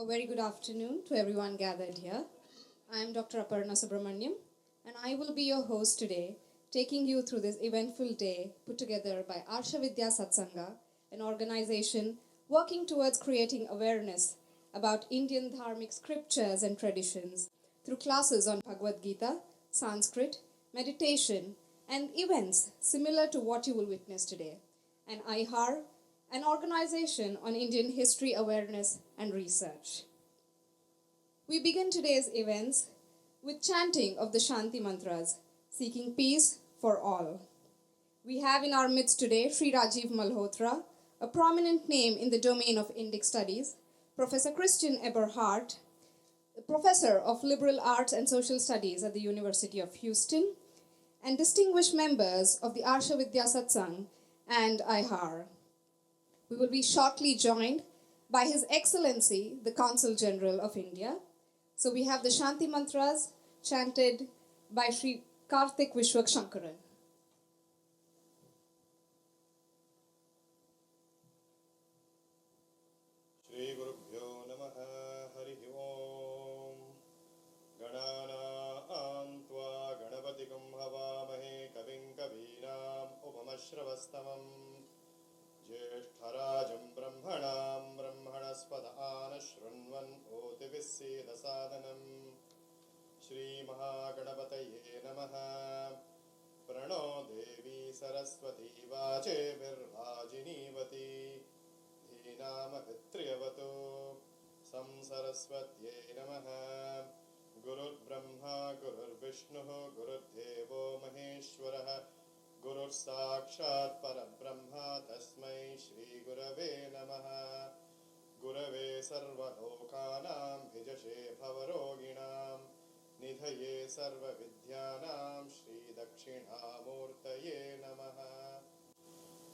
A very good afternoon to everyone gathered here. I am Dr. Aparna Subramaniam, and I will be your host today, taking you through this eventful day put together by Arsha Vidya Satsanga, an organization working towards creating awareness about Indian dharmic scriptures and traditions through classes on Bhagavad Gita, Sanskrit, meditation, and events similar to what you will witness today. And IHAR, an organization on Indian history awareness and research. We begin today's events with chanting of the Shanti mantras, seeking peace for all. We have in our midst today Sri Rajiv Malhotra, a prominent name in the domain of Indic studies, Professor Christian Eberhart, Professor of Liberal Arts and Social Studies at the University of Houston, and distinguished members of the Arsha Vidya Satsang and IHAR. We will be shortly joined by His Excellency, the Consul General of India. So we have the Shanti mantras chanted by Sri Karthik Vishwak Shankaran. Shri Gurubhyo Namaha Harihi Om Ganana Tva Ganapatikam Havamahe Kavim Kavinam Upamashravastamam Jyeshtarajam Brahmanam Brahmanaspada Anashranvan Otivisida Sadhanam Shri Mahaganapataye Namaha Prano Devi Saraswati Vache Virvajinivati Dhinama Vitriyavato Samsaraswatyai Namaha Gurur Brahma Gurur Vishnu Gurur Devo Maheshwaraha Gurur Sakshat Parabrahma Tasmai Shri Gurave Namaha Gurave Sarva Lokanam Bhijashe Bhavaroginam Nidhaye Sarva Vidyanam Shri Dakshinamurtaye Namaha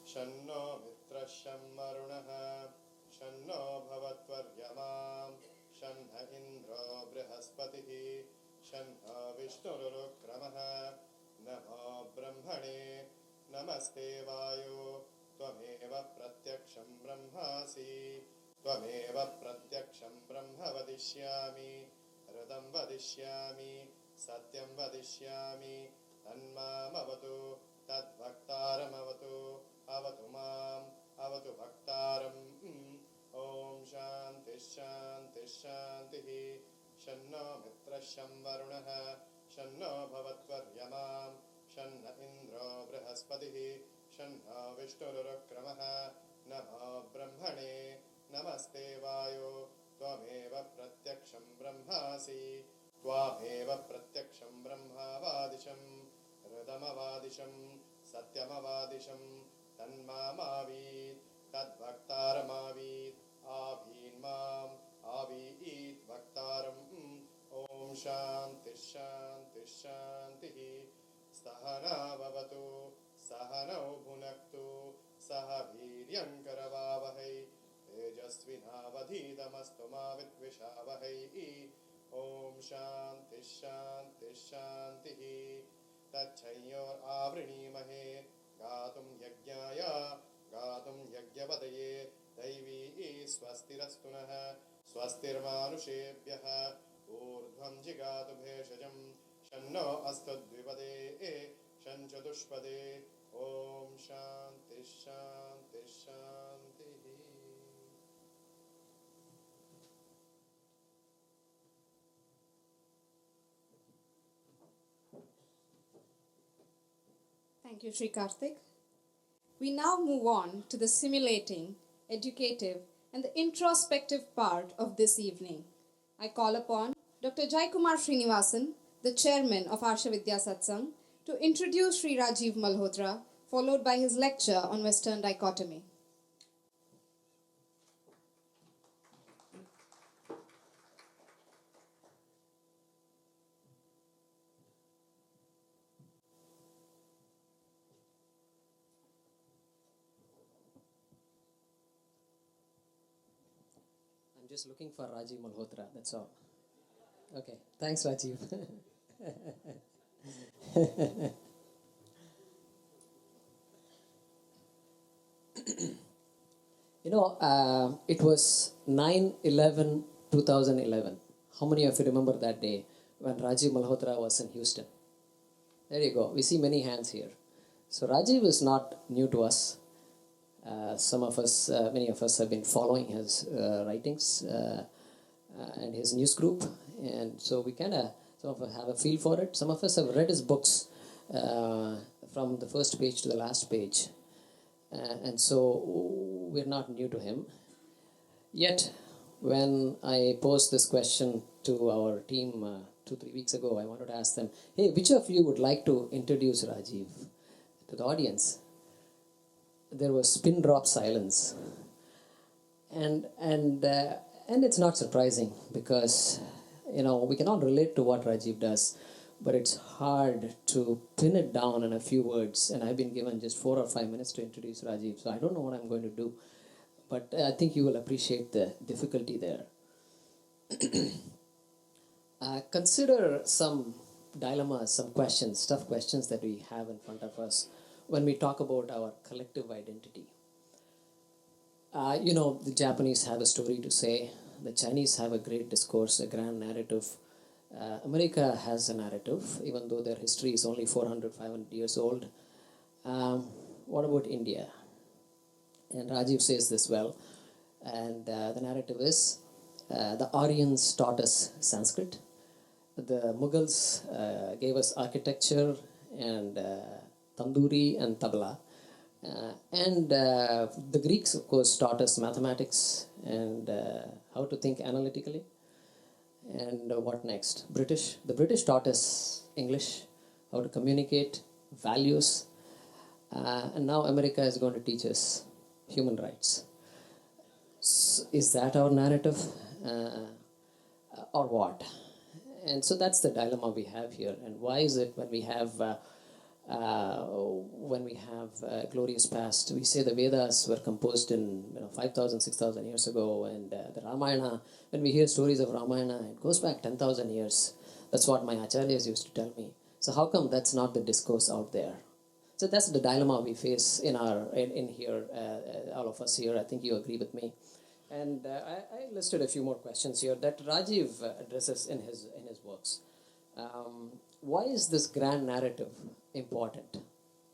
Shanno Mitrasham Marunaha Shanno Bhavatvaryamam Shanna Indra Brihaspatihi Shanna Vishnurukramaha Namo Brahmane Namaste Vayo Tvameva Pratyaksham Brahmasi Tvameva Pratyaksham Brahma Vadishyami Radam Vadishyami Satyam Vadishyami Tanmamavatu Tadbhaktaramavatu Avatu Mam Avatu Bhaktaram Om Shanti Shanti Shanti Shanno Mitrasham Varunaha Shanno Bhavatvaryamam Shanna Indra Brihaspatihi Shanna Vishnurukramaha Namo Brahmane Namaste Vayo Tvameva Pratyaksham Brahmasi Tvameva Pratyaksham Brahmavadisham Radamavadisham Satyamavadisham Tanmamavid Tadbhaktaramavid Abhin Mam Avid Bhaktaram Om Shanti Shanti Shanti Sahana Bhavatu Sahano Bhunaktu Sahaviryam Karavavahai Tejasvinavadhitamastu ma Vidvishavahai Om Shanti Shanti Shanti Tacchayor Avrinimahe Gatum Yagyaya Gatum Yagyavadaye Daivi Swastirastunaha Swastirmanushebhyaha Urdhvam Jigatu Bheshajam Shanno Astadvipade Shanchadushpade Om Shanti Shanti Shanti. Thank you, Sri Karthik. We now move on to the simulating, educative, and the introspective part of this evening. I call upon Dr. Jaikumar Srinivasan, the chairman of Arsha Vidya Satsang, to introduce Sri Rajiv Malhotra, followed by his lecture on Western dichotomy. I'm just looking for Rajiv Malhotra, that's all. Okay, thanks Rajiv. It was 9/11 2011. How many of you remember that day when Rajiv Malhotra was in Houston? There you go. We see many hands here. So Rajiv is not new to us. Many of us have been following his writings and his news group, and so we some of us have a feel for it. Some of us have read his books from the first page to the last page, and so we're not new to him. Yet, when I posed this question to our team 2-3 weeks ago, I wanted to ask them, hey, which of you would like to introduce Rajiv to the audience? There was pin drop silence. And it's not surprising because, we cannot relate to what Rajiv does, but it's hard to pin it down in a few words. And I've been given just 4 or 5 minutes to introduce Rajiv, so I don't know what I'm going to do. But I think you will appreciate the difficulty there. Consider some dilemmas, some questions, tough questions that we have in front of us when we talk about our collective identity. The Japanese have a story to say. The Chinese have a great discourse, a grand narrative. America has a narrative, even though their history is only 400, 500 years old. What about India? And Rajiv says this well. And the narrative is, the Aryans taught us Sanskrit. The Mughals gave us architecture and tandoori and tabla. And the Greeks, of course, taught us mathematics and how to think analytically. And what next? The British taught us English, how to communicate, values. And now America is going to teach us human rights. So is that our narrative? Or what? And so that's the dilemma we have here. And why is it when we have a glorious past, we say the Vedas were composed in 5,000, 6,000 years ago, and the Ramayana, when we hear stories of Ramayana, it goes back 10,000 years. That's what my acharyas used to tell me. So how come that's not the discourse out there? So that's the dilemma we face in here, all of us here. I think you agree with me. And I listed a few more questions here that Rajiv addresses in his works. Why is this grand narrative important?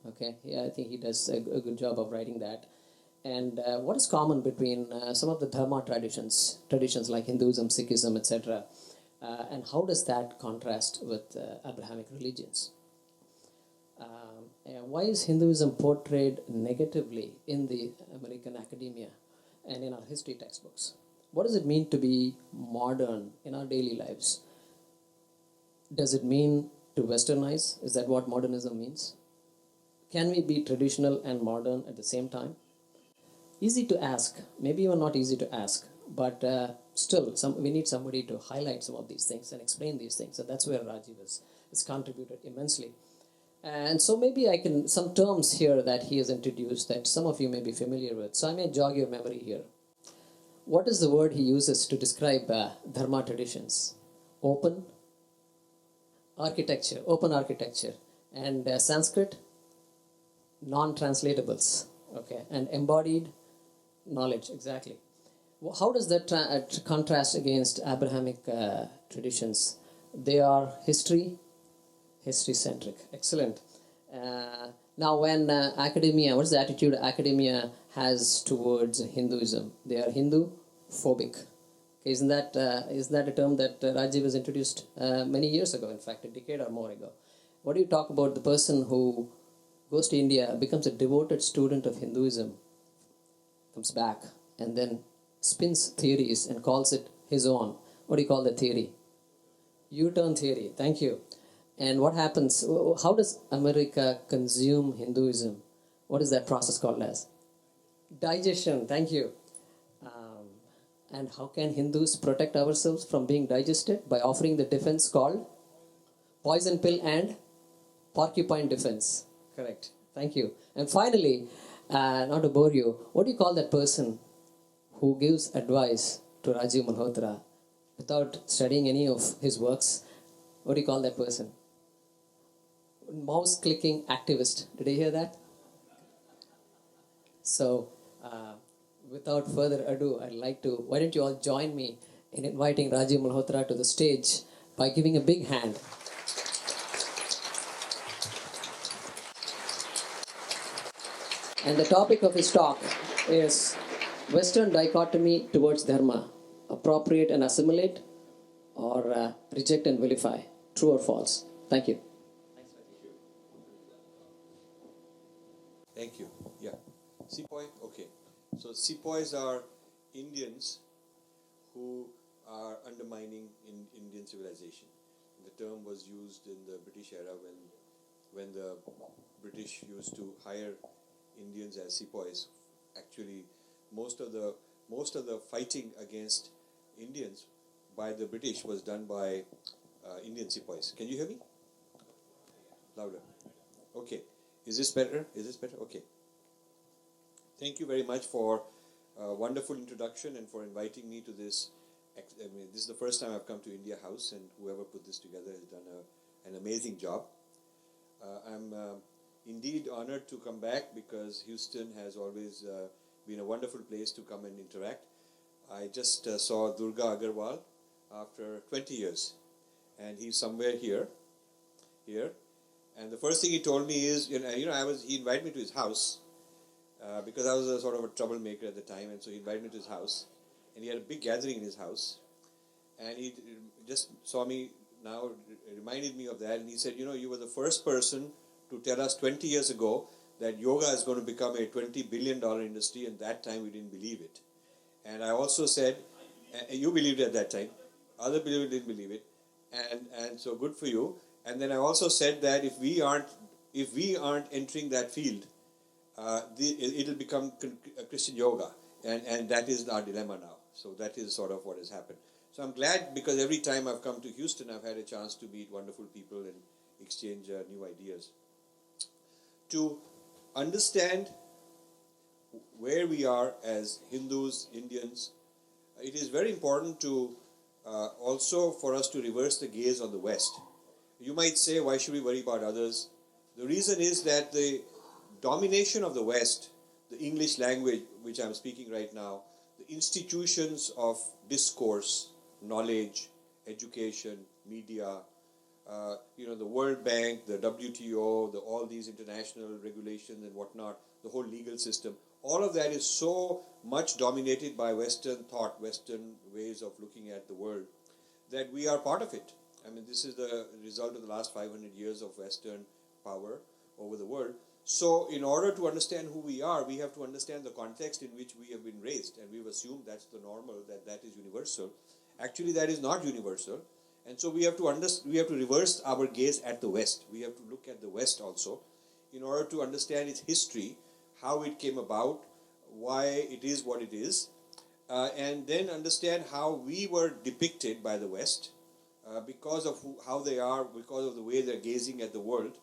Okay, yeah, I think he does a good job of writing that. And what is common between some of the dharma traditions like Hinduism, Sikhism, etc., and how does that contrast with Abrahamic religions? Why is Hinduism portrayed negatively in the American academia and in our history textbooks? What does it mean to be modern in our daily lives? Does it mean to westernize? Is that what modernism means? Can we be traditional and modern at the same time? Easy to ask, maybe even not easy to ask, but still we need somebody to highlight some of these things and explain these things. So that's where Rajiv has contributed immensely. And so maybe some terms here that he has introduced that some of you may be familiar with. So I may jog your memory here. What is the word he uses to describe dharma traditions? Open architecture, and Sanskrit, non-translatables, okay, and embodied knowledge, exactly. How does that contrast against Abrahamic traditions? They are history-centric. Excellent. Now, when academia, what is the attitude academia has towards Hinduism? They are Hindu-phobic. Okay, isn't that a term that Rajiv has introduced many years ago, in fact, a decade or more ago? What do you talk about the person who goes to India, becomes a devoted student of Hinduism, comes back, and then spins theories and calls it his own? What do you call that theory? U-turn theory. Thank you. And what happens? How does America consume Hinduism? What is that process called as? Digestion. Thank you. And how can Hindus protect ourselves from being digested? By offering the defense called poison pill and porcupine defense. Correct. Thank you. And finally, not to bore you, what do you call that person who gives advice to Rajiv Malhotra without studying any of his works? What do you call that person? Mouse clicking activist. Did you hear that? So, without further ado, I'd like to, why don't you all join me in inviting Rajiv Malhotra to the stage by giving a big hand. And the topic of his talk is Western dichotomy towards dharma, appropriate and assimilate, or reject and vilify, true or false. Thank you. Thank you. Yeah. Sepoy? Okay. So sepoys are Indians who are undermining Indian civilization. The term was used in the British era when the British used to hire Indians as sepoys. Actually, most of the fighting against Indians by the British was done by Indian sepoys. Can you hear me? Louder. Okay. Is this better? Is this better? Okay. Thank you very much for a wonderful introduction and for inviting me to this. I mean, this is the first time I've come to India House, and whoever put this together has done an amazing job. I'm indeed honored to come back because Houston has always been a wonderful place to come and interact. I just saw Durga Agarwal after 20 years, and he's somewhere here. And the first thing he told me is, he invited me to his house because I was a sort of a troublemaker at the time, and so he invited me to his house, and he had a big gathering in his house, and he just saw me now, reminded me of that, and he said, you were the first person to tell us 20 years ago that yoga is going to become a $20 billion industry, and that time we didn't believe it. And I also said, you believed it at that time, other people didn't believe it, and so good for you. And then I also said that if we aren't entering that field, it'll become Christian yoga, and that is our dilemma now. So that is sort of what has happened. So I'm glad because every time I've come to Houston, I've had a chance to meet wonderful people and exchange new ideas. To understand where we are as Hindus, Indians, it is very important to also for us to reverse the gaze on the West. You might say, why should we worry about others? The reason is that the domination of the West, the English language, which I'm speaking right now, the institutions of discourse, knowledge, education, media, the World Bank, the WTO, all these international regulations and whatnot, the whole legal system, all of that is so much dominated by Western thought, Western ways of looking at the world, that we are part of it. I mean, this is the result of the last 500 years of Western power over the world. So, in order to understand who we are, we have to understand the context in which we have been raised, and we've assumed that's the normal, that is universal. Actually, that is not universal, and so we have to reverse our gaze at the West. We have to look at the West also, in order to understand its history, how it came about, why it is what it is, and then understand how we were depicted by the West. Because of how they are, because of the way they're gazing at the world,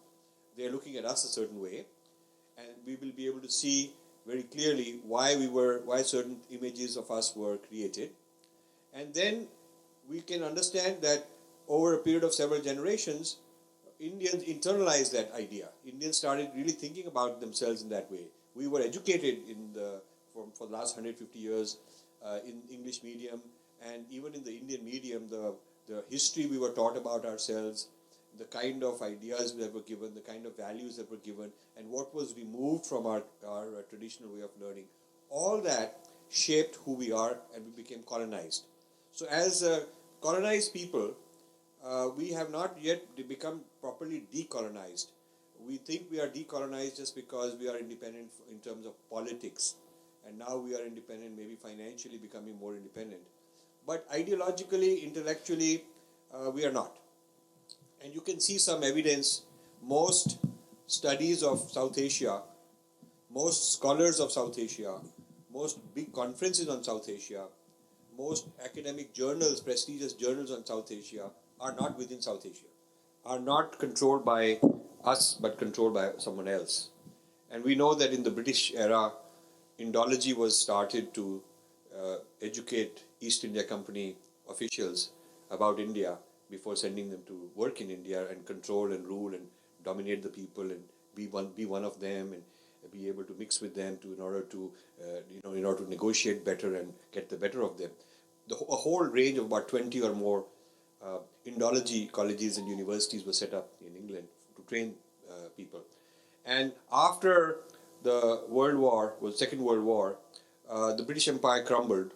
they're looking at us a certain way, and we will be able to see very clearly why certain images of us were created. And then we can understand that over a period of several generations, Indians internalized that idea. Indians started really thinking about themselves in that way. We were educated for the last 150 years in English medium, and even in the Indian medium, the history we were taught about ourselves, the kind of ideas that were given, the kind of values that were given, and what was removed from our traditional way of learning. All that shaped who we are, and we became colonized. So as colonized people, we have not yet become properly decolonized. We think we are decolonized just because we are independent in terms of politics, and now we are independent, maybe financially becoming more independent. But ideologically, intellectually, we are not. And you can see some evidence. Most studies of South Asia, most scholars of South Asia, most big conferences on South Asia, most academic journals, prestigious journals on South Asia are not within South Asia, are not controlled by us, but controlled by someone else. And we know that in the British era, Indology was started to educate East India Company officials about India before sending them to work in India and control and rule and dominate the people and be one of them and be able to mix with them in order to negotiate better and get the better of them. a whole range of about 20 or more Indology colleges and universities were set up in England to train people. And after the Second World War, the British Empire crumbled,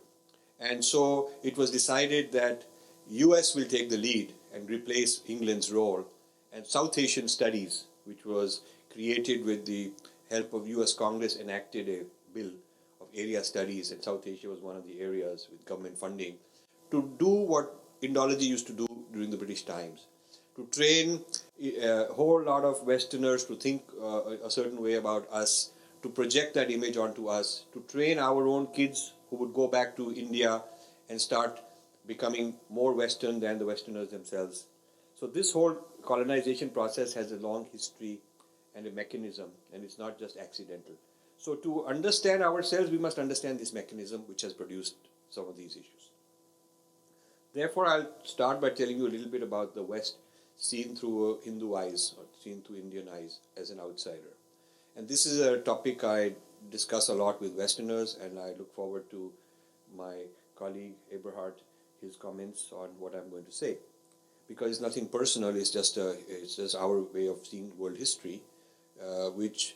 and so it was decided that US will take the lead and replace England's role. And South Asian Studies, which was created with the help of US Congress, enacted a bill of area studies, and South Asia was one of the areas with government funding to do what Indology used to do during the British times, to train a whole lot of Westerners to think a certain way about us, to project that image onto us, to train our own kids who would go back to India and start becoming more Western than the Westerners themselves. So this whole colonization process has a long history and a mechanism, and it's not just accidental. So to understand ourselves, we must understand this mechanism which has produced some of these issues. Therefore, I'll start by telling you a little bit about the West seen through Hindu eyes or seen through Indian eyes as an outsider. And this is a topic I discuss a lot with Westerners, and I look forward to my colleague Eberhart, his comments on what I'm going to say. Because it's nothing personal, it's just our way of seeing world history, which,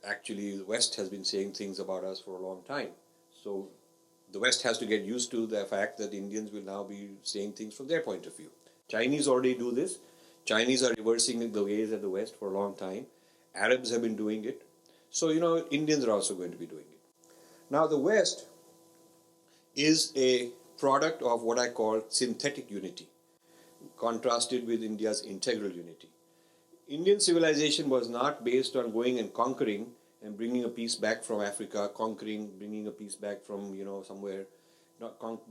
actually the West has been saying things about us for a long time. So the West has to get used to the fact that Indians will now be saying things from their point of view. Chinese already do this. Chinese are reversing the ways of the West for a long time. Arabs have been doing it. So, Indians are also going to be doing it. Now, the West is a product of what I call synthetic unity, contrasted with India's integral unity. Indian civilization was not based on going and conquering and bringing a piece back from Africa, bringing a piece back from, somewhere,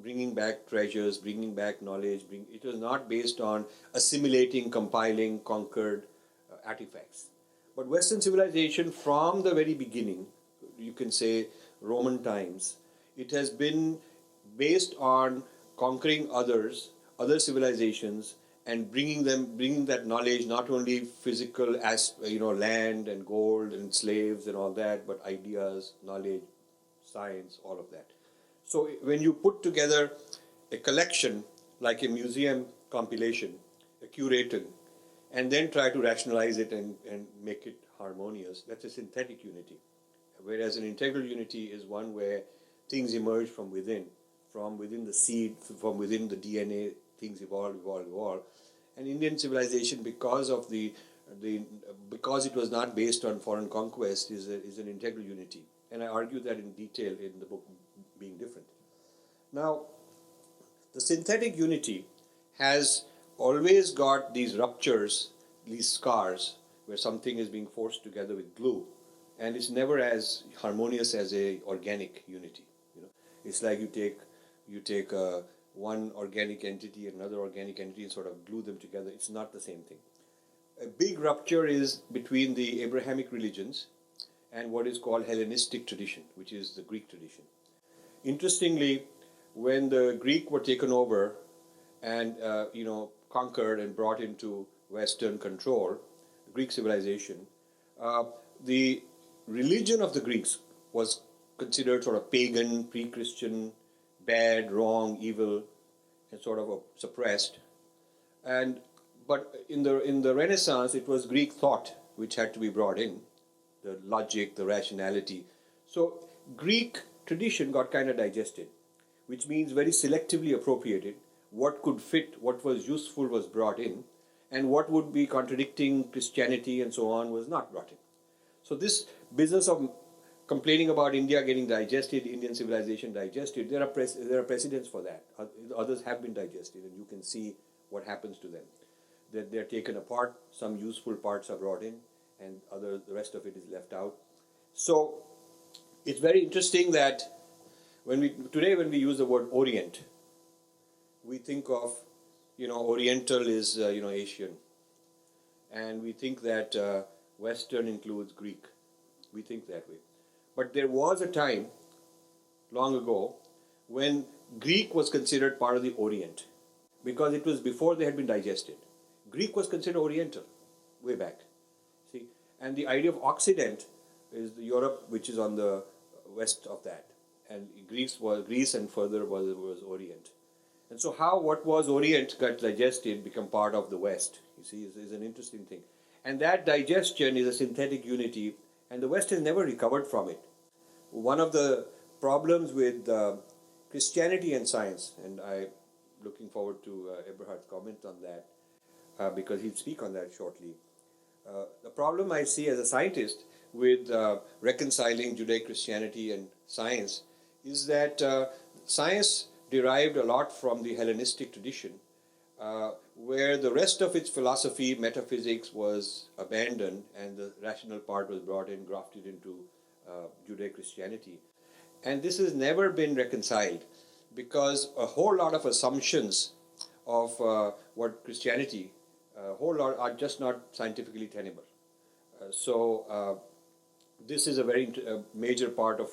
bringing back treasures, bringing back knowledge. It was not based on assimilating, compiling, conquered artifacts. But Western civilization, from the very beginning, you can say Roman times, it has been based on conquering others, other civilizations, and bringing that knowledge, not only physical as land and gold and slaves and all that, but ideas, knowledge, science, all of that. So when you put together a collection like a museum compilation, a curating, and then try to rationalize it and make it harmonious, that's a synthetic unity. Whereas an integral unity is one where things emerge from within the seed, from within the DNA, things evolve. And Indian civilization, because it was not based on foreign conquest, is an integral unity. And I argue that in detail in the book, Being Different. Now, the synthetic unity has always got these ruptures, these scars, where something is being forced together with glue, and it's never as harmonious as a organic unity. It's like you take one organic entity and another organic entity and sort of glue them together. It's not the same thing. A big rupture is between the Abrahamic religions and what is called Hellenistic tradition, which is the Greek tradition. Interestingly, when the Greek were taken over and conquered and brought into Western control, Greek civilization, the religion of the Greeks was considered sort of pagan, pre-Christian, bad, wrong, evil, and sort of suppressed. But in the Renaissance, it was Greek thought which had to be brought in, the logic, the rationality. So Greek tradition got kind of digested, which means very selectively appropriated. What could fit, what was useful was brought in, and what would be contradicting Christianity and so on was not brought in. So this business of complaining about India getting digested, Indian civilization digested, there are precedents for that. Others have been digested, and you can see what happens to them. That they're taken apart, some useful parts are brought in, and the rest of it is left out. So it's very interesting that today when we use the word Orient, we think of, Oriental is, Asian. And we think that Western includes Greek. We think that way. But there was a time, long ago, when Greek was considered part of the Orient, because it was before they had been digested. Greek was considered Oriental, way back. See, and the idea of Occident is the Europe, which is on the west of that. and Greece and further was Orient. And so what was Orient got digested, become part of the West. You see, is an interesting thing. And that digestion is a synthetic unity, and the West has never recovered from it. One of the problems with Christianity and science, and I'm looking forward to Eberhart's comment on that, because he'll speak on that shortly. The problem I see as a scientist with reconciling Judeo-Christianity and science is that science derived a lot from the Hellenistic tradition, where the rest of its philosophy, metaphysics, was abandoned and the rational part was brought in, grafted into Judeo-Christianity. And this has never been reconciled because a whole lot of assumptions of what Christianity, a whole lot are just not scientifically tenable. This is a very major part of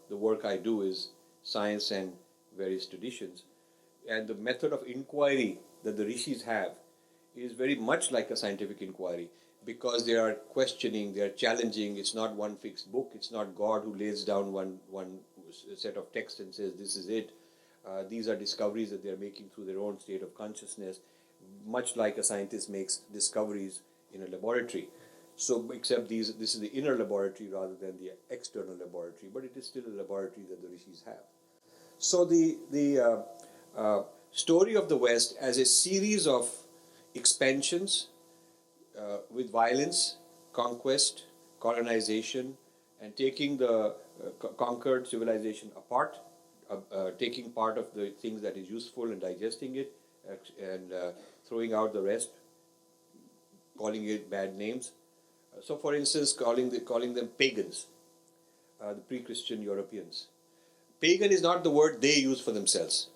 the work I do is science and various traditions. And the method of inquiry that the rishis have is very much like a scientific inquiry because they are questioning, they are challenging. It's not one fixed book. It's not God who lays down one set of text and says, this is it. These are discoveries that they are making through their own state of consciousness, much like a scientist makes discoveries in a laboratory. So, except this is the inner laboratory rather than the external laboratory, but it is still a laboratory that the rishis have. So, the story of the West as a series of expansions with violence, conquest, colonization, and taking the conquered civilization apart, taking part of the things that is useful and digesting it, and throwing out the rest, calling it bad names. So, for instance, calling them pagans, the pre-Christian Europeans. Pagan is not the word they use for themselves.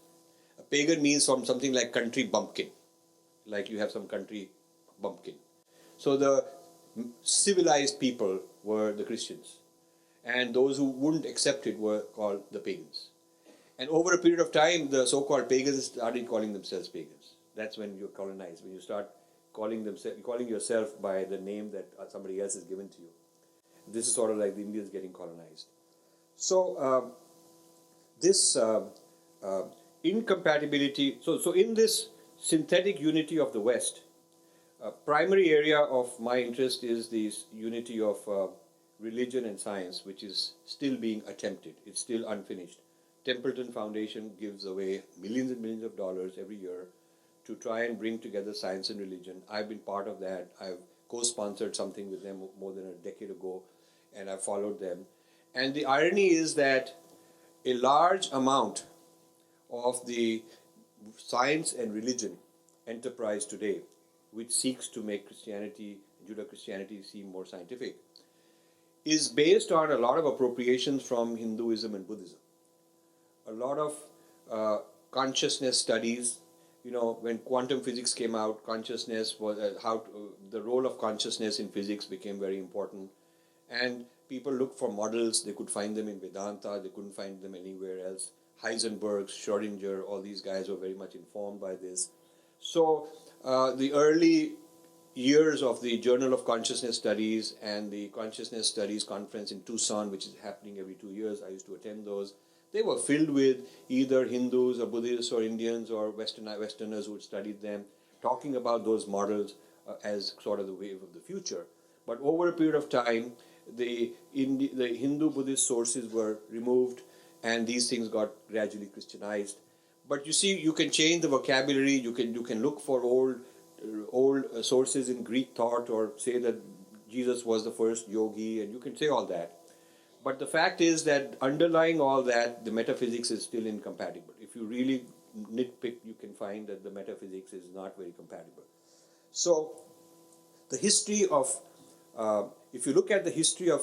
A pagan means from something like country bumpkin, like you have some country bumpkin. So the civilized people were the Christians, and those who wouldn't accept it were called the pagans. And over a period of time, the so-called pagans started calling themselves pagans. That's when you're colonized, when you start calling yourself by the name that somebody else has given to you. This is sort of like the Indians getting colonized. So this incompatibility. So in this synthetic unity of the West, primary area of my interest is this unity of religion and science, which is still being attempted. It's still unfinished. Templeton Foundation gives away millions and millions of dollars every year to try and bring together science and religion. I've been part of that. I've co-sponsored something with them more than a decade ago, and I've followed them. And the irony is that a large amount of the science and religion enterprise today, which seeks to make Christianity, Judeo-Christianity seem more scientific, is based on a lot of appropriations from Hinduism and Buddhism. A lot of consciousness studies. You know, when quantum physics came out, consciousness was the role of consciousness in physics became very important, and people looked for models. They could find them in Vedanta. They couldn't find them anywhere else. Heisenberg, Schrödinger, all these guys were very much informed by this. So the early years of the Journal of Consciousness Studies and the Consciousness Studies Conference in Tucson, which is happening every 2 years, I used to attend those. They were filled with either Hindus or Buddhists or Indians or Westerners who had studied them, talking about those models as sort of the wave of the future. But over a period of time, the Hindu-Buddhist sources were removed, and these things got gradually Christianized. But you see, you can change the vocabulary. You can look for old sources in Greek thought, or say that Jesus was the first yogi, and you can say all that. But the fact is that underlying all that, the metaphysics is still incompatible. If you really nitpick, you can find that the metaphysics is not very compatible. So the history of, if you look at the history of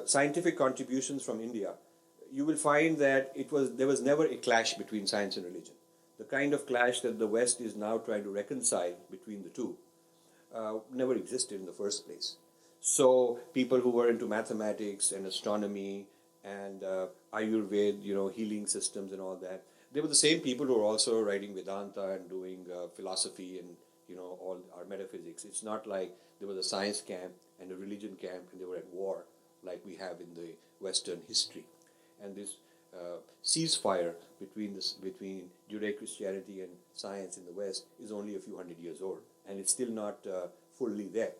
scientific contributions from India, you will find that there was never a clash between science and religion. The kind of clash that the West is now trying to reconcile between the two never existed in the first place. So people who were into mathematics and astronomy and Ayurveda, healing systems and all that, they were the same people who were also writing Vedanta and doing philosophy and all our metaphysics. It's not like there was a science camp and a religion camp and they were at war like we have in the Western history. And this ceasefire between Judeo-Christianity and science in the West is only a few hundred years old, and it's still not fully there.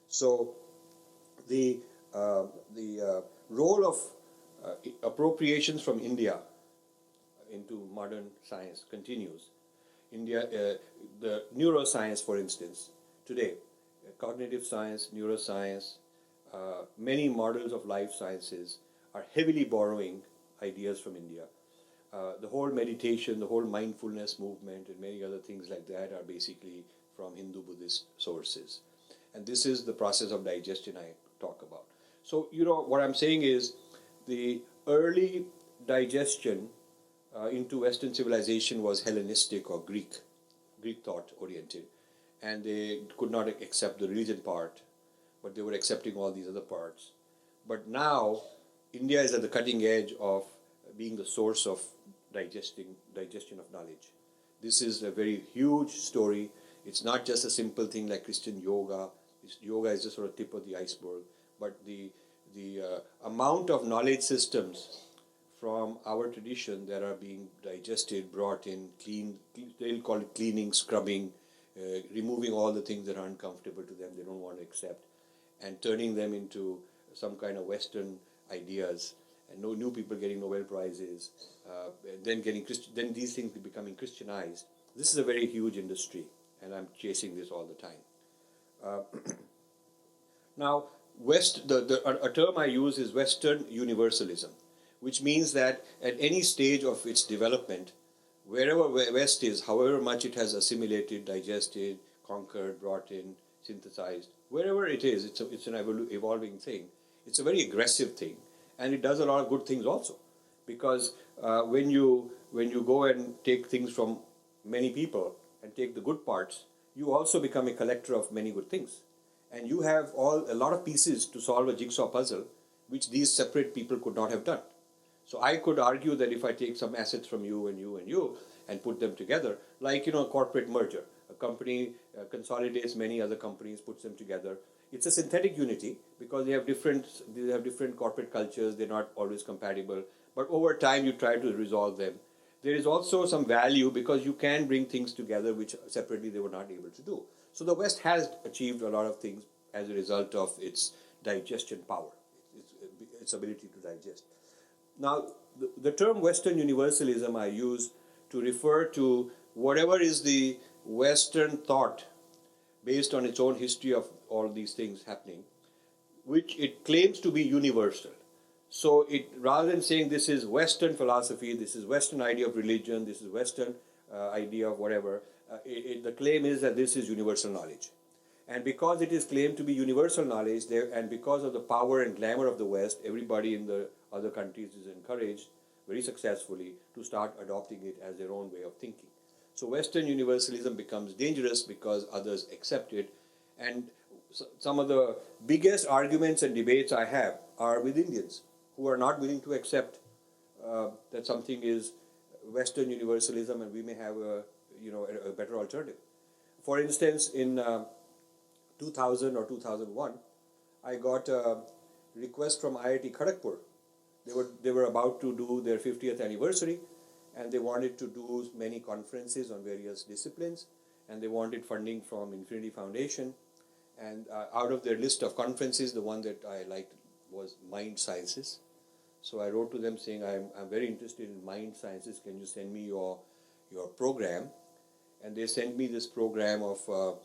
So the role of appropriations from India into modern science continues. The neuroscience, for instance, today, cognitive science, neuroscience, many models of life sciences are heavily borrowing ideas from India. The whole meditation, the whole mindfulness movement, and many other things like that are basically from Hindu Buddhist sources. And this is the process of digestion I talk about. So, what I'm saying is the early digestion into Western civilization was Hellenistic or Greek thought oriented. And they could not accept the religion part, but they were accepting all these other parts. But now, India is at the cutting edge of being the source of digestion of knowledge. This is a very huge story. It's not just a simple thing like Christian yoga. Yoga is just sort of tip of the iceberg. But the amount of knowledge systems from our tradition that are being digested, brought in, cleaned, they'll call it cleaning, scrubbing, removing all the things that are uncomfortable to them, they don't want to accept, and turning them into some kind of Western ideas, and new people getting Nobel Prizes, then then these things becoming Christianized. This is a very huge industry, and I'm chasing this all the time. Now, a term I use is Western universalism, which means that at any stage of its development, wherever West is, however much it has assimilated, digested, conquered, brought in, synthesized, wherever it is, it's an evolving thing. It's a very aggressive thing, and it does a lot of good things also, because when you go and take things from many people and take the good parts, you also become a collector of many good things, and you have a lot of pieces to solve a jigsaw puzzle, which these separate people could not have done. So I could argue that if I take some assets from you and you and you and put them together, like a corporate merger, a company consolidates many other companies, puts them together. It's a synthetic unity because they have different corporate cultures. They're not always compatible, but over time you try to resolve them. There is also some value because you can bring things together which separately they were not able to do. So the West has achieved a lot of things as a result of its digestion power, its ability to digest. Now, the term Western universalism I use to refer to whatever is the Western thought based on its own history of all these things happening, which it claims to be universal. So rather than saying this is Western philosophy, this is Western idea of religion, this is Western idea of whatever, the claim is that this is universal knowledge. And because it is claimed to be universal knowledge, and because of the power and glamour of the West, everybody in the other countries is encouraged very successfully to start adopting it as their own way of thinking. So Western universalism becomes dangerous because others accept it. And some of the biggest arguments and debates I have are with Indians who are not willing to accept that something is Western universalism and we may have a better alternative. For instance, in 2000 or 2001, I got a request from IIT Kharagpur. They were about to do their 50th anniversary, and they wanted to do many conferences on various disciplines, and they wanted funding from Infinity Foundation. And out of their list of conferences, the one that I liked was Mind Sciences. So I wrote to them saying, I'm very interested in mind sciences. Can you send me your program? And they sent me this program of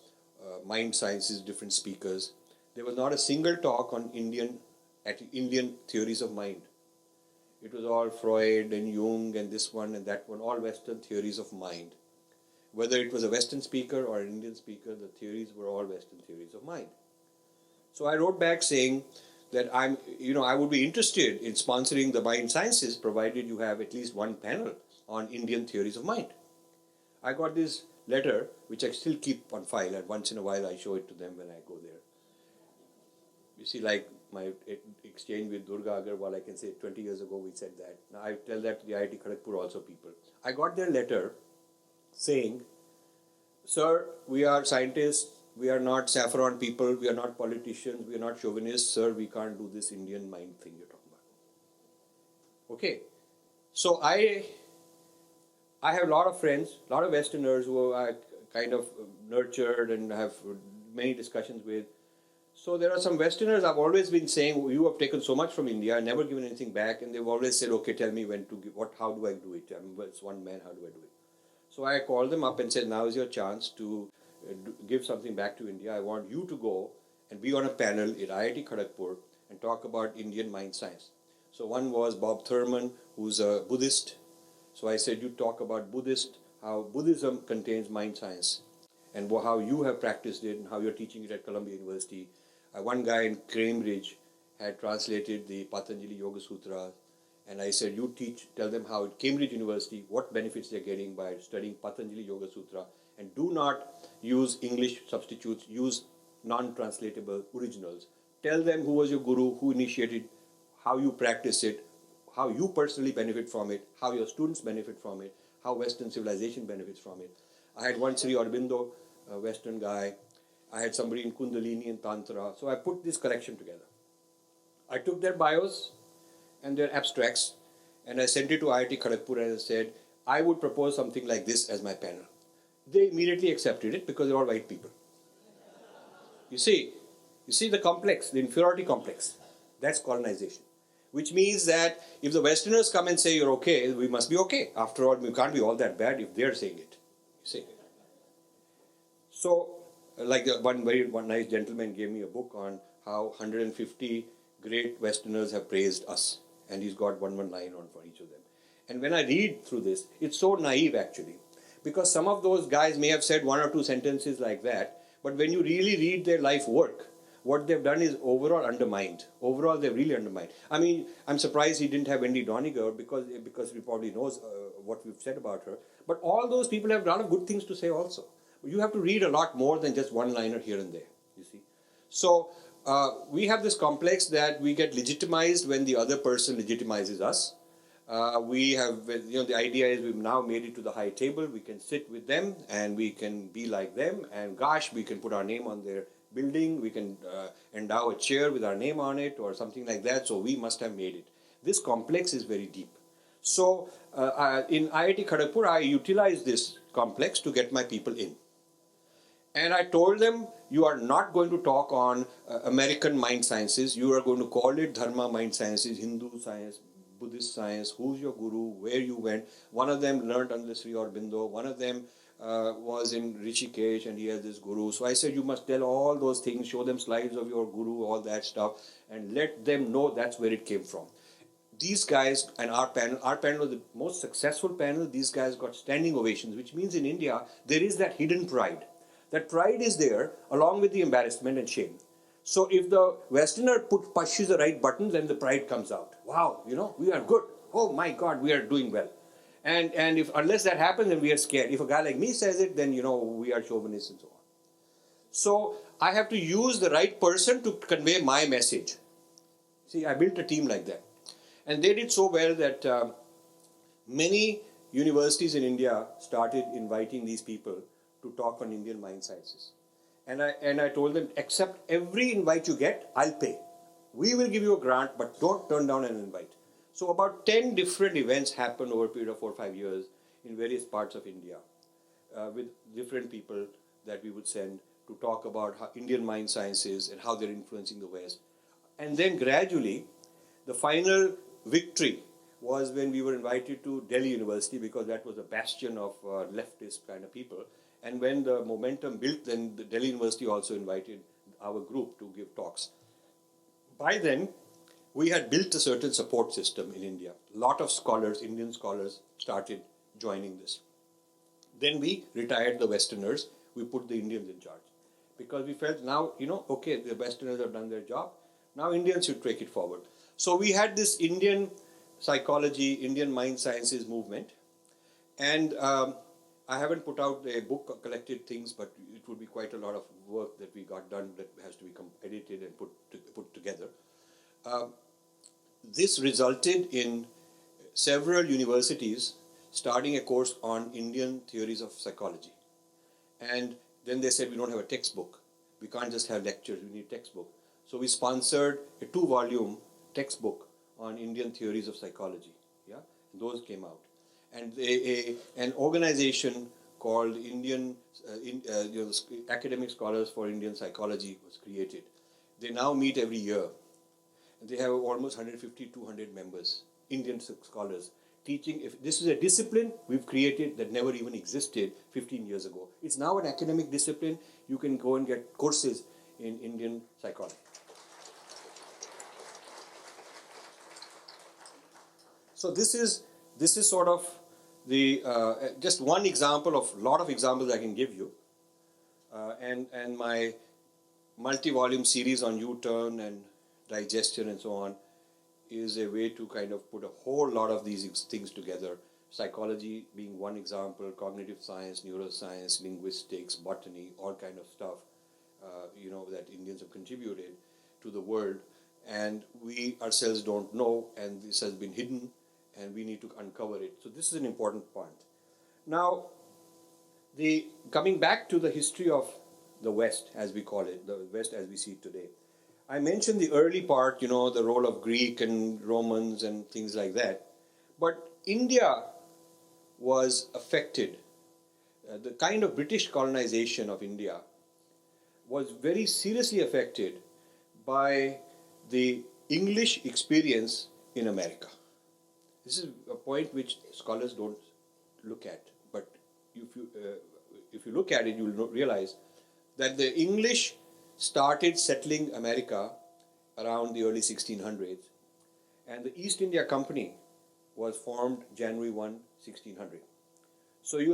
mind sciences, different speakers. There was not a single talk on Indian theories of mind. It was all Freud and Jung and this one and that one, all Western theories of mind. Whether it was a Western speaker or an Indian speaker, the theories were all Western theories of mind. So I wrote back saying that I would be interested in sponsoring the mind sciences provided you have at least one panel on Indian theories of mind. I got this letter, which I still keep on file, and once in a while I show it to them when I go there. You see, like my exchange with Durga Agarwal, I can say 20 years ago we said that. Now I tell that to the IIT Kharagpur also people. I got their letter saying, sir, we are scientists, we are not saffron people, we are not politicians, we are not chauvinists, sir, we can't do this Indian mind thing you're talking about. Okay. So I have a lot of friends, a lot of Westerners who I kind of nurtured and have many discussions with. So there are some Westerners I've always been saying, you have taken so much from India, never given anything back, and they've always said, okay, tell me when to give, how do I do it? It's one man, how do I do it? So I called them up and said, now is your chance to give something back to India. I want you to go and be on a panel at IIT Kharagpur and talk about Indian mind science. So one was Bob Thurman, who's a Buddhist. So I said, you talk about Buddhist, how Buddhism contains mind science, and how you have practiced it and how you're teaching it at Columbia University. One guy in Cambridge had translated the Patanjali Yoga Sutra, and I said, you tell them how at Cambridge University, what benefits they're getting by studying Patanjali Yoga Sutra, and do not use English substitutes, use non-translatable originals. Tell them who was your guru, who initiated, how you practice it, how you personally benefit from it, how your students benefit from it, how Western civilization benefits from it. I had one Sri Aurobindo, a Western guy. I had somebody in Kundalini and Tantra. So I put this collection together. I took their bios and their abstracts and I sent it to IIT Kharagpur and I said, I would propose something like this as my panel. They immediately accepted it because they're all white people. You see the complex, the inferiority complex. That's colonization. Which means that if the Westerners come and say you're okay, we must be okay. After all, we can't be all that bad if they're saying it. You see. So, like one nice gentleman gave me a book on how 150 great Westerners have praised us. And he's got one line on for each of them. And when I read through this, it's so naive actually. Because some of those guys may have said one or two sentences like that, but when you really read their life work, what they've done is overall undermined. Overall, they've really undermined. I mean, I'm surprised he didn't have Wendy Doniger because he probably knows what we've said about her. But all those people have a lot of good things to say also. You have to read a lot more than just one liner here and there, you see. So we have this complex that we get legitimized when the other person legitimizes us. We have, the idea is we've now made it to the high table. We can sit with them and we can be like them. And gosh, we can put our name on their building. We can endow a chair with our name on it or something like that. So we must have made it. This complex is very deep. So in IIT Kharagpur, I utilized this complex to get my people in. And I told them, you are not going to talk on American mind sciences. You are going to call it Dharma mind sciences, Hindu science, Buddhist science, who's your guru, where you went. One of them learned under Sri Aurobindo. One of them was in Rishikesh and he has this guru. So I said, you must tell all those things, show them slides of your guru, all that stuff, and let them know that's where it came from. These guys and our panel was the most successful panel. These guys got standing ovations, which means in India, there is that hidden pride. That pride is there along with the embarrassment and shame. So if the Westerner pushes the right button, then the pride comes out. Wow, we are good. Oh my God, we are doing well. And if unless that happens, then we are scared. If a guy like me says it, then we are chauvinists and so on. So I have to use the right person to convey my message. See, I built a team like that. And they did so well that many universities in India started inviting these people to talk on Indian mind sciences. And I told them, accept every invite you get, I'll pay. We will give you a grant, but don't turn down an invite. So about 10 different events happened over a period of 4 or 5 years in various parts of India with different people that we would send to talk about how Indian mind sciences and how they're influencing the West. And then gradually, the final victory was when we were invited to Delhi University because that was a bastion of leftist kind of people. And when the momentum built, then the Delhi University also invited our group to give talks. By then, we had built a certain support system in India. A lot of scholars, Indian scholars, started joining this. Then we retired the Westerners. We put the Indians in charge. Because we felt now, okay, the Westerners have done their job. Now Indians should take it forward. So we had this Indian psychology, Indian mind sciences movement. And I haven't put out a book collected things, but it would be quite a lot of work that we got done that has to be edited and put together. This resulted in several universities starting a course on Indian theories of psychology. And then they said, we don't have a textbook. We can't just have lectures, we need a textbook. So we sponsored a 2-volume textbook on Indian theories of psychology. Yeah? Those came out. And an organization called Academic Scholars for Indian Psychology was created. They now meet every year. They have almost 150, 200 members, Indian scholars, teaching. If this is a discipline we've created that never even existed 15 years ago. It's now an academic discipline. You can go and get courses in Indian psychology. So this is sort of the just one example of a lot of examples I can give you, and my multi-volume series on U-turn and digestion and so on is a way to kind of put a whole lot of these things together. Psychology being one example, cognitive science, neuroscience, linguistics, botany, all kind of stuff, that Indians have contributed to the world, and we ourselves don't know, and this has been hidden, and we need to uncover it. So this is an important point. Now, coming back to the history of the West, as we call it, the West as we see it today. I mentioned the early part, the role of Greek and Romans and things like that. But India was affected. The kind of British colonization of India was very seriously affected by the English experience in America. This is a point which scholars don't look at. But if you look at it, you will realize that the English started settling America around the early 1600s, and the East India Company was formed January 1, 1600. So you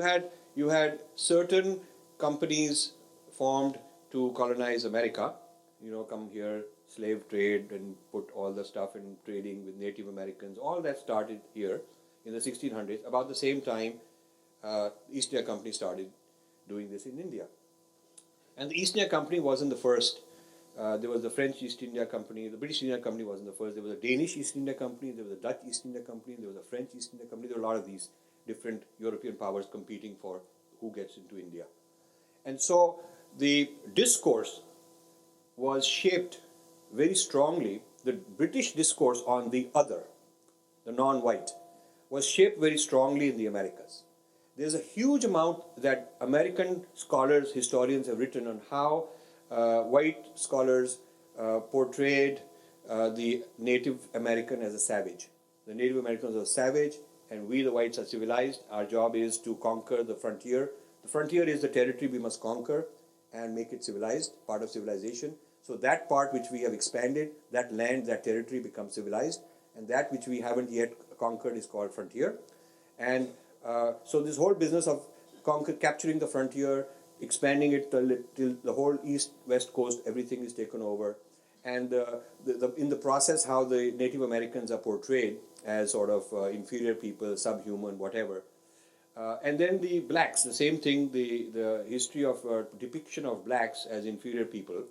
had certain companies formed to colonize America, come here, slave trade, and put all the stuff in trading with Native Americans. All that started here in the 1600s. About the same time, East India Company started doing this in India. And the East India Company wasn't the first. There was the French East India Company. The British India Company wasn't the first. There was a Danish East India Company. There was a Dutch East India Company. There was a French East India Company. There were a lot of these different European powers competing for who gets into India. And so the discourse was shaped very strongly. The British discourse on the other, the non-white, was shaped very strongly in the Americas. There's a huge amount that American scholars, historians have written on how white scholars portrayed the Native American as a savage. The Native Americans are savage, and we the whites are civilized. Our job is to conquer the frontier. The frontier is the territory we must conquer and make it civilized, part of civilization. So that part which we have expanded, that land, that territory becomes civilized, and that which we haven't yet conquered is called frontier. And so this whole business of capturing the frontier, expanding it till the whole east, west coast, everything is taken over. And in the process, how the Native Americans are portrayed as sort of inferior people, subhuman, whatever. And then the blacks, the same thing, the history of depiction of blacks as inferior people.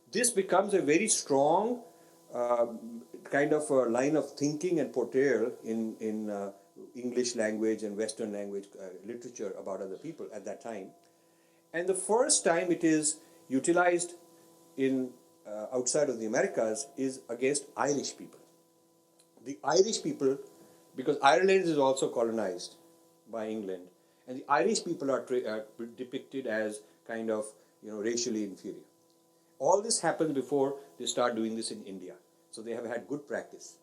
This becomes a very strong kind of line of thinking and portrayal in English language and Western language literature about other people at that time. And the first time it is utilized in outside of the Americas is against Irish people. The Irish people, because Ireland is also colonized by England, and the Irish people are depicted as kind of racially inferior. All this happens before they start doing this in India. So they have had good practice.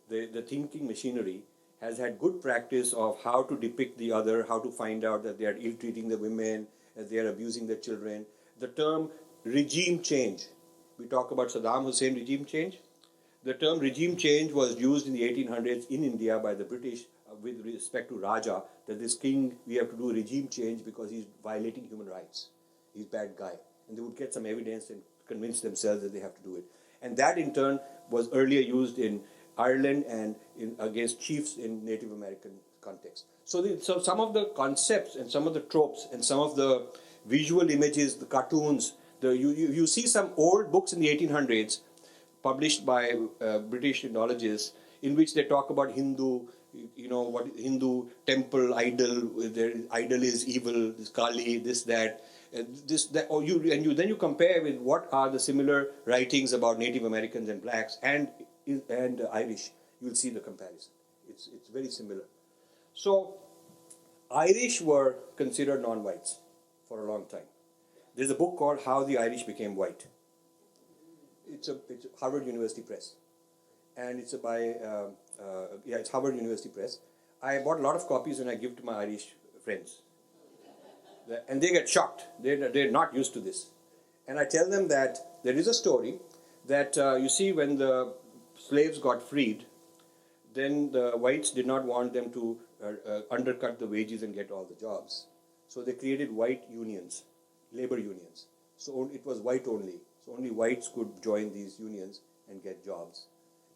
The thinking machinery has had good practice of how to depict the other, how to find out that they are ill-treating the women, that they are abusing the children. The term regime change, we talk about Saddam Hussein regime change. The term regime change was used in the 1800s in India by the British with respect to Raja, that this king, we have to do regime change because he's violating human rights. He's a bad guy. And they would get some evidence and convince themselves that they have to do it. And that in turn was earlier used in Ireland and against chiefs in Native American context. So some of the concepts and some of the tropes and some of the visual images, the cartoons, you see some old books in the 1800s published by British ethnologists in which they talk about Hindu, what Hindu temple idol, their idol is evil, this Kali, this, that. Then you compare with what are the similar writings about Native Americans and blacks and Irish. You'll see the comparison. It's very similar. So, Irish were considered non-whites for a long time. There's a book called How the Irish Became White. It's Harvard University Press, and it's it's Harvard University Press. I bought a lot of copies and I give to my Irish friends, and they get shocked. They're not used to this, and I tell them that there is a story that you see when the slaves got freed, then the whites did not want them to undercut the wages and get all the jobs, so they created white unions, labor unions. So it was white only. So only whites could join these unions and get jobs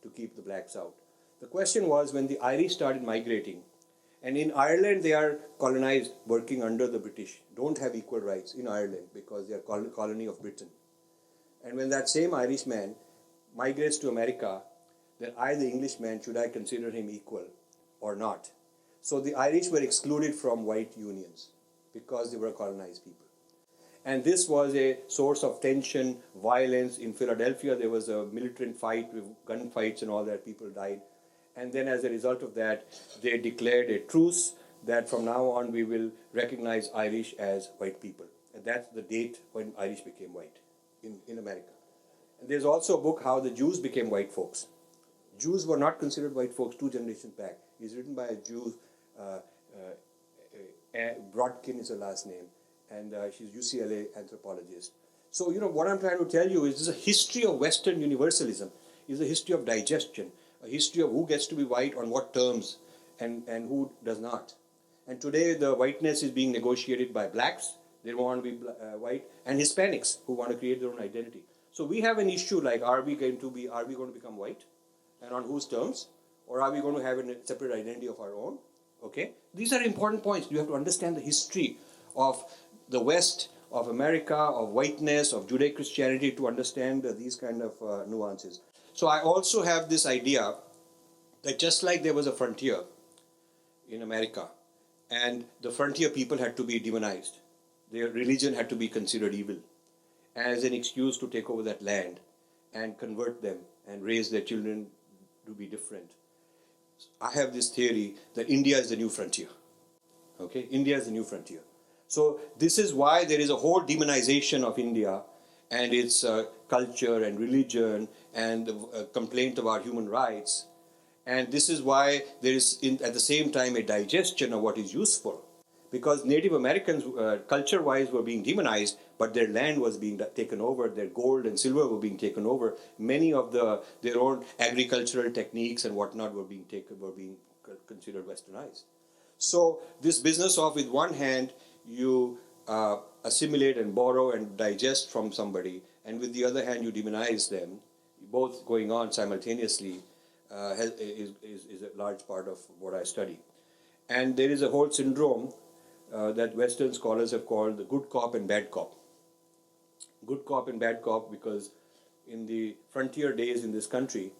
to keep the blacks out. The question was when the Irish started migrating, and in Ireland they are colonized, working under the British, don't have equal rights in Ireland because they are colony of Britain. And when that same Irishman migrates to America, then I, the Englishman, should I consider him equal or not? So the Irish were excluded from white unions because they were colonized people. And this was a source of tension, violence. In Philadelphia, there was a militant fight with gunfights and all that. People died. And then as a result of that, they declared a truce that from now on we will recognize Irish as white people. And that's the date when Irish became white in America. And there's also a book, How the Jews Became White Folks. Jews were not considered white folks 2 generations back. It's written by a Jew, Brodkin is her last name, and she's UCLA anthropologist. So, what I'm trying to tell you is a history of Western universalism, is a history of digestion, a history of who gets to be white on what terms and who does not. And today the whiteness is being negotiated by blacks, they don't want to be white, and Hispanics who want to create their own identity. So we have an issue like, are we going to become white? And on whose terms? Or are we going to have a separate identity of our own? Okay? These are important points. You have to understand the history of the West, of America, of whiteness, of Judeo-Christianity to understand these kind of nuances. So I also have this idea that just like there was a frontier in America, and the frontier people had to be demonized, their religion had to be considered evil as an excuse to take over that land and convert them and raise their children to be different. I have this theory that India is the new frontier. Okay, India is the new frontier. So this is why there is a whole demonization of India and its culture and religion and complaint about human rights. And this is why there is, at the same time, a digestion of what is useful. Because Native Americans, culture-wise, were being demonized, but their land was being taken over, their gold and silver were being taken over. Many of their own agricultural techniques and whatnot were being considered westernized. So this business of, with one hand, you assimilate and borrow and digest from somebody, and with the other hand, you demonize them, both going on simultaneously, is a large part of what I study. And there is a whole syndrome that Western scholars have called the good cop and bad cop. Good cop and bad cop because in the frontier days in this country,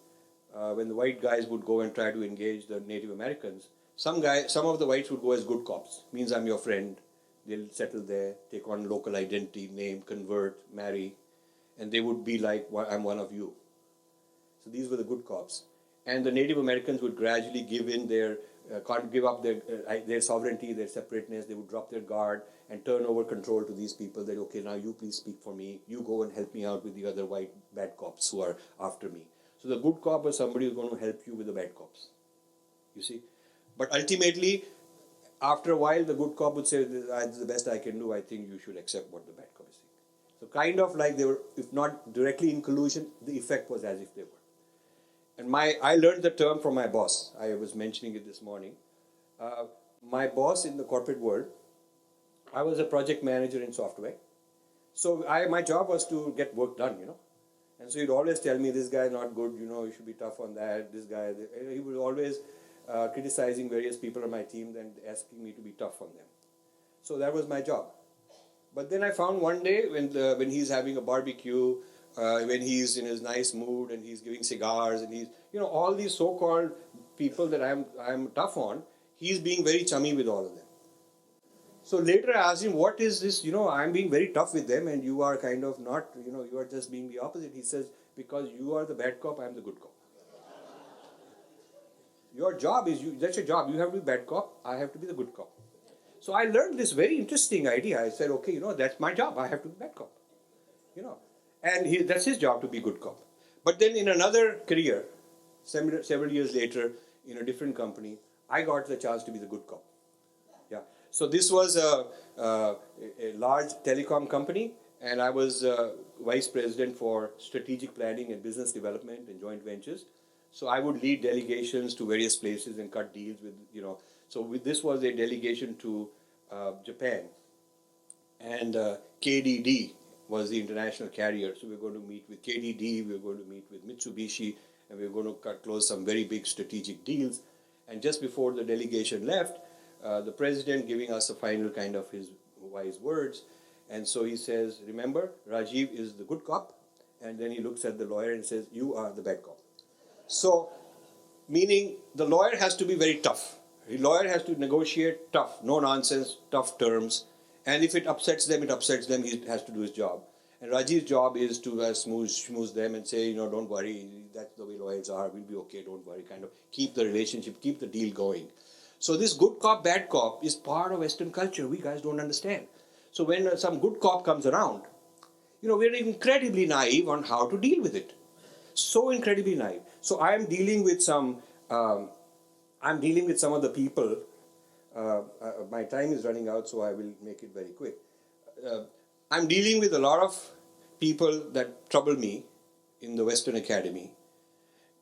when the white guys would go and try to engage the Native Americans, some of the whites would go as good cops, means I'm your friend, they'll settle there, take on local identity, name, convert, marry, and they would be like, I'm one of you. So these were the good cops. And the Native Americans would gradually give up their sovereignty, their separateness. They would drop their guard and turn over control to these people. That, okay, now you please speak for me. You go and help me out with the other white bad cops who are after me. So the good cop is somebody who's going to help you with the bad cops. You see? But ultimately, after a while, the good cop would say, this is the best I can do. I think you should accept what the bad cop is saying. So kind of like they were, if not directly in collusion, the effect was as if they were. And I learned the term from my boss. I was mentioning it this morning. My boss in the corporate world, I was a project manager in software. So my job was to get work done, And so he'd always tell me, this guy is not good, you should be tough on that, this guy. He was always criticizing various people on my team and asking me to be tough on them. So that was my job. But then I found one day when he's having a barbecue, when he's in his nice mood and he's giving cigars and he's, all these so-called people that I'm tough on, he's being very chummy with all of them. So later I asked him, what is this, I'm being very tough with them and you are kind of not, you are just being the opposite. He says, because you are the bad cop, I'm the good cop. Your job is, that's your job. You have to be bad cop. I have to be the good cop. So I learned this very interesting idea. I said, okay, that's my job. I have to be bad cop. And that's his job to be good cop. But then in another career, several years later, in a different company, I got the chance to be the good cop. Yeah. So this was a large telecom company, and I was vice president for strategic planning and business development and joint ventures. So I would lead delegations to various places and cut deals with, So this was a delegation to Japan, and KDD was the international carrier. So we're going to meet with KDD, we're going to meet with Mitsubishi, and we're going to close some very big strategic deals. And just before the delegation left, the president giving us a final kind of his wise words. And so he says, remember, Rajiv is the good cop. And then he looks at the lawyer and says, you are the bad cop. So, meaning the lawyer has to be very tough. The lawyer has to negotiate tough, no nonsense, tough terms. And if it upsets them, he has to do his job. And Rajiv's job is to schmooze them and say, don't worry, that's the way lawyers are, we'll be okay, don't worry, kind of keep the relationship, keep the deal going. So this good cop, bad cop is part of Western culture. We guys don't understand. So when some good cop comes around, we're incredibly naive on how to deal with it. So incredibly naive. So I'm dealing with some of the people. My time is running out, so I will make it very quick. I'm dealing with a lot of people that trouble me in the Western Academy.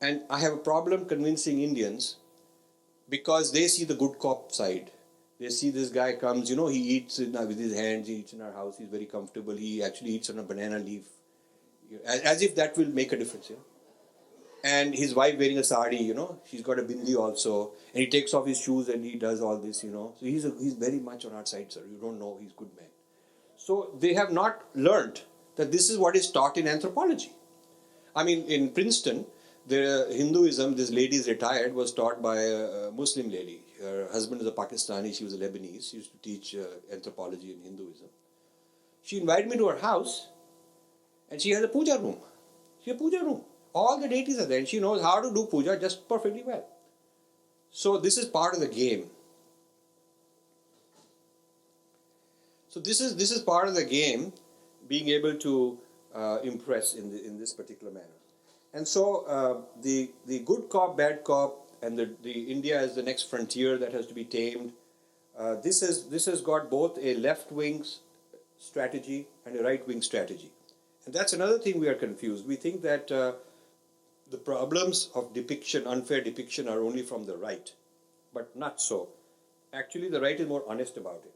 And I have a problem convincing Indians because they see the good cop side. They see this guy comes, he eats with his hands, he eats in our house, he's very comfortable, he actually eats on a banana leaf. As if that will make a difference, And his wife wearing a sari, she's got a bindi also, and he takes off his shoes and he does all this, So he's very much on our side, sir. You don't know, he's a good man. So they have not learned that this is what is taught in anthropology. I mean, in Princeton, the Hinduism, this lady is retired, was taught by a Muslim lady. Her husband is a Pakistani, she was a Lebanese. She used to teach anthropology in Hinduism. She invited me to her house, and she has a puja room. She has a puja room. All the deities are there, and she knows how to do puja just perfectly well. So this is part of the game. So this is part of the game, being able to impress in this particular manner. And so the good cop, bad cop, and the India as the next frontier that has to be tamed. This has got both a left-wing strategy and a right-wing strategy. And that's another thing we are confused. We think that the problems of depiction, unfair depiction, are only from the right, but not so. Actually, the right is more honest about it.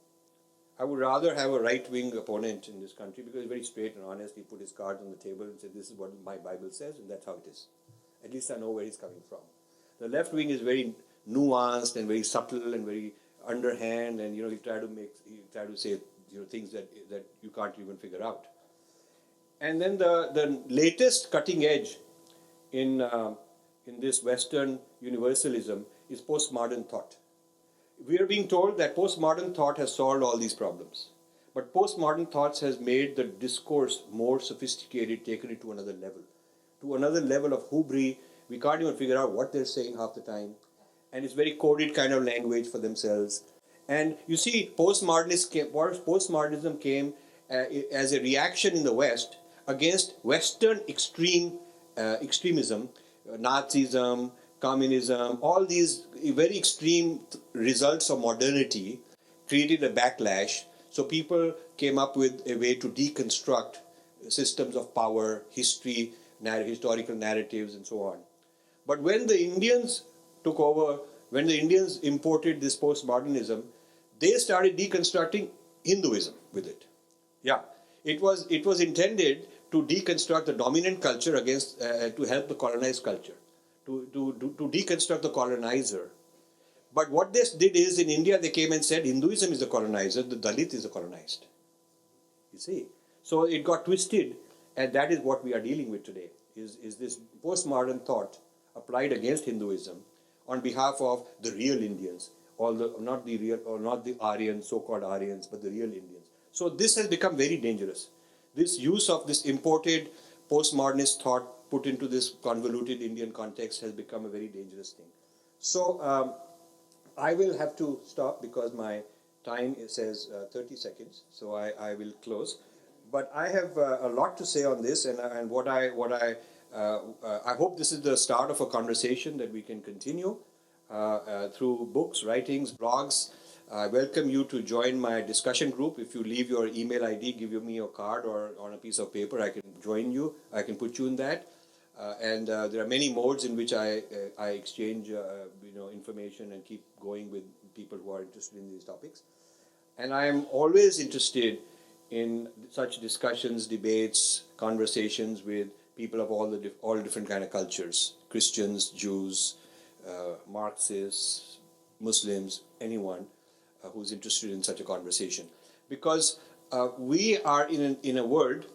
I would rather have a right-wing opponent in this country because he's very straight and honest. He put his cards on the table and said, this is what my Bible says, and that's how it is. At least I know where he's coming from. The left wing is very nuanced and very subtle and very underhand, and he try to say things that you can't even figure out. And then the latest cutting edge in this Western universalism is postmodern thought. We are being told that postmodern thought has solved all these problems. But postmodern thoughts has made the discourse more sophisticated, taken it to another level of hubris. We can't even figure out what they're saying half the time. And it's very coded kind of language for themselves. And you see, postmodernism came as a reaction in the West against Western extremism, Nazism, communism, all these very extreme results of modernity created a backlash. So people came up with a way to deconstruct systems of power, history, historical narratives, and so on. But when the Indians took over, when the Indians imported this postmodernism, they started deconstructing Hinduism with it. Yeah, it was intended to deconstruct the dominant culture against to help the colonized culture, to deconstruct the colonizer. But what they did is, in India, they came and said Hinduism is the colonizer, the Dalit is the colonized. You see, so it got twisted, and that is what we are dealing with today. Is this postmodern thought applied against Hinduism on behalf of the real Indians, not the Aryans, so-called Aryans, but the real Indians. So this has become very dangerous. This use of this imported postmodernist thought put into this convoluted Indian context has become a very dangerous thing. So I will have to stop because my time says 30 seconds, so I will close. But I have a lot to say on this, and I hope this is the start of a conversation that we can continue through books, writings, blogs. I welcome you to join my discussion group. If you leave your email ID, give me your card or on a piece of paper, I can join you. I can put you in that. And there are many modes in which I exchange information and keep going with people who are interested in these topics. And I am always interested in such discussions, debates, conversations with people of all different kind of cultures: Christians, Jews, Marxists, Muslims, anyone who's interested in such a conversation, because we are in a world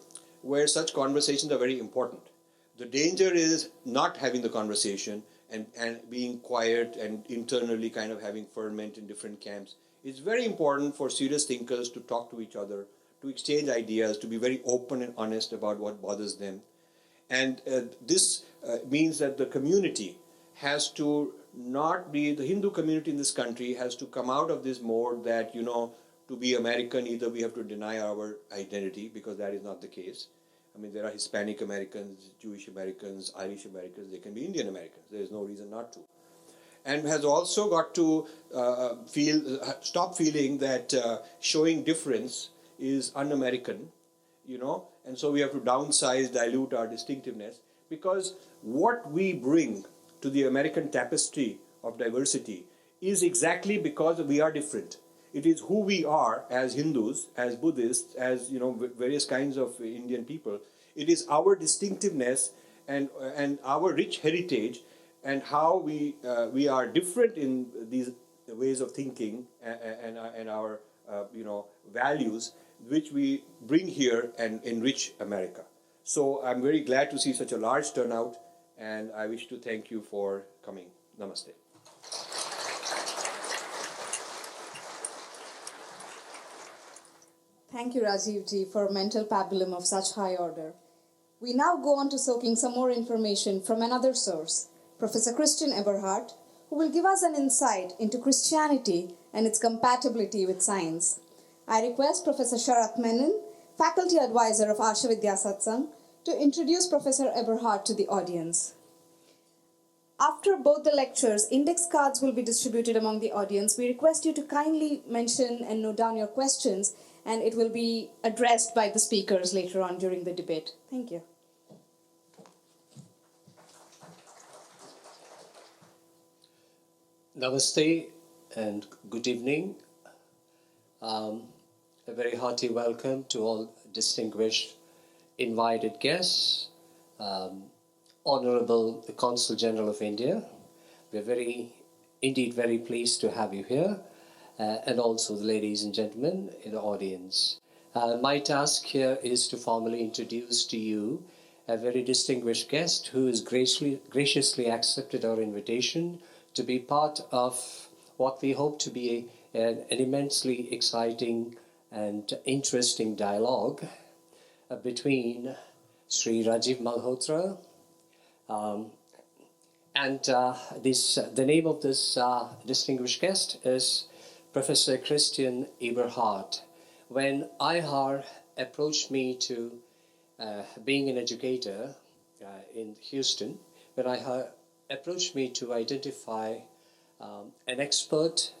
where such conversations are very important. The danger is not having the conversation and being quiet and internally kind of having ferment in different camps. It's very important for serious thinkers to talk to each other, to exchange ideas, to be very open and honest about what bothers them. And this means that the community has to not be, the Hindu community in this country has to come out of this mode that, to be American, either we have to deny our identity, because that is not the case. I mean, there are Hispanic Americans, Jewish Americans, Irish Americans, they can be Indian Americans. There is no reason not to. And has also got to stop feeling that showing difference is un-American, and so we have to downsize, dilute our distinctiveness, because what we bring to the American tapestry of diversity is exactly because we are different. It is who we are as Hindus, as Buddhists, as various kinds of Indian people. It is our distinctiveness and our rich heritage, and how we are different in these ways of thinking and our values, which we bring here and enrich America. So I'm very glad to see such a large turnout, and I wish to thank you for coming. Namaste. Thank you, Rajiv ji, for a mental pabulum of such high order. We now go on to soaking some more information from another source, Professor Christian Eberhart, who will give us an insight into Christianity and its compatibility with science. I request Professor Sharath Menon, Faculty Advisor of Arsha Vidya Satsang, to introduce Professor Eberhart to the audience. After both the lectures, index cards will be distributed among the audience. We request you to kindly mention and note down your questions, and it will be addressed by the speakers later on during the debate. Thank you. Namaste and good evening. A very hearty welcome to all distinguished invited guests, Honorable the Consul General of India. We're indeed very pleased to have you here, and also the ladies and gentlemen in the audience. My task here is to formally introduce to you a very distinguished guest who has graciously accepted our invitation to be part of what we hope to be an immensely exciting and interesting dialogue between Sri Rajiv Malhotra and the name of this distinguished guest is Professor Christian Eberhart. When IHAR approached me to being an educator in Houston, when IHAR approached me to identify an expert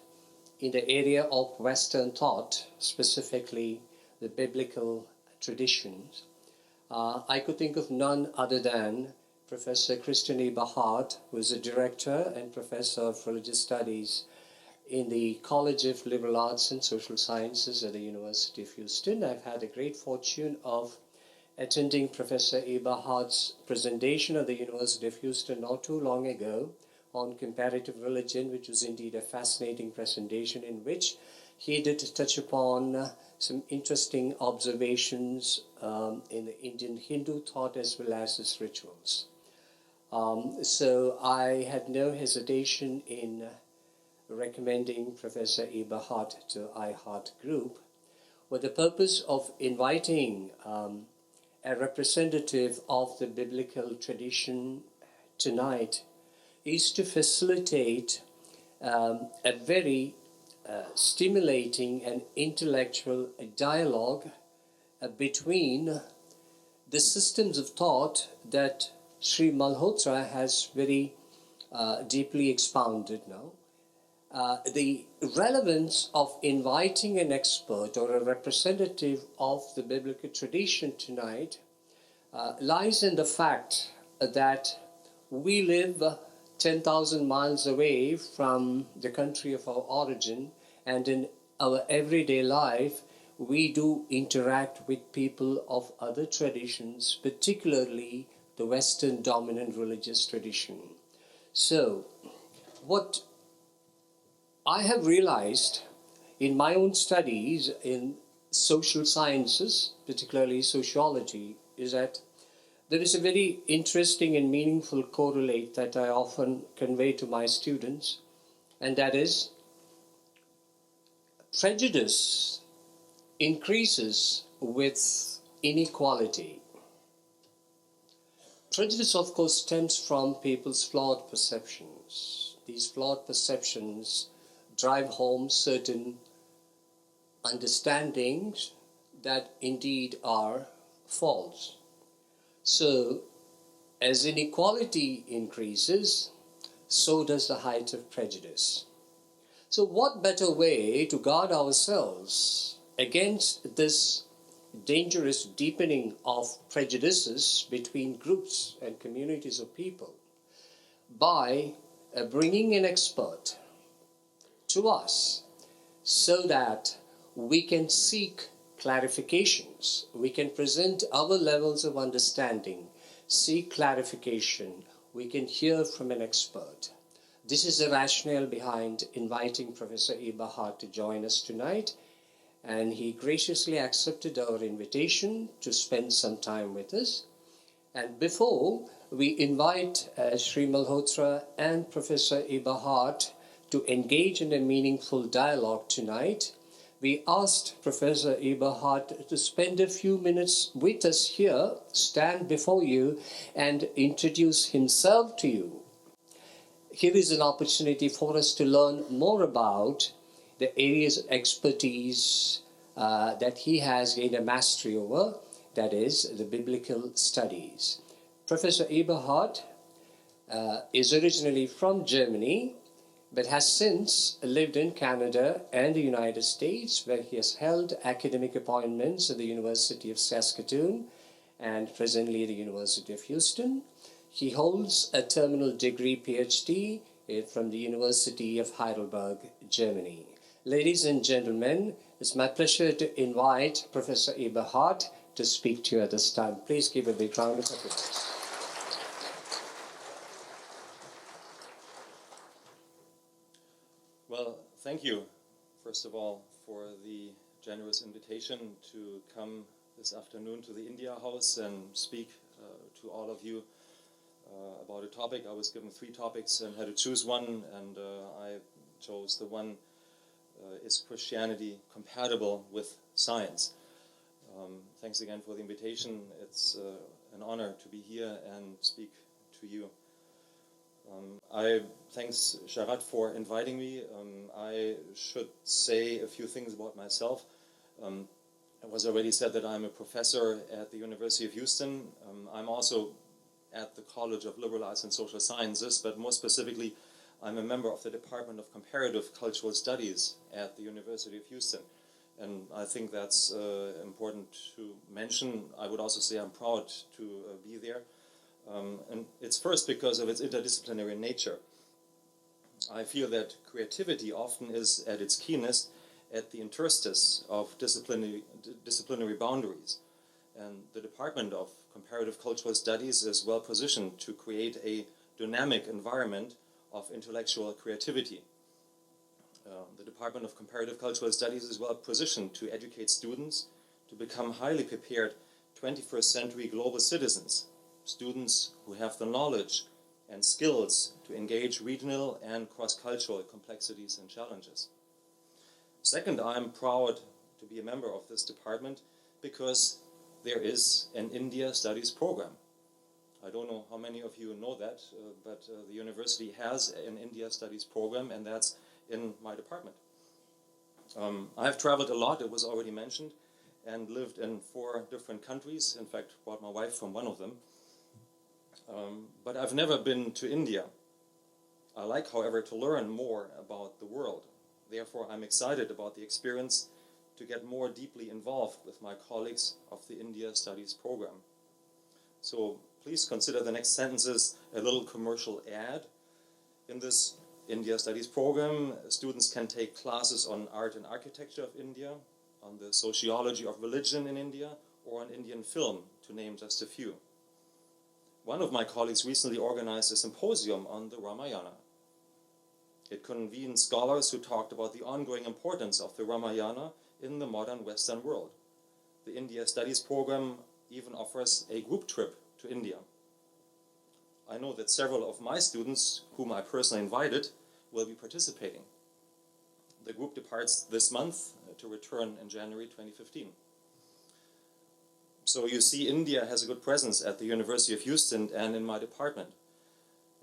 in the area of Western thought, specifically the biblical traditions, I could think of none other than Professor Christian Eberhart, who is a director and professor of religious studies in the College of Liberal Arts and Social Sciences at the University of Houston. I've had the great fortune of attending Professor Eberhart's presentation at the University of Houston not too long ago on comparative religion, which was indeed a fascinating presentation in which he did touch upon some interesting observations in the Indian Hindu thought as well as its rituals. So I had no hesitation in recommending Professor Eberhart to IHAR Group with the purpose of inviting a representative of the biblical tradition tonight is to facilitate a very stimulating and intellectual dialogue between the systems of thought that Sri Malhotra has very deeply expounded now. The relevance of inviting an expert or a representative of the biblical tradition tonight lies in the fact that we live 10,000 miles away from the country of our origin, and in our everyday life we do interact with people of other traditions, particularly the Western dominant religious tradition. So, what I have realized in my own studies in social sciences, particularly sociology, is that there is a very interesting and meaningful correlate that I often convey to my students, and that is prejudice increases with inequality. Prejudice, of course, stems from people's flawed perceptions. These flawed perceptions drive home certain understandings that indeed are false. So, as inequality increases, so does the height of prejudice. So, what better way to guard ourselves against this dangerous deepening of prejudices between groups and communities of people by bringing an expert to us so that we can seek clarifications, we can present our levels of understanding, seek clarification, we can hear from an expert. This is the rationale behind inviting Professor Eberhart to join us tonight, and he graciously accepted our invitation to spend some time with us. And before we invite Sri Malhotra and Professor Eberhart to engage in a meaningful dialogue tonight, we asked Professor Eberhart to spend a few minutes with us here, stand before you, and introduce himself to you. Here is an opportunity for us to learn more about the areas of expertise that he has gained a mastery over, that is, the biblical studies. Professor Eberhart is originally from Germany, but has since lived in Canada and the United States, where he has held academic appointments at the University of Saskatoon and presently the University of Houston. He holds a terminal degree PhD from the University of Heidelberg, Germany. Ladies and gentlemen, it's my pleasure to invite Professor Eberhart to speak to you at this time. Please give a big round of applause. Well, thank you, first of all, for the generous invitation to come this afternoon to the India House and speak to all of you about a topic. I was given 3 topics and had to choose one, and I chose the one, is Christianity compatible with science? Thanks again for the invitation. It's an honor to be here and speak to you. Thanks Sharat for inviting me. I should say a few things about myself. It was already said that I'm a professor at the University of Houston. I'm also at the College of Liberal Arts and Social Sciences, but more specifically, I'm a member of the Department of Comparative Cultural Studies at the University of Houston. And I think that's important to mention. I would also say I'm proud to be there. And it's first because of its interdisciplinary nature. I feel that creativity often is at its keenest at the interstice of disciplinary boundaries. And the Department of Comparative Cultural Studies is well positioned to create a dynamic environment of intellectual creativity. The Department of Comparative Cultural Studies is well positioned to educate students to become highly prepared 21st century global citizens, students who have the knowledge and skills to engage regional and cross-cultural complexities and challenges. Second, I'm proud to be a member of this department because there is an India Studies program. I don't know how many of you know that, but the university has an India Studies program, and that's in my department. I've traveled a lot, it was already mentioned, and lived in 4 different countries. In fact, brought my wife from one of them. But I've never been to India. I like, however, to learn more about the world. Therefore, I'm excited about the experience to get more deeply involved with my colleagues of the India Studies program. So please consider the next sentences a little commercial ad. In this India Studies program, students can take classes on art and architecture of India, on the sociology of religion in India, or on Indian film, to name just a few. One of my colleagues recently organized a symposium on the Ramayana. It convened scholars who talked about the ongoing importance of the Ramayana in the modern Western world. The India Studies program even offers a group trip to India. I know that several of my students, whom I personally invited, will be participating. The group departs this month to return in January 2015. So you see, India has a good presence at the University of Houston and in my department.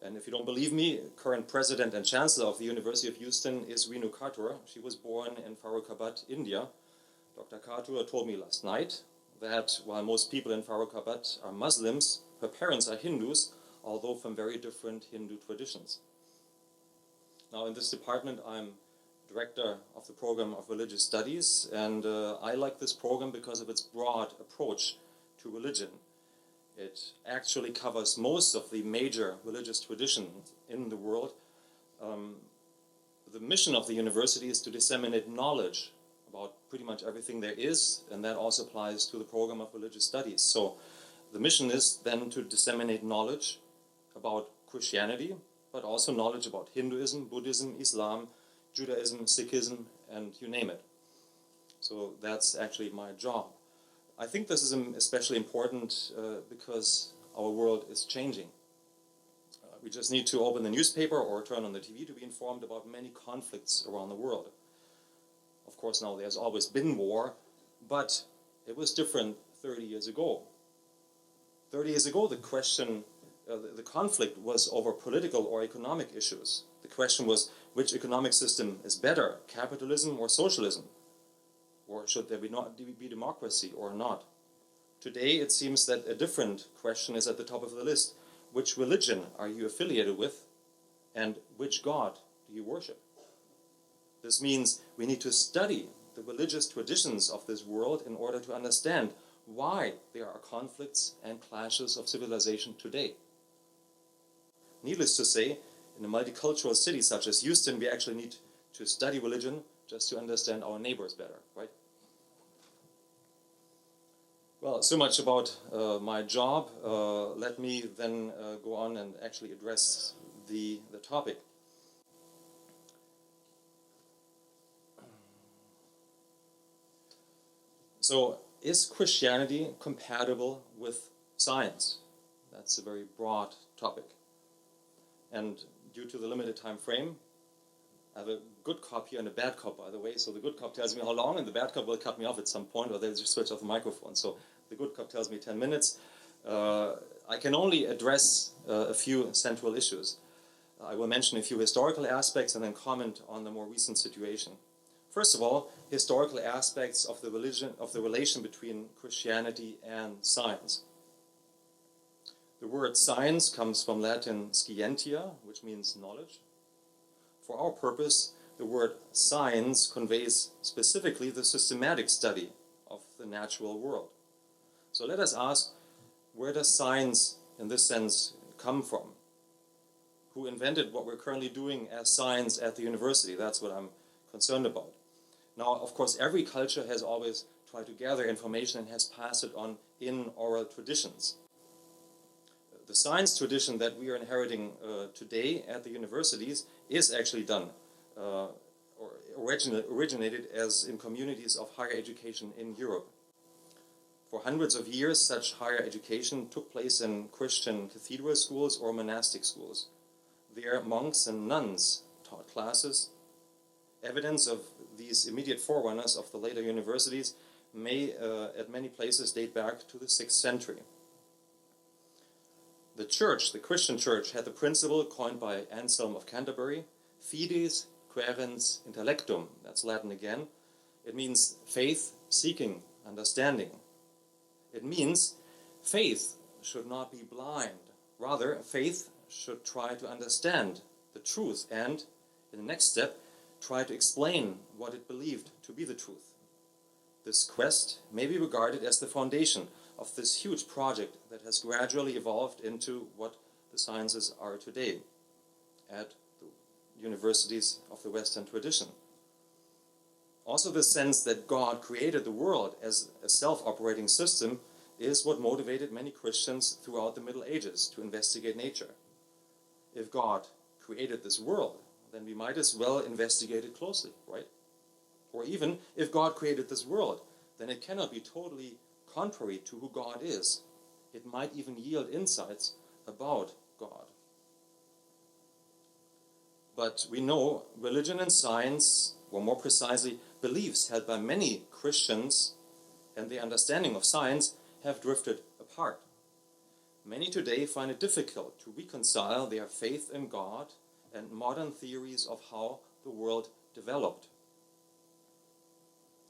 And if you don't believe me, current president and chancellor of the University of Houston is Renu Khator. She was born in Farrukhabad, India. Dr. Khator told me last night that while most people in Farrukhabad are Muslims, her parents are Hindus, although from very different Hindu traditions. Now, in this department, I'm director of the program of religious studies, and I like this program because of its broad approach to religion. It actually covers most of the major religious traditions in the world. The mission of the university is to disseminate knowledge about pretty much everything there is, and that also applies to the program of religious studies. So the mission is then to disseminate knowledge about Christianity, but also knowledge about Hinduism, Buddhism, Islam, Judaism, Sikhism, and you name it. So that's actually my job. I think this is especially important because our world is changing. We just need to open the newspaper or turn on the TV to be informed about many conflicts around the world. Of course, now there's always been war, but it was different 30 years ago. 30 years ago, the conflict was over political or economic issues. The question was, which economic system is better, capitalism or socialism? Or should there be democracy or not? Today, it seems that a different question is at the top of the list. Which religion are you affiliated with, and which God do you worship? This means we need to study the religious traditions of this world in order to understand why there are conflicts and clashes of civilization today. Needless to say, in a multicultural city such as Houston, we actually need to study religion just to understand our neighbors better, right? Well, so much about my job. Let me then go on and actually address the topic. So, is Christianity compatible with science? That's a very broad topic. And due to the limited time frame, I have a good cop here and a bad cop, by the way. So the good cop tells me how long, and the bad cop will cut me off at some point, or they'll just switch off the microphone. So the good cop tells me 10 minutes. I can only address a few central issues. I will mention a few historical aspects and then comment on the more recent situation. First of all, historical aspects of the relation between Christianity and science. The word science comes from Latin scientia, which means knowledge. For our purpose, the word science conveys specifically the systematic study of the natural world. So let us ask, where does science, in this sense, come from? Who invented what we're currently doing as science at the university? That's what I'm concerned about. Now, of course, every culture has always tried to gather information and has passed it on in oral traditions. The science tradition that we are inheriting today at the universities is actually done or originated as in communities of higher education in Europe. For hundreds of years, such higher education took place in Christian cathedral schools or monastic schools. There, monks and nuns taught classes. Evidence of these immediate forerunners of the later universities may, at many places, date back to the 6th century. the church, the Christian church, had the principle coined by Anselm of Canterbury, fides quaerens intellectum. That's Latin again. It means faith seeking understanding. It means faith should not be blind. Rather, faith should try to understand the truth and, in the next step, try to explain what it believed to be the truth. This quest may be regarded as the foundation of this huge project that has gradually evolved into what the sciences are today at the universities of the Western tradition. Also, the sense that God created the world as a self-operating system is what motivated many Christians throughout the Middle Ages to investigate nature. If God created this world, then we might as well investigate it closely, right? Or even, if God created this world, then it cannot be totally contrary to who God is. It might even yield insights about God. But we know religion and science, or more precisely, beliefs held by many Christians and the understanding of science have drifted apart. Many today find it difficult to reconcile their faith in God and modern theories of how the world developed.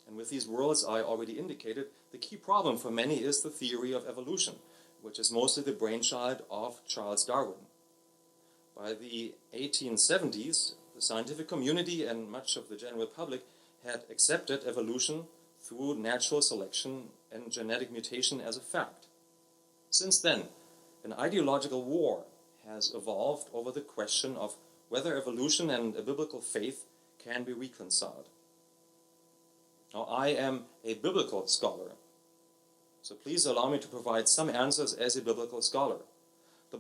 And with these worlds I already indicated, the key problem for many is the theory of evolution, which is mostly the brainchild of Charles Darwin. By the 1870s, the scientific community and much of the general public had accepted evolution through natural selection and genetic mutation as a fact. Since then, an ideological war has evolved over the question of whether evolution and a biblical faith can be reconciled. Now, I am a biblical scholar, so please allow me to provide some answers as a biblical scholar. The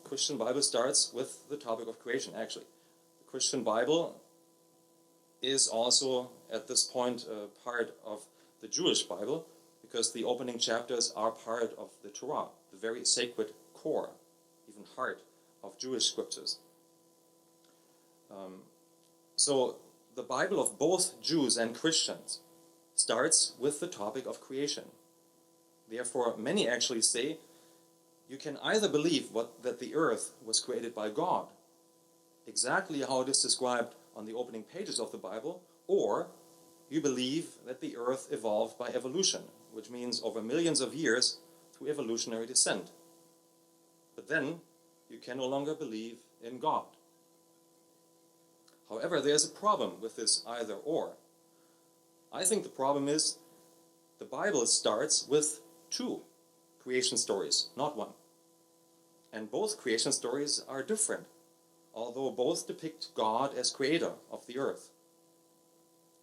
Christian Bible starts with the topic of creation, actually. The Christian Bible is also, at this point, part of the Jewish Bible, because the opening chapters are part of the Torah, the very sacred core, even heart, of Jewish scriptures. So the Bible of both Jews and Christians starts with the topic of creation. Therefore, many actually say you can either believe that the earth was created by God, exactly how it is described on the opening pages of the Bible, or you believe that the earth evolved by evolution, which means over millions of years through evolutionary descent. But then you can no longer believe in God. However, there's a problem with this either or. I think the problem is the Bible starts with two creation stories, not one. And both creation stories are different, although both depict God as creator of the earth.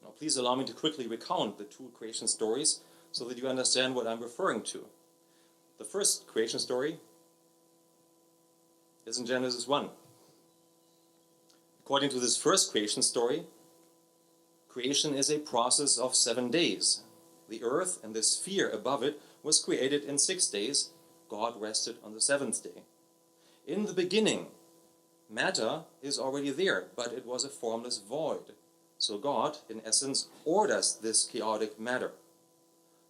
Now, please allow me to quickly recount the two creation stories so that you understand what I'm referring to. The first creation story is in Genesis 1. According to this first creation story, creation is a process of 7 days. The earth and the sphere above it was created in 6 days. God rested on the seventh day. In the beginning, matter is already there, but it was a formless void. So God, in essence, orders this chaotic matter.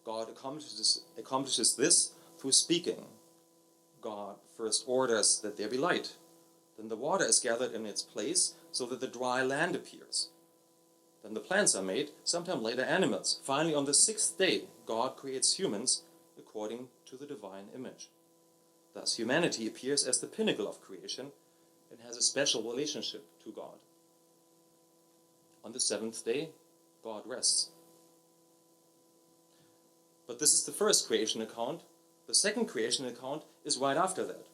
God accomplishes this through speaking. God first orders that there be light. Then the water is gathered in its place so that the dry land appears. Then the plants are made, sometime later animals. Finally, on the sixth day, God creates humans according to the divine image. Thus, humanity appears as the pinnacle of creation and has a special relationship to God. On the seventh day, God rests. But this is the first creation account. The second creation account is right after that.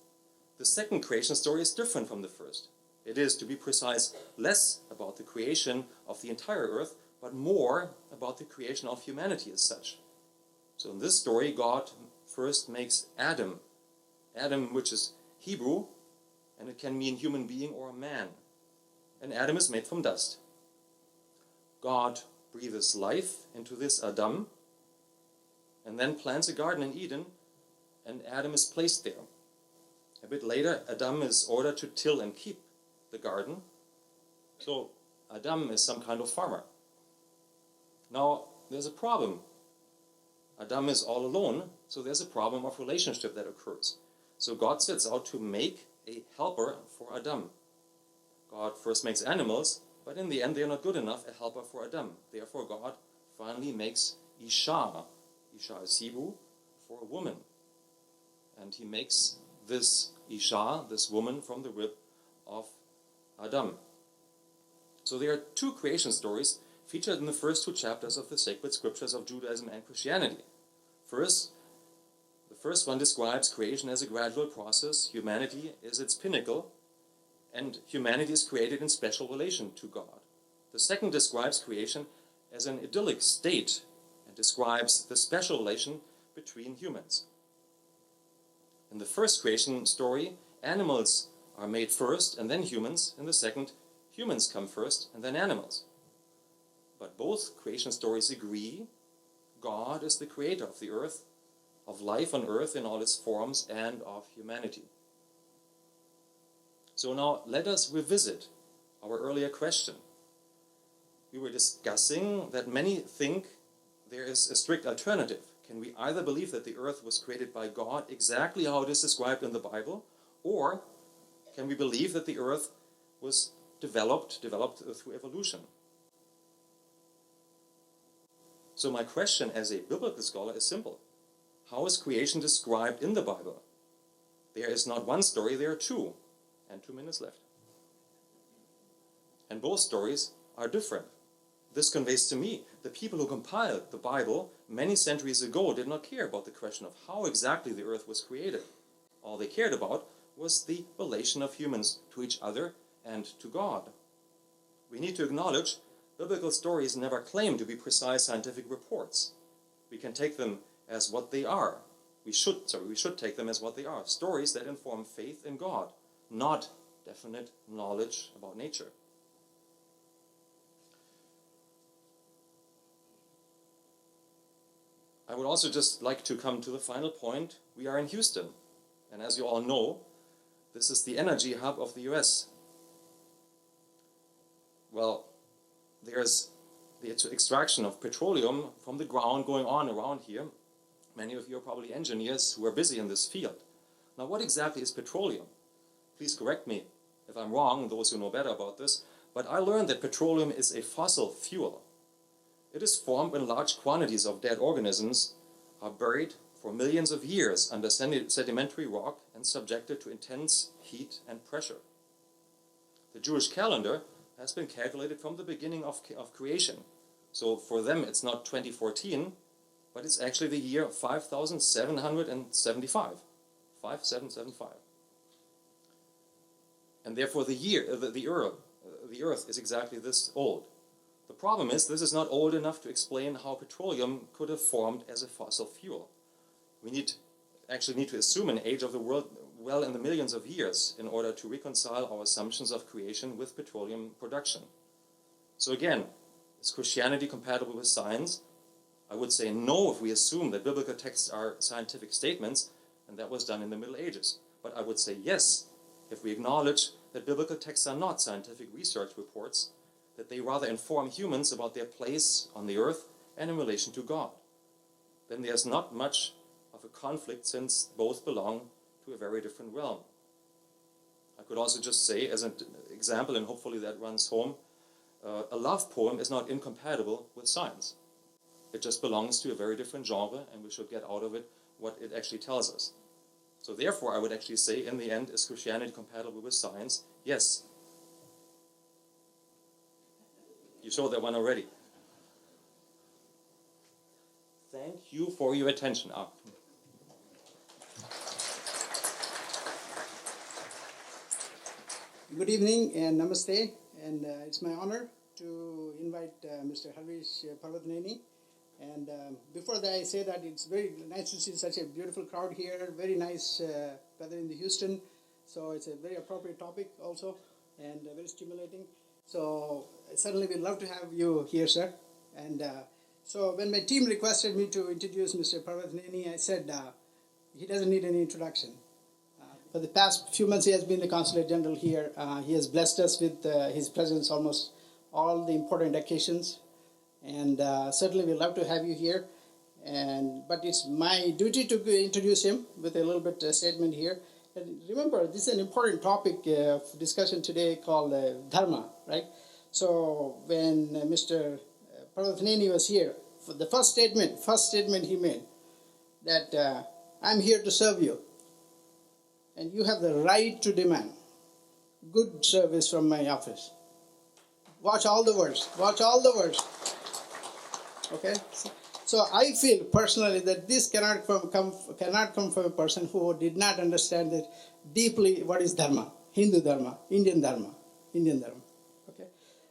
The second creation story is different from the first. It is, to be precise, less about the creation of the entire earth, but more about the creation of humanity as such. So in this story, God first makes Adam. Adam, which is Hebrew, and it can mean human being or a man. And Adam is made from dust. God breathes life into this Adam, and then plants a garden in Eden, and Adam is placed there. A bit later, Adam is ordered to till and keep the garden. So Adam is some kind of farmer. Now, there's a problem. Adam is all alone, so there's a problem of relationship that occurs. So God sets out to make a helper for Adam. God first makes animals, but in the end they are not good enough, a helper for Adam. Therefore God finally makes Isha. Isha is Hebrew for a woman. And he makes this Isha, this woman, from the rib of Adam. So there are two creation stories featured in the first two chapters of the sacred scriptures of Judaism and Christianity. First, the first one describes creation as a gradual process. Humanity is its pinnacle, and humanity is created in special relation to God. The second describes creation as an idyllic state and describes the special relation between humans. In the first creation story, animals are made first and then humans. In the second, humans come first and then animals. But both creation stories agree God is the creator of the earth, of life on earth in all its forms, and of humanity. So now let us revisit our earlier question. We were discussing that many think there is a strict alternative. Can we either believe that the earth was created by God exactly how it is described in the Bible, or can we believe that the earth was developed through evolution? So my question as a biblical scholar is simple. How is creation described in the Bible? There is not one story, there are two. And 2 minutes left. And both stories are different. This conveys to me the people who compiled the Bible many centuries ago did not care about the question of how exactly the earth was created. All they cared about was the relation of humans to each other and to God. We need to acknowledge biblical stories never claim to be precise scientific reports. We can take them as what they are. We should take them as what they are. Stories that inform faith in God, not definite knowledge about nature. I would also just like to come to the final point. We are in Houston, and as you all know, this is the energy hub of the US. Well, there's the extraction of petroleum from the ground going on around here. Many of you are probably engineers who are busy in this field. Now, what exactly is petroleum? Please correct me if I'm wrong, those who know better about this, but I learned that petroleum is a fossil fuel. It is formed when large quantities of dead organisms are buried for millions of years under sedimentary rock and subjected to intense heat and pressure. The Jewish calendar has been calculated from the beginning of creation. So for them it's not 2014, but it's actually the year 5775. 5775. And therefore the earth is exactly this old. The problem is this is not old enough to explain how petroleum could have formed as a fossil fuel. We actually need to assume an age of the world well in the millions of years in order to reconcile our assumptions of creation with petroleum production. So again, is Christianity compatible with science? I would say no if we assume that biblical texts are scientific statements, and that was done in the Middle Ages. But I would say yes if we acknowledge that biblical texts are not scientific research reports, that they rather inform humans about their place on the earth and in relation to God. Then there's not much of a conflict, since both belong to a very different realm. I could also just say, as an example, and hopefully that runs home, a love poem is not incompatible with science. It just belongs to a very different genre, and we should get out of it what it actually tells us. So therefore, I would actually say, in the end, is Christianity compatible with science? Yes. You saw that one already. Thank you for your attention. Good evening and namaste, and it's my honor to invite Mr. Harvish Parvatneni. And before that, I say that it's very nice to see such a beautiful crowd here, very nice weather in the Houston, so it's a very appropriate topic also, and very stimulating. So certainly we'd love to have you here, sir. And so when my team requested me to introduce Mr. Parvatneni, I said he doesn't need any introduction. For the past few months, he has been the Consulate General here. He has blessed us with his presence almost all the important occasions. And certainly we'd love to have you here. But it's my duty to introduce him with a little bit statement here. And remember, this is an important topic of discussion today called Dharma, right? So when Mr. Parvathaneni was here, for the first statement he made, that I'm here to serve you, and you have the right to demand good service from my office. Watch all the words. Watch all the words. Okay. So I feel personally that this cannot come from a person who did not understand it deeply. What is dharma? Hindu dharma, Indian dharma, Indian dharma. Okay.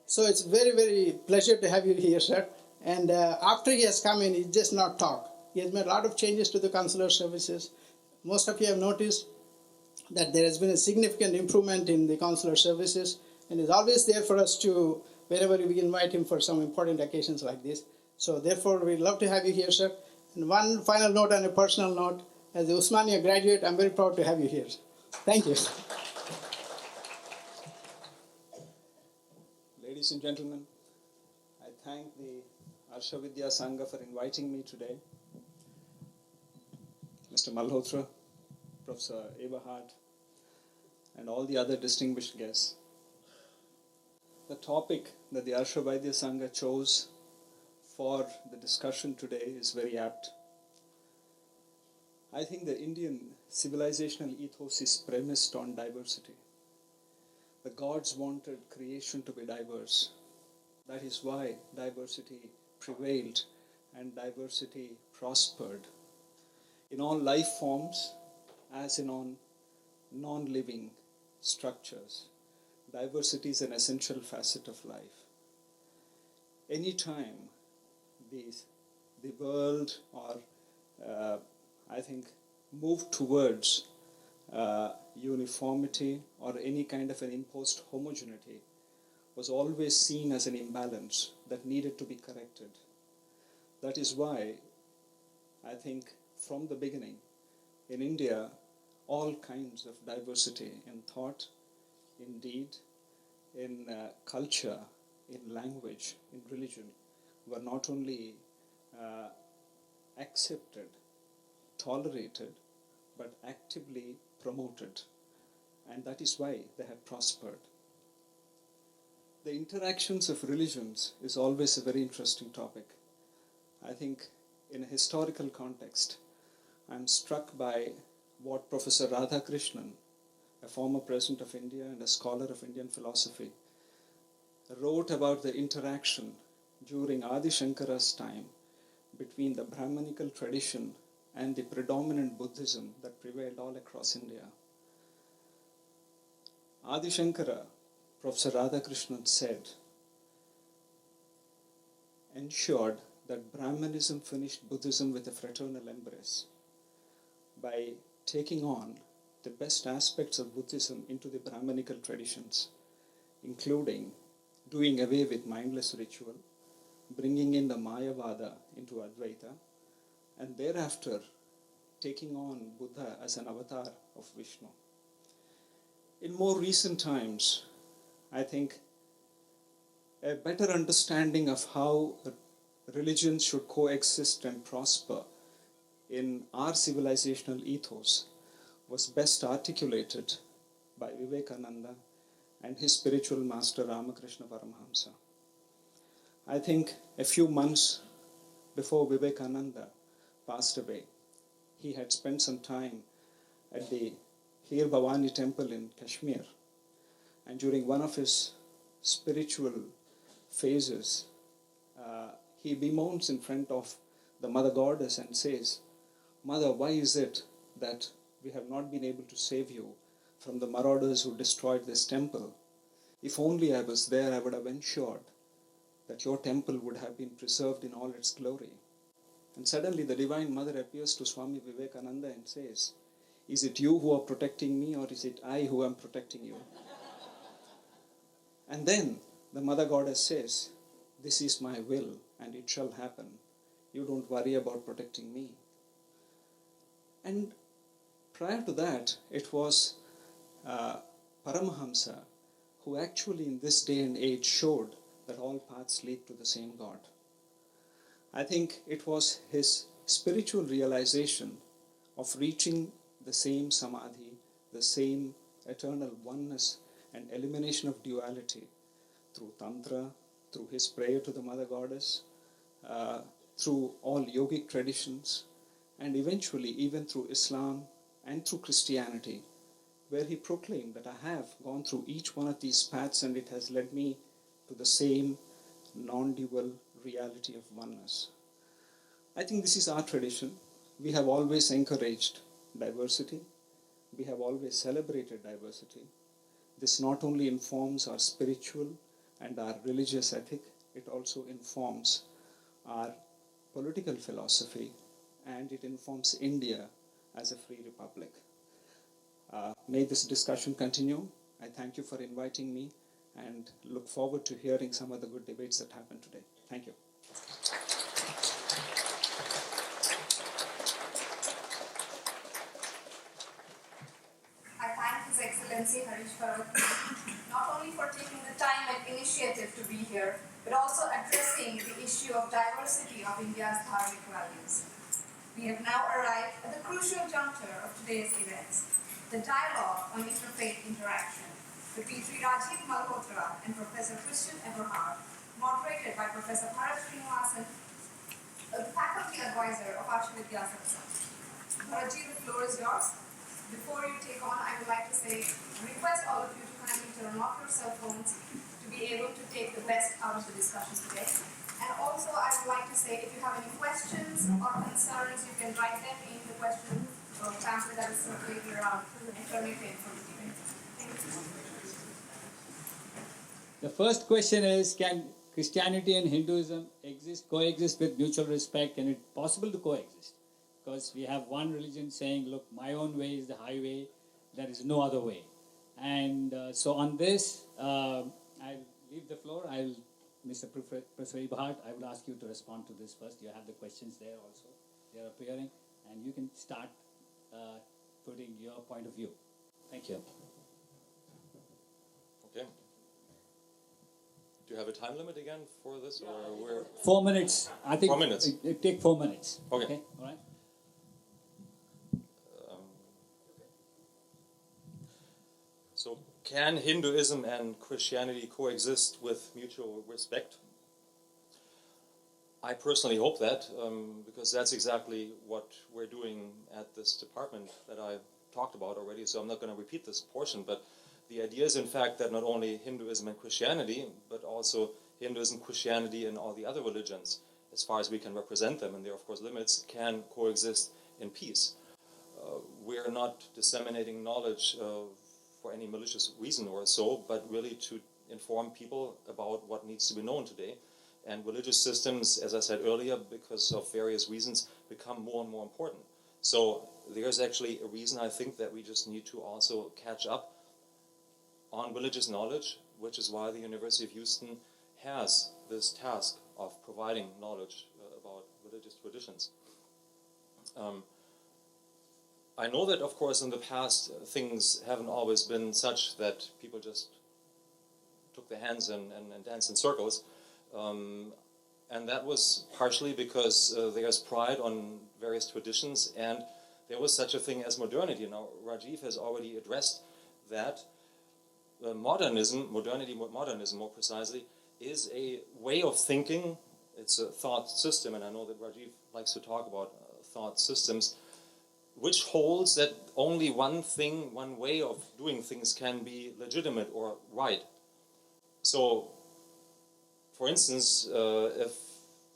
So it's very, very pleasure to have you here, sir. And after he has come in, he just not talk. He has made a lot of changes to the consular services. Most of you have noticed that there has been a significant improvement in the consular services, and is always there for us to, whenever we invite him for some important occasions like this. So therefore, we'd love to have you here, sir. And one final note on a personal note, as a Usmania graduate, I'm very proud to have you here. Thank you. Ladies and gentlemen, I thank the Arsha Vidya Sangha for inviting me today. Mr. Malhotra, Professor Eberhart, and all the other distinguished guests. The topic that the Arsha Vidya Sangha chose for the discussion today is very apt. I think the Indian civilizational ethos is premised on diversity. The gods wanted creation to be diverse. That is why diversity prevailed and diversity prospered in all life forms as in on non-living structures. Diversity is an essential facet of life. Anytime the world or I think moved towards uniformity or any kind of an imposed homogeneity was always seen as an imbalance that needed to be corrected. That is why I think from the beginning in India all kinds of diversity in thought, in deed, in culture, in language, in religion were not only accepted, tolerated, but actively promoted. And that is why they have prospered. The interactions of religions is always a very interesting topic. I think in a historical context, I'm struck by what Professor Radhakrishnan, a former president of India and a scholar of Indian philosophy, wrote about the interaction during Adi Shankara's time between the Brahmanical tradition and the predominant Buddhism that prevailed all across India. Adi Shankara, Professor Radhakrishnan said, ensured that Brahmanism finished Buddhism with a fraternal embrace by taking on the best aspects of Buddhism into the Brahmanical traditions, including doing away with mindless ritual, bringing in the Mayavada into Advaita, and thereafter taking on Buddha as an avatar of Vishnu. In more recent times, I think a better understanding of how religions should coexist and prosper in our civilizational ethos was best articulated by Vivekananda and his spiritual master Ramakrishna Paramahamsa. I think a few months before Vivekananda passed away, he had spent some time at the Kher Bhavani temple in Kashmir, and during one of his spiritual phases, he bemoans in front of the Mother Goddess and says, Mother, why is it that we have not been able to save you from the marauders who destroyed this temple? If only I was there, I would have ensured that your temple would have been preserved in all its glory. And suddenly the Divine Mother appears to Swami Vivekananda and says, is it you who are protecting me, or is it I who am protecting you? And then the Mother Goddess says, this is my will and it shall happen. You don't worry about protecting me. And prior to that, it was Paramahamsa who actually in this day and age showed that all paths lead to the same God. I think it was his spiritual realization of reaching the same samadhi the same eternal oneness and elimination of duality through Tantra, through his prayer to the Mother Goddess, through all yogic traditions, and eventually even through Islam and through Christianity, where he proclaimed that I have gone through each one of these paths and it has led me to the same non-dual reality of oneness. I think this is our tradition. We have always encouraged diversity. We have always celebrated diversity. This not only informs our spiritual and our religious ethic, it also informs our political philosophy, and it informs India as a free republic. May this discussion continue. I thank you for inviting me and look forward to hearing some of the good debates that happened today. Thank you. I thank His Excellency Harish Parvat not only for taking the time and initiative to be here, but also addressing the issue of diversity of India's dharmic values. We have now arrived at the crucial juncture of today's events, the dialogue on interfaith interaction between Sri Rajiv Malhotra and Professor Christian Eberhart, moderated by Professor Bharat Srinivasan, the faculty advisor of IHAR Satsang. Bharatji, the floor is yours. Before you take on, I would like to say, request all of you to kindly turn off your cell phones to be able to take the best out of the discussion today. And also, I would like to say, if you have any questions or concerns, you can write them in the question pamphlet that is circulated around and turn it in for the debate. Thank you. The first question is, can Christianity and Hinduism coexist with mutual respect? Can it be possible to coexist? Because we have one religion saying, look, my own way is the highway, there is no other way. And so on this, I'll leave the floor. Mr. Professor Eberhart, I will ask you to respond to this first. You have the questions there also. They are appearing. And you can start putting your point of view. Thank you. Okay. Do you have a time limit again for this, or we're 4 minutes. I think 4 minutes. It take 4 minutes. Okay. All right. So, can Hinduism and Christianity coexist with mutual respect? I personally hope that, because that's exactly what we're doing at this department that I talked about already, so I'm not going to repeat this portion, but the idea is in fact that not only Hinduism and Christianity, but also Hinduism, Christianity, and all the other religions, as far as we can represent them, and there are of course limits, can coexist in peace. We're not disseminating knowledge for any malicious reason or so, but really to inform people about what needs to be known today. And religious systems, as I said earlier, because of various reasons, become more and more important. So there's actually a reason, I think, that we just need to also catch up on religious knowledge, which is why the University of Houston has this task of providing knowledge about religious traditions. I know that, of course, in the past, things haven't always been such that people just took their hands and danced in circles. And that was partially because there's pride on various traditions, and there was such a thing as modernity. Now, Rajiv has already addressed that. Modernism more precisely, is a way of thinking. It's a thought system, and I know that Rajiv likes to talk about thought systems, which holds that only one thing, one way of doing things can be legitimate or right. So, for instance, if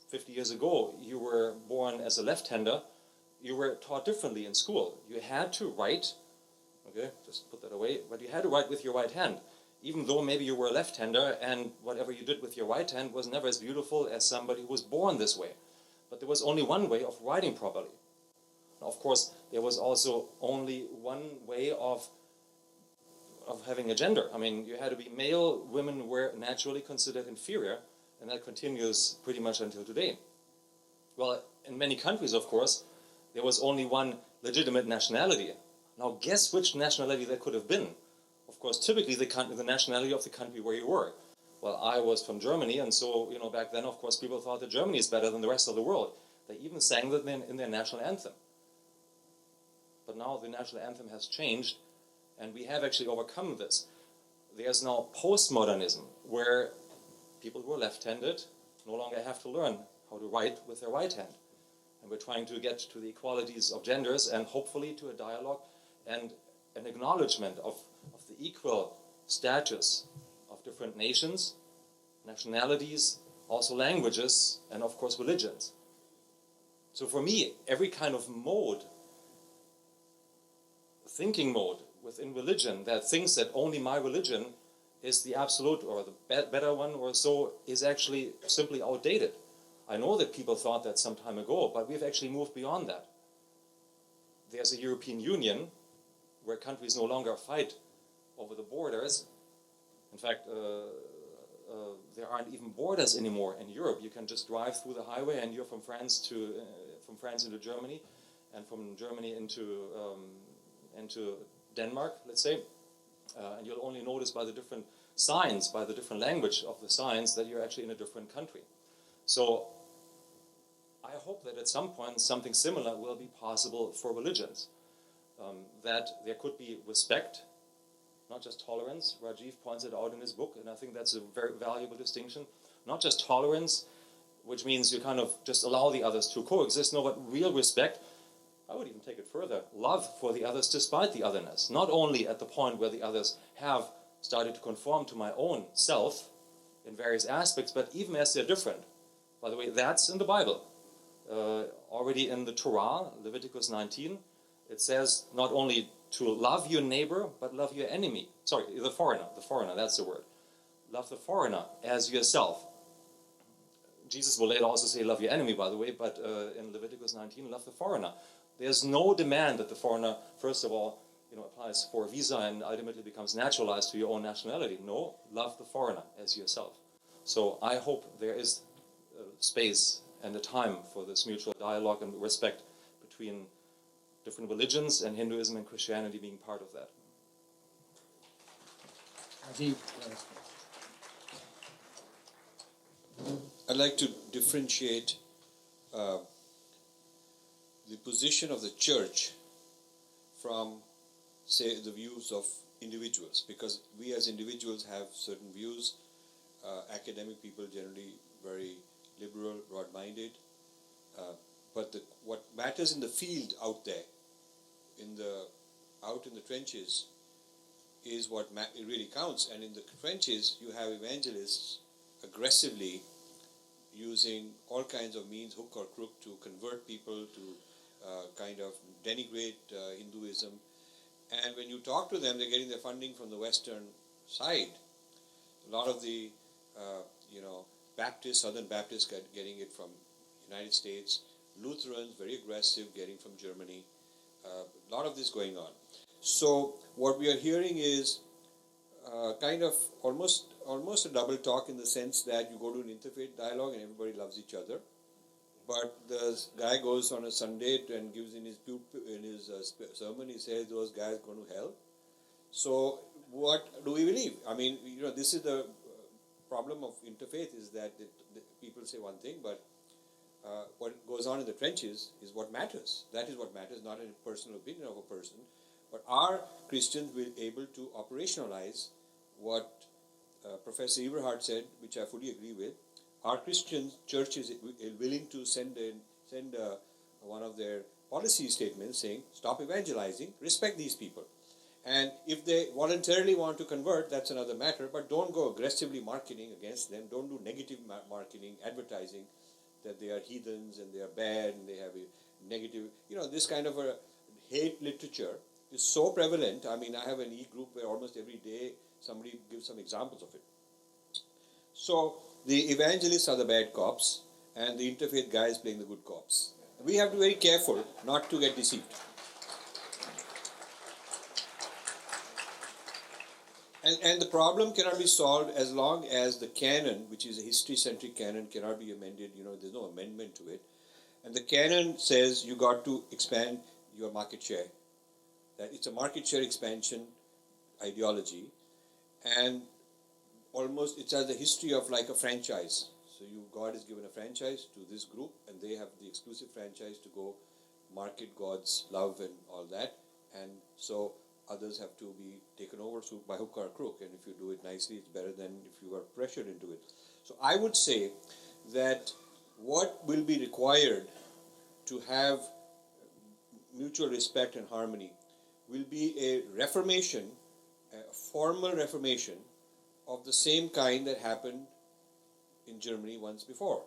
50 years ago you were born as a left-hander, you were taught differently in school. You had to write, okay, just put that away, but you had to write with your right hand, even though maybe you were a left-hander and whatever you did with your right hand was never as beautiful as somebody who was born this way. But there was only one way of writing properly. Now, of course, there was also only one way of having a gender. I mean, you had to be male, women were naturally considered inferior, and that continues pretty much until today. Well, in many countries, of course, there was only one legitimate nationality. Now, guess which nationality that could have been? Of course, typically the nationality of the country where you were. Well, I was from Germany, and so, back then, of course, people thought that Germany is better than the rest of the world. They even sang that in their national anthem. But now the national anthem has changed, And we have actually overcome this. There's now postmodernism, where people who are left-handed no longer have to learn how to write with their right hand. And we're trying to get to the equalities of genders and hopefully to a dialogue and an acknowledgement of the equal status of different nations, nationalities, also languages, and of course religions. So for me, every kind of mode, thinking mode within religion that thinks that only my religion is the absolute or the better one or so is actually simply outdated. I know that people thought that some time ago, but we've actually moved beyond that. There's a European Union where countries no longer fight over the borders. In fact, there aren't even borders anymore in Europe. You can just drive through the highway and you're from France into Germany, and from Germany into Denmark, let's say. And you'll only notice by the different signs, by the different language of the signs, that you're actually in a different country. So I hope that at some point something similar will be possible for religions. That there could be respect, not just tolerance. Rajiv points it out in his book, and I think that's a very valuable distinction. Not just tolerance, which means you kind of just allow the others to coexist, no, but real respect. I would even take it further. Love for the others despite the otherness. Not only at the point where the others have started to conform to my own self in various aspects, but even as they're different. By the way, that's in the Bible. Already in the Torah, Leviticus 19, it says not only to love your neighbor, but love your enemy. Sorry, the foreigner, that's the word. Love the foreigner as yourself. Jesus will later also say love your enemy, by the way, but in Leviticus 19, love the foreigner. There's no demand that the foreigner, first of all, applies for a visa and ultimately becomes naturalized to your own nationality. No, love the foreigner as yourself. So I hope there is space and a time for this mutual dialogue and respect between different religions, and Hinduism and Christianity being part of that. Rajiv, I'd like to differentiate the position of the church from, say, the views of individuals, because we as individuals have certain views. Academic people generally very liberal, broad-minded, but what matters in the field out there, out in the trenches, is what it really counts. And in the trenches, you have evangelists aggressively using all kinds of means, hook or crook, to convert people, to kind of denigrate Hinduism. And when you talk to them, they're getting their funding from the Western side. A lot of the, Baptists, Southern Baptists, getting it from United States. Lutherans, very aggressive, getting from Germany. A lot of this going on. So what we are hearing is kind of almost a double talk, in the sense that you go to an interfaith dialogue and everybody loves each other, but the guy goes on a Sunday and gives in his sermon, he says those guys go to hell. So what do we believe? I mean, this is the problem of interfaith, is that people say one thing, but what goes on in the trenches is what matters. That is what matters, not a personal opinion of a person. But are Christians able to operationalize what Professor Eberhart said, which I fully agree with? Are Christian churches willing to send one of their policy statements saying, stop evangelizing, respect these people? And if they voluntarily want to convert, that's another matter, but don't go aggressively marketing against them. Don't do negative marketing, advertising that they are heathens and they are bad and they have a negative, this kind of a hate literature is so prevalent. I mean, I have an e-group where almost every day somebody gives some examples of it. So the evangelists are the bad cops and the interfaith guys playing the good cops. We have to be very careful not to get deceived. And the problem cannot be solved as long as the canon, which is a history-centric canon, cannot be amended. There's no amendment to it. And the canon says you got to expand your market share. That it's a market share expansion ideology. And almost it's as the history of like a franchise. So God is given a franchise to this group, and they have the exclusive franchise to go market God's love and all that. And so others have to be taken over by hook or crook, and if you do it nicely, it's better than if you are pressured into it. So I would say that what will be required to have mutual respect and harmony will be a reformation, a formal reformation of the same kind that happened in Germany once before,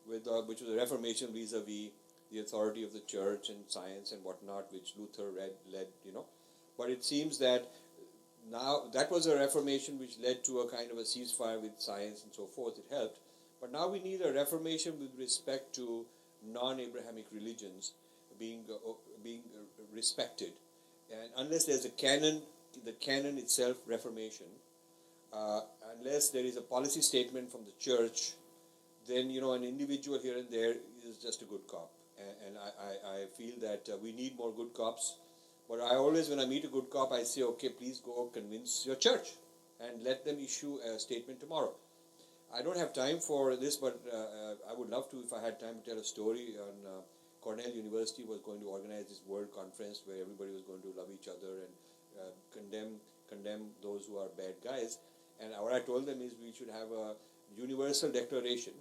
which was a reformation vis-a-vis the authority of the church and science and whatnot, which Luther led. But it seems that now that was a reformation which led to a kind of a ceasefire with science and so forth. It helped. But now we need a reformation with respect to non-Abrahamic religions being respected. And unless there's a canon, the canon itself, reformation, unless there is a policy statement from the church, then an individual here and there is just a good cop. And I feel that we need more good cops. But I always, when I meet a good cop, I say, okay, please go convince your church and let them issue a statement tomorrow. I don't have time for this, but I would love to, if I had time, to tell a story on Cornell University was going to organize this world conference where everybody was going to love each other and condemn those who are bad guys. And what I told them is we should have a universal declaration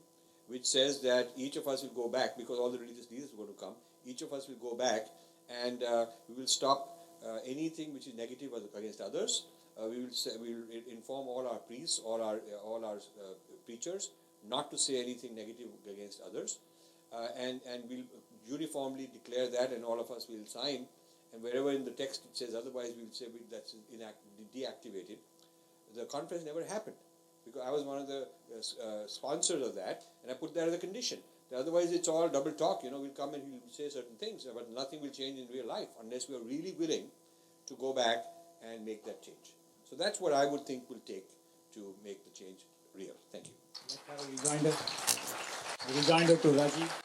which says that each of us will go back, because all the religious leaders are going to come, each of us will go back and we will stop anything which is negative against others. We will inform all our priests, all our preachers, not to say anything negative against others, and we'll uniformly declare that, and all of us will sign. And wherever in the text it says otherwise, we'll say that's deactivated. The conference never happened because I was one of the sponsors of that, and I put that as a condition. Otherwise, it's all double talk. We'll come and we'll say certain things, but nothing will change in real life unless we are really willing to go back and make that change. So that's what I would think will take to make the change real. Thank you. Let's have a rejoinder to Rajiv.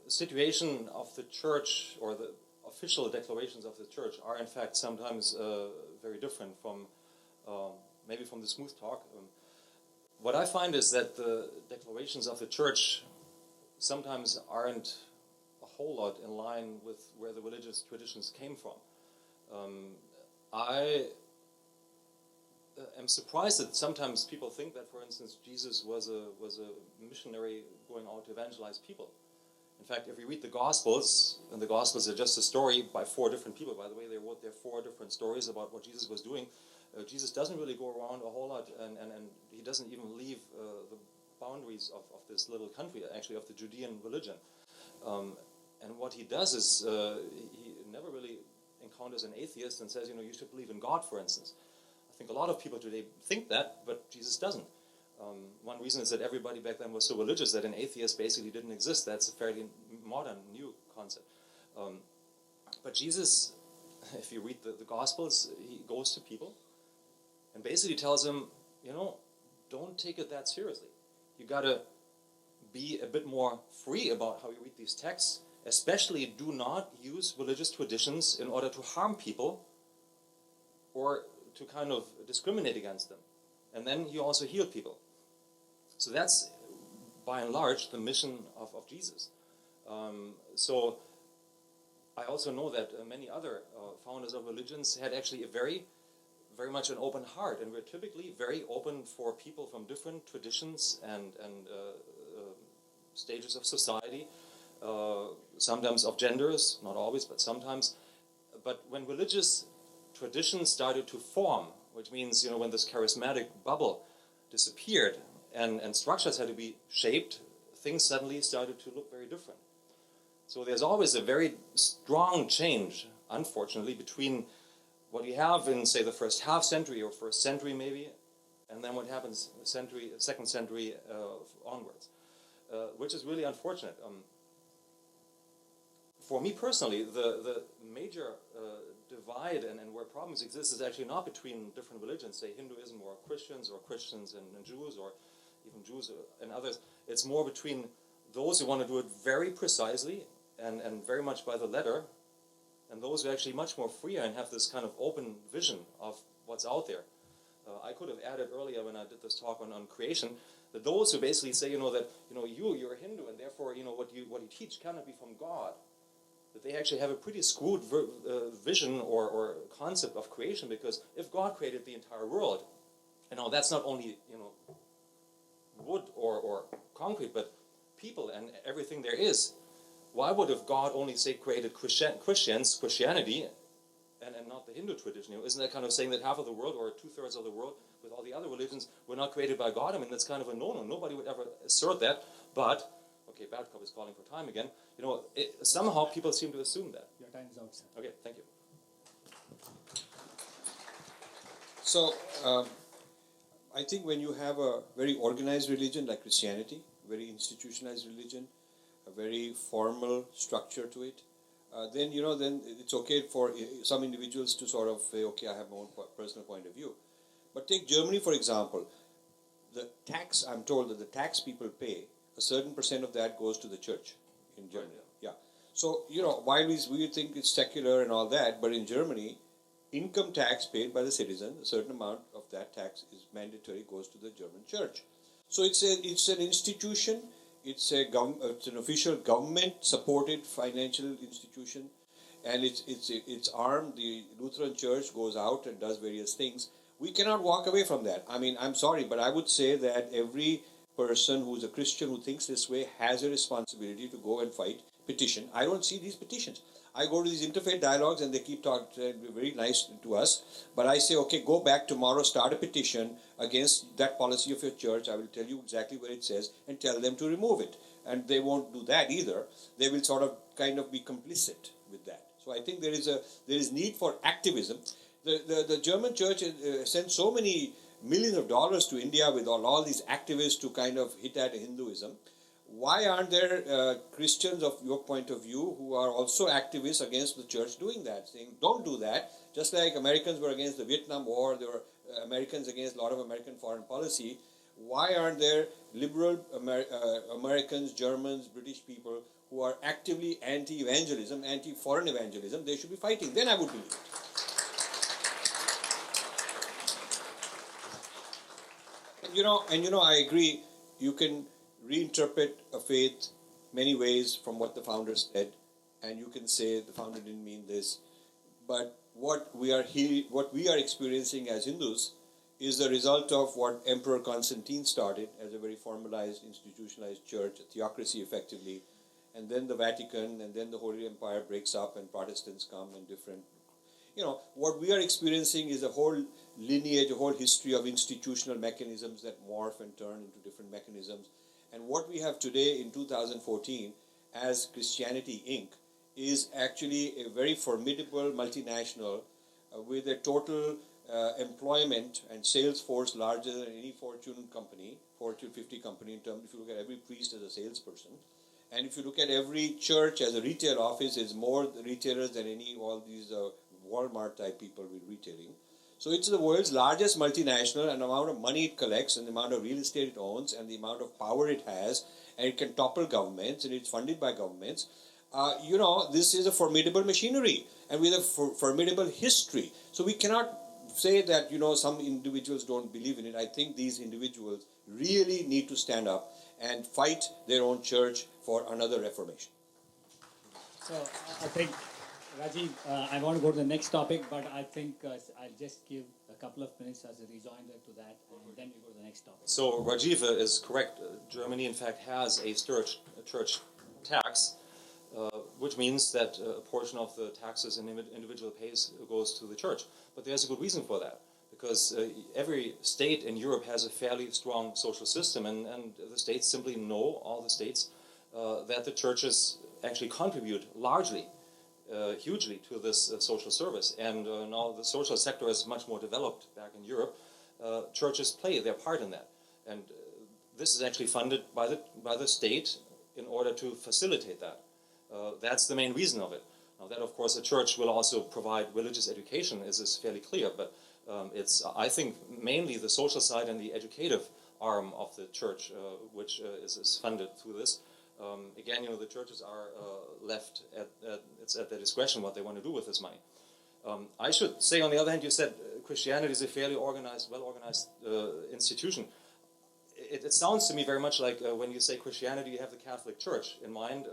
Situation of the church, or the official declarations of the church, are in fact sometimes very different from maybe from the smooth talk. What I find is that the declarations of the church sometimes aren't a whole lot in line with where the religious traditions came from. I am surprised that sometimes people think that, for instance, Jesus was a missionary going out to evangelize people. In fact, if you read the Gospels, and the Gospels are just a story by 4 different people, by the way, they wrote their 4 different stories about what Jesus was doing. Jesus doesn't really go around a whole lot, and he doesn't even leave the boundaries of this little country, actually, of the Judean religion. And what he does is he never really encounters an atheist and says, you should believe in God, for instance. I think a lot of people today think that, but Jesus doesn't. One reason is that everybody back then was so religious that an atheist basically didn't exist. That's a fairly modern, new concept. But Jesus, if you read the Gospels, he goes to people and basically tells them, don't take it that seriously. You got to be a bit more free about how you read these texts. Especially, do not use religious traditions in order to harm people or to kind of discriminate against them. And then he also healed people. So that's, by and large, the mission of Jesus. So I also know that many other founders of religions had actually a very, very much an open heart, and we're typically very open for people from different traditions and stages of society, sometimes of genders, not always, but sometimes. But when religious traditions started to form, which means, when this charismatic bubble disappeared and structures had to be shaped, things suddenly started to look very different. So there's always a very strong change, unfortunately, between what we have in, say, the first half century or first century maybe, and then what happens second century onwards, which is really unfortunate. For me personally, the major divide and where problems exist is actually not between different religions, say Hinduism or Christians and Jews, or even Jews and others. It's more between those who want to do it very precisely and very much by the letter, and those who are actually much more freer and have this kind of open vision of what's out there. I could have added earlier when I did this talk on creation, that those who basically say, that, you're a Hindu, and therefore, what you teach cannot be from God, that they actually have a pretty screwed vision or concept of creation, because if God created the entire world, that's not only, wood or concrete, but people and everything there is, why would if God only say created Christianity, and not the Hindu tradition? Isn't that kind of saying that half of the world, or 2/3 of the world, with all the other religions, were not created by God? I mean, that's kind of a no-no. Nobody would ever assert that. But, okay, Bad Cop is calling for time again. Somehow people seem to assume that. Your time is out, sir. Okay, thank you. So, I think when you have a very organized religion like Christianity, very institutionalized religion, a very formal structure to it, then it's okay for some individuals to sort of say, okay, I have my own personal point of view. But take Germany, for example. The tax, I'm told that the tax people pay, a certain percent of that goes to the church in Germany. Yeah. So, while we think it's secular and all that, but in Germany, income tax paid by the citizen, a certain amount of that tax is mandatory, goes to the German church. So it's an institution. It's an official government-supported financial institution, and it's armed. The Lutheran Church goes out and does various things. We cannot walk away from that. I mean, I'm sorry, but I would say that every person who's a Christian who thinks this way has a responsibility to go and petition. I don't see these petitions. I go to these interfaith dialogues and they keep talking very nice to us. But I say, okay, go back tomorrow, start a petition against that policy of your church. I will tell you exactly what it says and tell them to remove it. And they won't do that either. They will sort of kind of be complicit with that. So I think there is need for activism. The German church sent so many millions of dollars to India with all these activists to kind of hit at Hinduism. Why aren't there Christians of your point of view who are also activists against the church doing that, saying don't do that? Just like Americans were against the Vietnam War, there were Americans against a lot of American foreign policy. Why aren't there liberal Americans, Germans, British people who are actively anti-evangelism, anti-foreign evangelism? They should be fighting. Then I would believe it. And I agree, you can reinterpret a faith many ways from what the founder said, and you can say the founder didn't mean this. But what we are experiencing as Hindus is the result of what Emperor Constantine started as a very formalized, institutionalized church, a theocracy effectively, and then the Vatican, and then the Holy Empire breaks up and Protestants come and different. What we are experiencing is a whole lineage, a whole history of institutional mechanisms that morph and turn into different mechanisms. And what we have today in 2014 as Christianity Inc. is actually a very formidable multinational with a total employment and sales force larger than any Fortune 50 company in terms, if you look at every priest as a salesperson. And if you look at every church as a retail office, it's more retailers than all these Walmart type people with retailing. So it's the world's largest multinational, and the amount of money it collects and the amount of real estate it owns and the amount of power it has, and it can topple governments and it's funded by governments. This is a formidable machinery and with a formidable history. So we cannot say that, some individuals don't believe in it. I think these individuals really need to stand up and fight their own church for another reformation. So I think, Rajiv, I want to go to the next topic, but I think I'll just give a couple of minutes as a rejoinder to that, and then we go to the next topic. So Rajiv is correct. Germany, in fact, has a church tax, which means that a portion of the taxes an individual pays goes to the church. But there's a good reason for that, because every state in Europe has a fairly strong social system, and the states simply know, all the states, that the churches actually contribute largely, hugely to this social service. And now the social sector is much more developed back in Europe. Churches play their part in that. And this is actually funded by the state in order to facilitate that. That's the main reason of it. Now that, of course, a church will also provide religious education is fairly clear, but it's, I think, mainly the social side and the educative arm of the church which is funded through this. Again, the churches are left at their discretion what they want to do with this money. I should say, on the other hand, you said Christianity is a fairly organized, well-organized institution. It sounds to me very much like when you say Christianity, you have the Catholic Church in mind,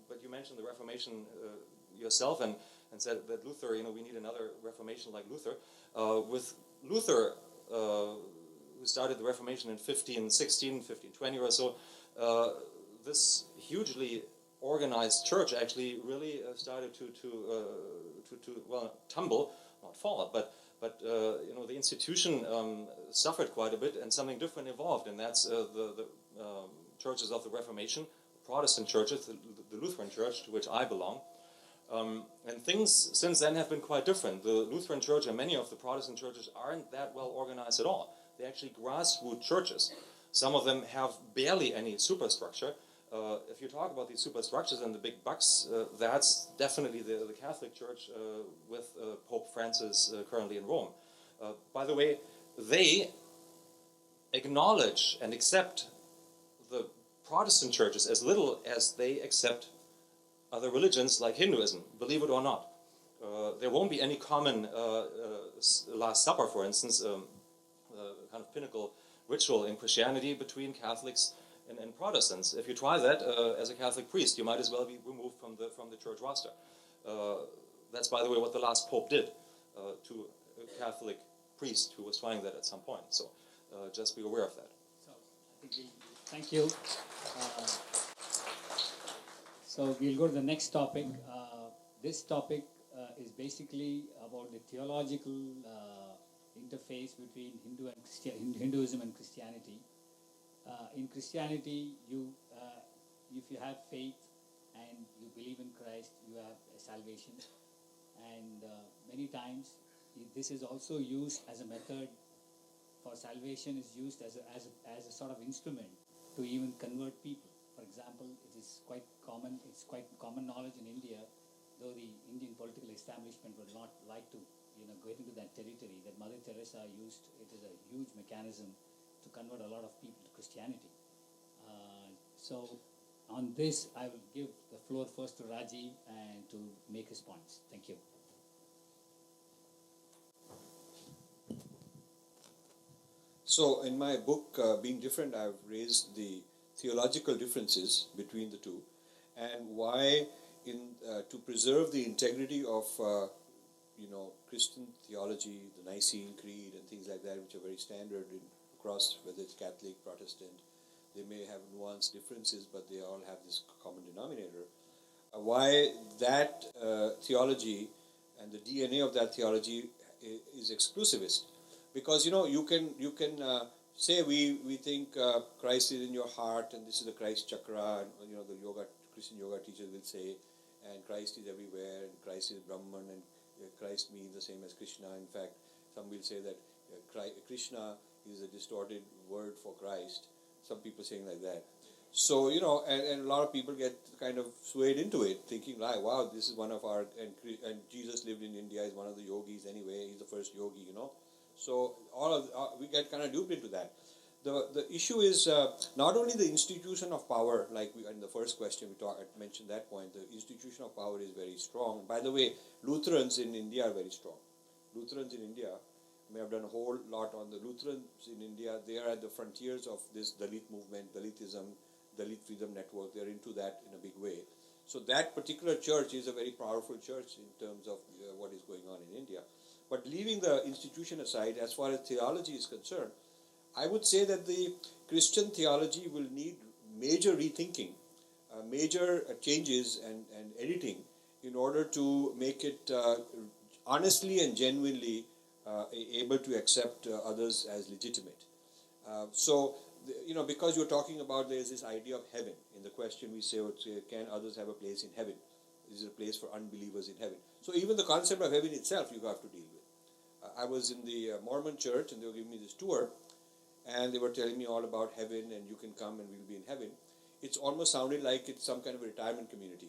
but you mentioned the Reformation yourself and said that Luther, we need another Reformation like Luther. With Luther, who started the Reformation in 1516, 1520 or so, this hugely organized church actually really started to tumble, not fall, but the institution suffered quite a bit, and something different evolved, and that's the churches of the Reformation, the Protestant churches, the Lutheran Church, to which I belong. And things since then have been quite different. The Lutheran Church and many of the Protestant churches aren't that well organized at all. They're actually grassroots churches. Some of them have barely any superstructure. If you talk about these superstructures and the big bucks, that's definitely the Catholic Church with Pope Francis currently in Rome. By the way, they acknowledge and accept the Protestant churches as little as they accept other religions like Hinduism, believe it or not. There won't be any common Last Supper, for instance, kind of pinnacle ritual in Christianity between Catholics and Protestants. If you try that as a Catholic priest, you might as well be removed from the church roster. That's, by the way, what the last Pope did to a Catholic priest who was trying that at some point. So just be aware of that. So, I think thank you. So we'll go to the next topic. This topic is basically about the theological interface between Hinduism and Christianity. In Christianity, if you have faith and you believe in Christ, you have a salvation. And many times, this is also used as a method for salvation. Is used as a sort of instrument to even convert people. For example, it is quite common. It's quite common knowledge in India, though the Indian political establishment would not like to, get into that territory. That Mother Teresa used it as a huge mechanism to convert a lot of people to Christianity. So, on this, I will give the floor first to Rajiv and to make his points. Thank you. So, in my book, Being Different, I've raised the theological differences between the two, and why, to preserve the integrity of Christian theology, the Nicene Creed, and things like that, which are very standard across, whether it's Catholic, Protestant, they may have nuanced differences, but they all have this common denominator. Why that theology and the DNA of that theology is exclusivist, because you can say we think Christ is in your heart, and this is the Christ chakra, and the Christian yoga teachers will say, and Christ is everywhere, and Christ is Brahman, and Christ means the same as Krishna. In fact, some will say that Krishna is a distorted word for Christ. Some people saying like that. So, and a lot of people get kind of swayed into it, thinking like, wow, this is one of our, and Jesus lived in India, is one of the yogis anyway, he's the first yogi, So we get kind of duped into that. The issue is not only the institution of power, like in the first question I mentioned that point, the institution of power is very strong. By the way, Lutherans in India are very strong. Lutherans in India, I have done a whole lot on the Lutherans in India. They are at the frontiers of this Dalit movement, Dalitism, Dalit Freedom Network. They are into that in a big way. So that particular church is a very powerful church in terms of what is going on in India. But leaving the institution aside, as far as theology is concerned, I would say that the Christian theology will need major rethinking, major changes and editing in order to make it honestly and genuinely able to accept others as legitimate. Because you're talking about there's this idea of heaven. In the question we say, can others have a place in heaven? Is there a place for unbelievers in heaven? So even the concept of heaven itself you have to deal with. I was in the Mormon church and they were giving me this tour, and they were telling me all about heaven and you can come and we'll be in heaven. It's almost sounded like it's some kind of a retirement community.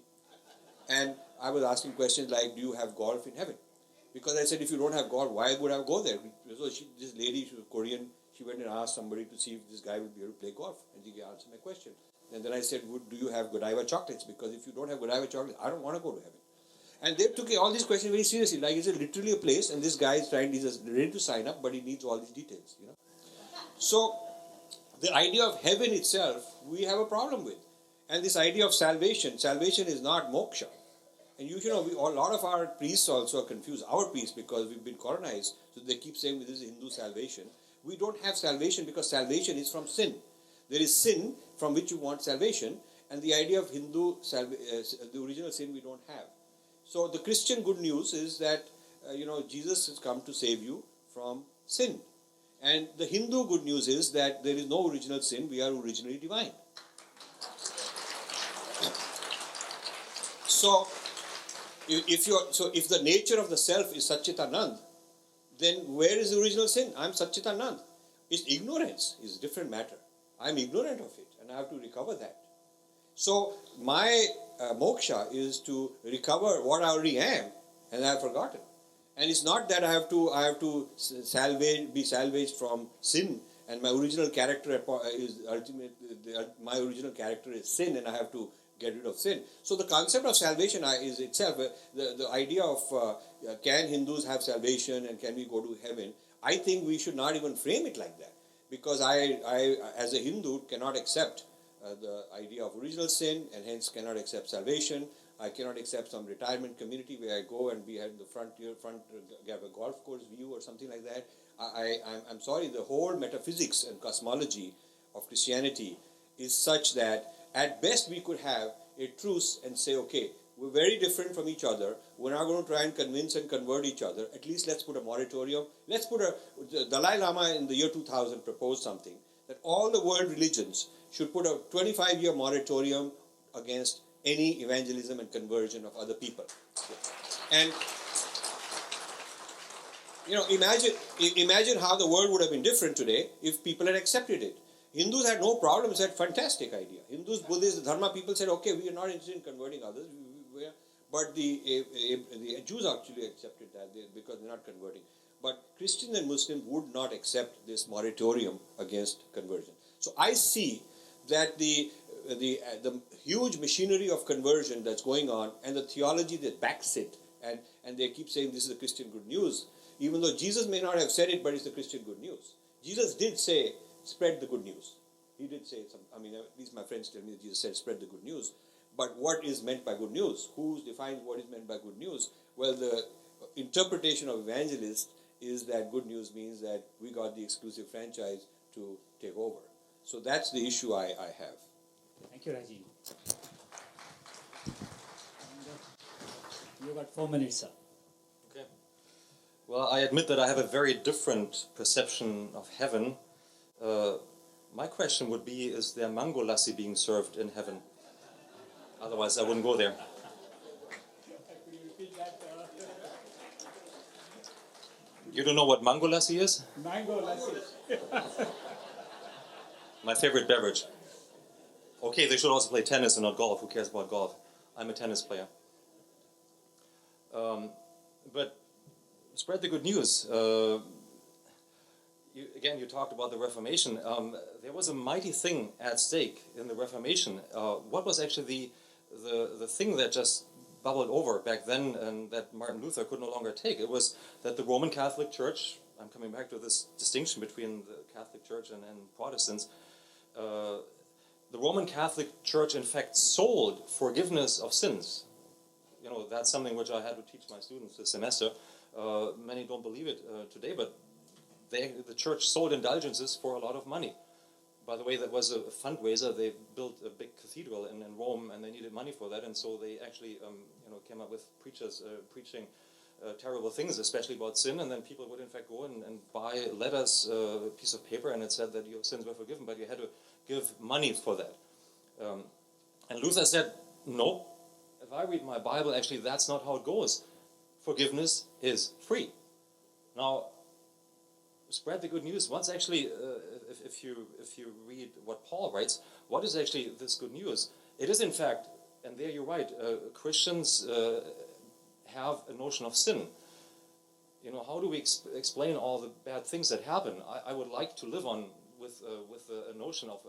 And I was asking questions like, do you have golf in heaven? Because I said, if you don't have golf, why would I go there? So this lady, she was Korean, she went and asked somebody to see if this guy would be able to play golf. And he answered my question. And then I said, do you have Godiva chocolates? Because if you don't have Godiva chocolates, I don't want to go to heaven. And they took all these questions very seriously. Like, is it literally a place? And this guy is he's ready to sign up, but he needs all these details, So, the idea of heaven itself, we have a problem with. And this idea of salvation is not moksha. And a lot of our priests also are confused. Our priests, because we've been colonized, so they keep saying this is Hindu salvation. We don't have salvation because salvation is from sin. There is sin from which you want salvation, and the idea of the original sin we don't have. So the Christian good news is that Jesus has come to save you from sin, and the Hindu good news is that there is no original sin. We are originally divine. So if the nature of the self is Satchitanand, then where is the original sin? I'm Satchitanand. It's ignorance is a different matter. I'm ignorant of it, and I have to recover that. So my moksha is to recover what I already am, and I have forgotten. And it's not that I have to be salvaged from sin, and my original character is my original character is sin, and I have to get rid of sin. So the concept of salvation is itself the idea of can Hindus have salvation and can we go to heaven? I think we should not even frame it like that, because I as a Hindu cannot accept the idea of original sin, and hence cannot accept salvation. I cannot accept some retirement community where I go and be at the front have a golf course view or something like that. I'm sorry, the whole metaphysics and cosmology of Christianity is such that at best we could have a truce and say, okay, we're very different from each other. We're not going to try and convince and convert each other. At least let's put a moratorium. The Dalai Lama in the year 2000 proposed something, that all the world religions should put a 25-year moratorium against any evangelism and conversion of other people. And imagine how the world would have been different today if people had accepted it. Hindus had no problem, said fantastic idea. Hindus, Buddhists, Dharma people said, okay, we are not interested in converting others. But the Jews actually accepted that because they're not converting. But Christians and Muslims would not accept this moratorium against conversion. So I see that the huge machinery of conversion that's going on and the theology that backs it, and they keep saying this is the Christian good news, even though Jesus may not have said it, but it's the Christian good news. Jesus did say, spread the good news. He did say at least my friends tell me that Jesus said, spread the good news. But what is meant by good news? Who defines what is meant by good news? Well, the interpretation of evangelists is that good news means that we got the exclusive franchise to take over. So that's the issue I have. Thank you, Rajiv. You got 4 minutes, sir. Okay. Well, I admit that I have a very different perception of heaven. My question would be, is there mango lassi being served in heaven? Otherwise, I wouldn't go there. You don't know what mango lassi is? Mango lassi. My favorite beverage. Okay, they should also play tennis and not golf. Who cares about golf? I'm a tennis player. But spread the good news. You talked about the Reformation. There was a mighty thing at stake in the Reformation. What was actually the thing that just bubbled over back then and that Martin Luther could no longer take? It was that the Roman Catholic Church, I'm coming back to this distinction between the Catholic Church and Protestants, the Roman Catholic Church in fact sold forgiveness of sins. That's something which I had to teach my students this semester. Many don't believe it today, but the church sold indulgences for a lot of money. By the way, that was a fundraiser. They built a big cathedral in Rome, and they needed money for that, and so they actually came up with preachers preaching terrible things, especially about sin, and then people would in fact go and buy letters, a piece of paper, and it said that your sins were forgiven, but you had to give money for that. And Luther said, no, if I read my Bible, actually that's not how it goes. Forgiveness is free. Now, spread the good news. Once actually, if you read what Paul writes, what is actually this good news? It is in fact, and there you're right, Christians have a notion of sin. How do we explain all the bad things that happen? I would like to live on with a notion of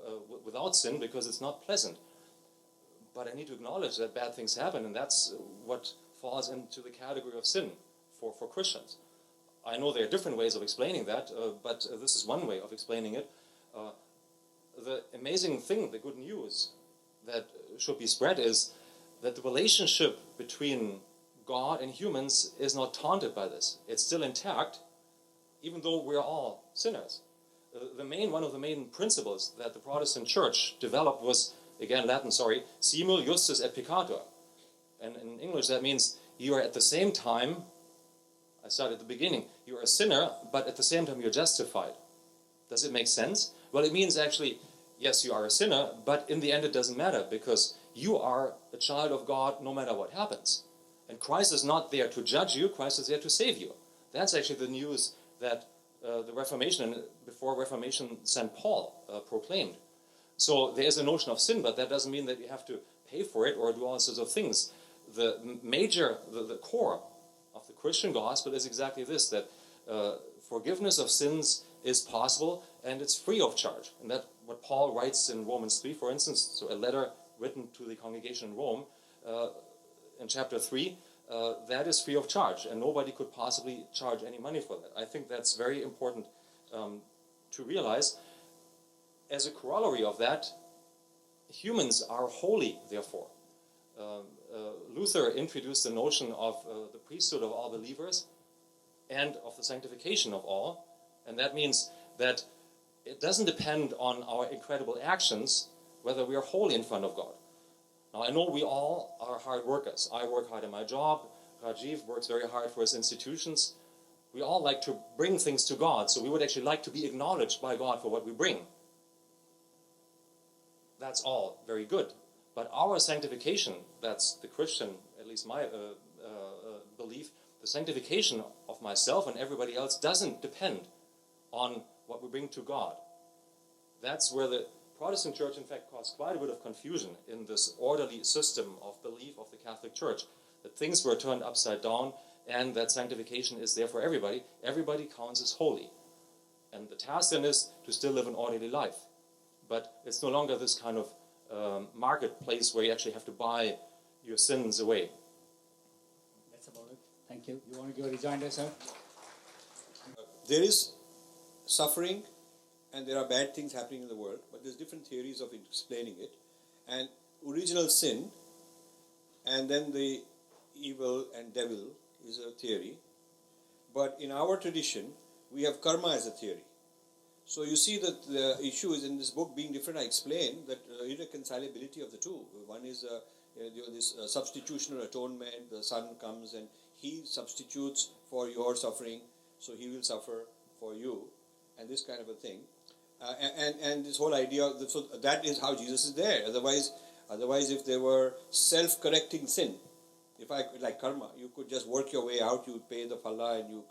without sin, because it's not pleasant. But I need to acknowledge that bad things happen, and that's what falls into the category of sin for Christians. I know there are different ways of explaining that, but this is one way of explaining it. The amazing thing, the good news that should be spread is that the relationship between God and humans is not taunted by this. It's still intact, even though we're all sinners. One of the main principles that the Protestant Church developed was, again, Latin, sorry, simul justus et peccator. And in English that means you are at the same time, I started at the beginning, you are a sinner, but at the same time you're justified. Does it make sense? Well, it means actually, yes, you are a sinner, but in the end it doesn't matter, because you are a child of God no matter what happens. And Christ is not there to judge you, Christ is there to save you. That's actually the news that the Reformation, and before Reformation, St. Paul proclaimed. So there is a notion of sin, but that doesn't mean that you have to pay for it or do all sorts of things. The core of the Christian gospel is exactly this, that forgiveness of sins is possible and it's free of charge. And that's what Paul writes in Romans 3, for instance, so a letter written to the congregation in Rome, in chapter 3, that is free of charge, and nobody could possibly charge any money for that. I think that's very important to realize. As a corollary of that, humans are holy, therefore. Luther introduced the notion of the priesthood of all believers and of the sanctification of all, and that means that it doesn't depend on our incredible actions whether we are holy in front of God. Now, I know we all are hard workers. I work hard in my job. Rajiv works very hard for his institutions. We all like to bring things to God, so we would actually like to be acknowledged by God for what we bring. That's all very good. But our sanctification, that's the Christian, at least my belief, the sanctification of myself and everybody else doesn't depend on what we bring to God. That's where the Protestant Church, in fact, caused quite a bit of confusion in this orderly system of belief of the Catholic Church, that things were turned upside down and that sanctification is there for everybody. Everybody counts as holy. And the task then is to still live an orderly life. But it's no longer this kind of marketplace where you actually have to buy your sins away. That's about it. Thank you. You want to give a rejoinder, sir? There is suffering and there are bad things happening in the world, but there's different theories of explaining it. And original sin and then the evil and devil is a theory. But in our tradition, we have karma as a theory. So you see that the issue is in this book being different. I explain that irreconcilability of the two. One is this substitutional atonement. The Son comes and He substitutes for your suffering, so He will suffer for you, and this kind of a thing. And this whole idea, so that is how Jesus is there. Otherwise, if there were self-correcting sin, if I like karma, you could just work your way out. You would pay the phala, and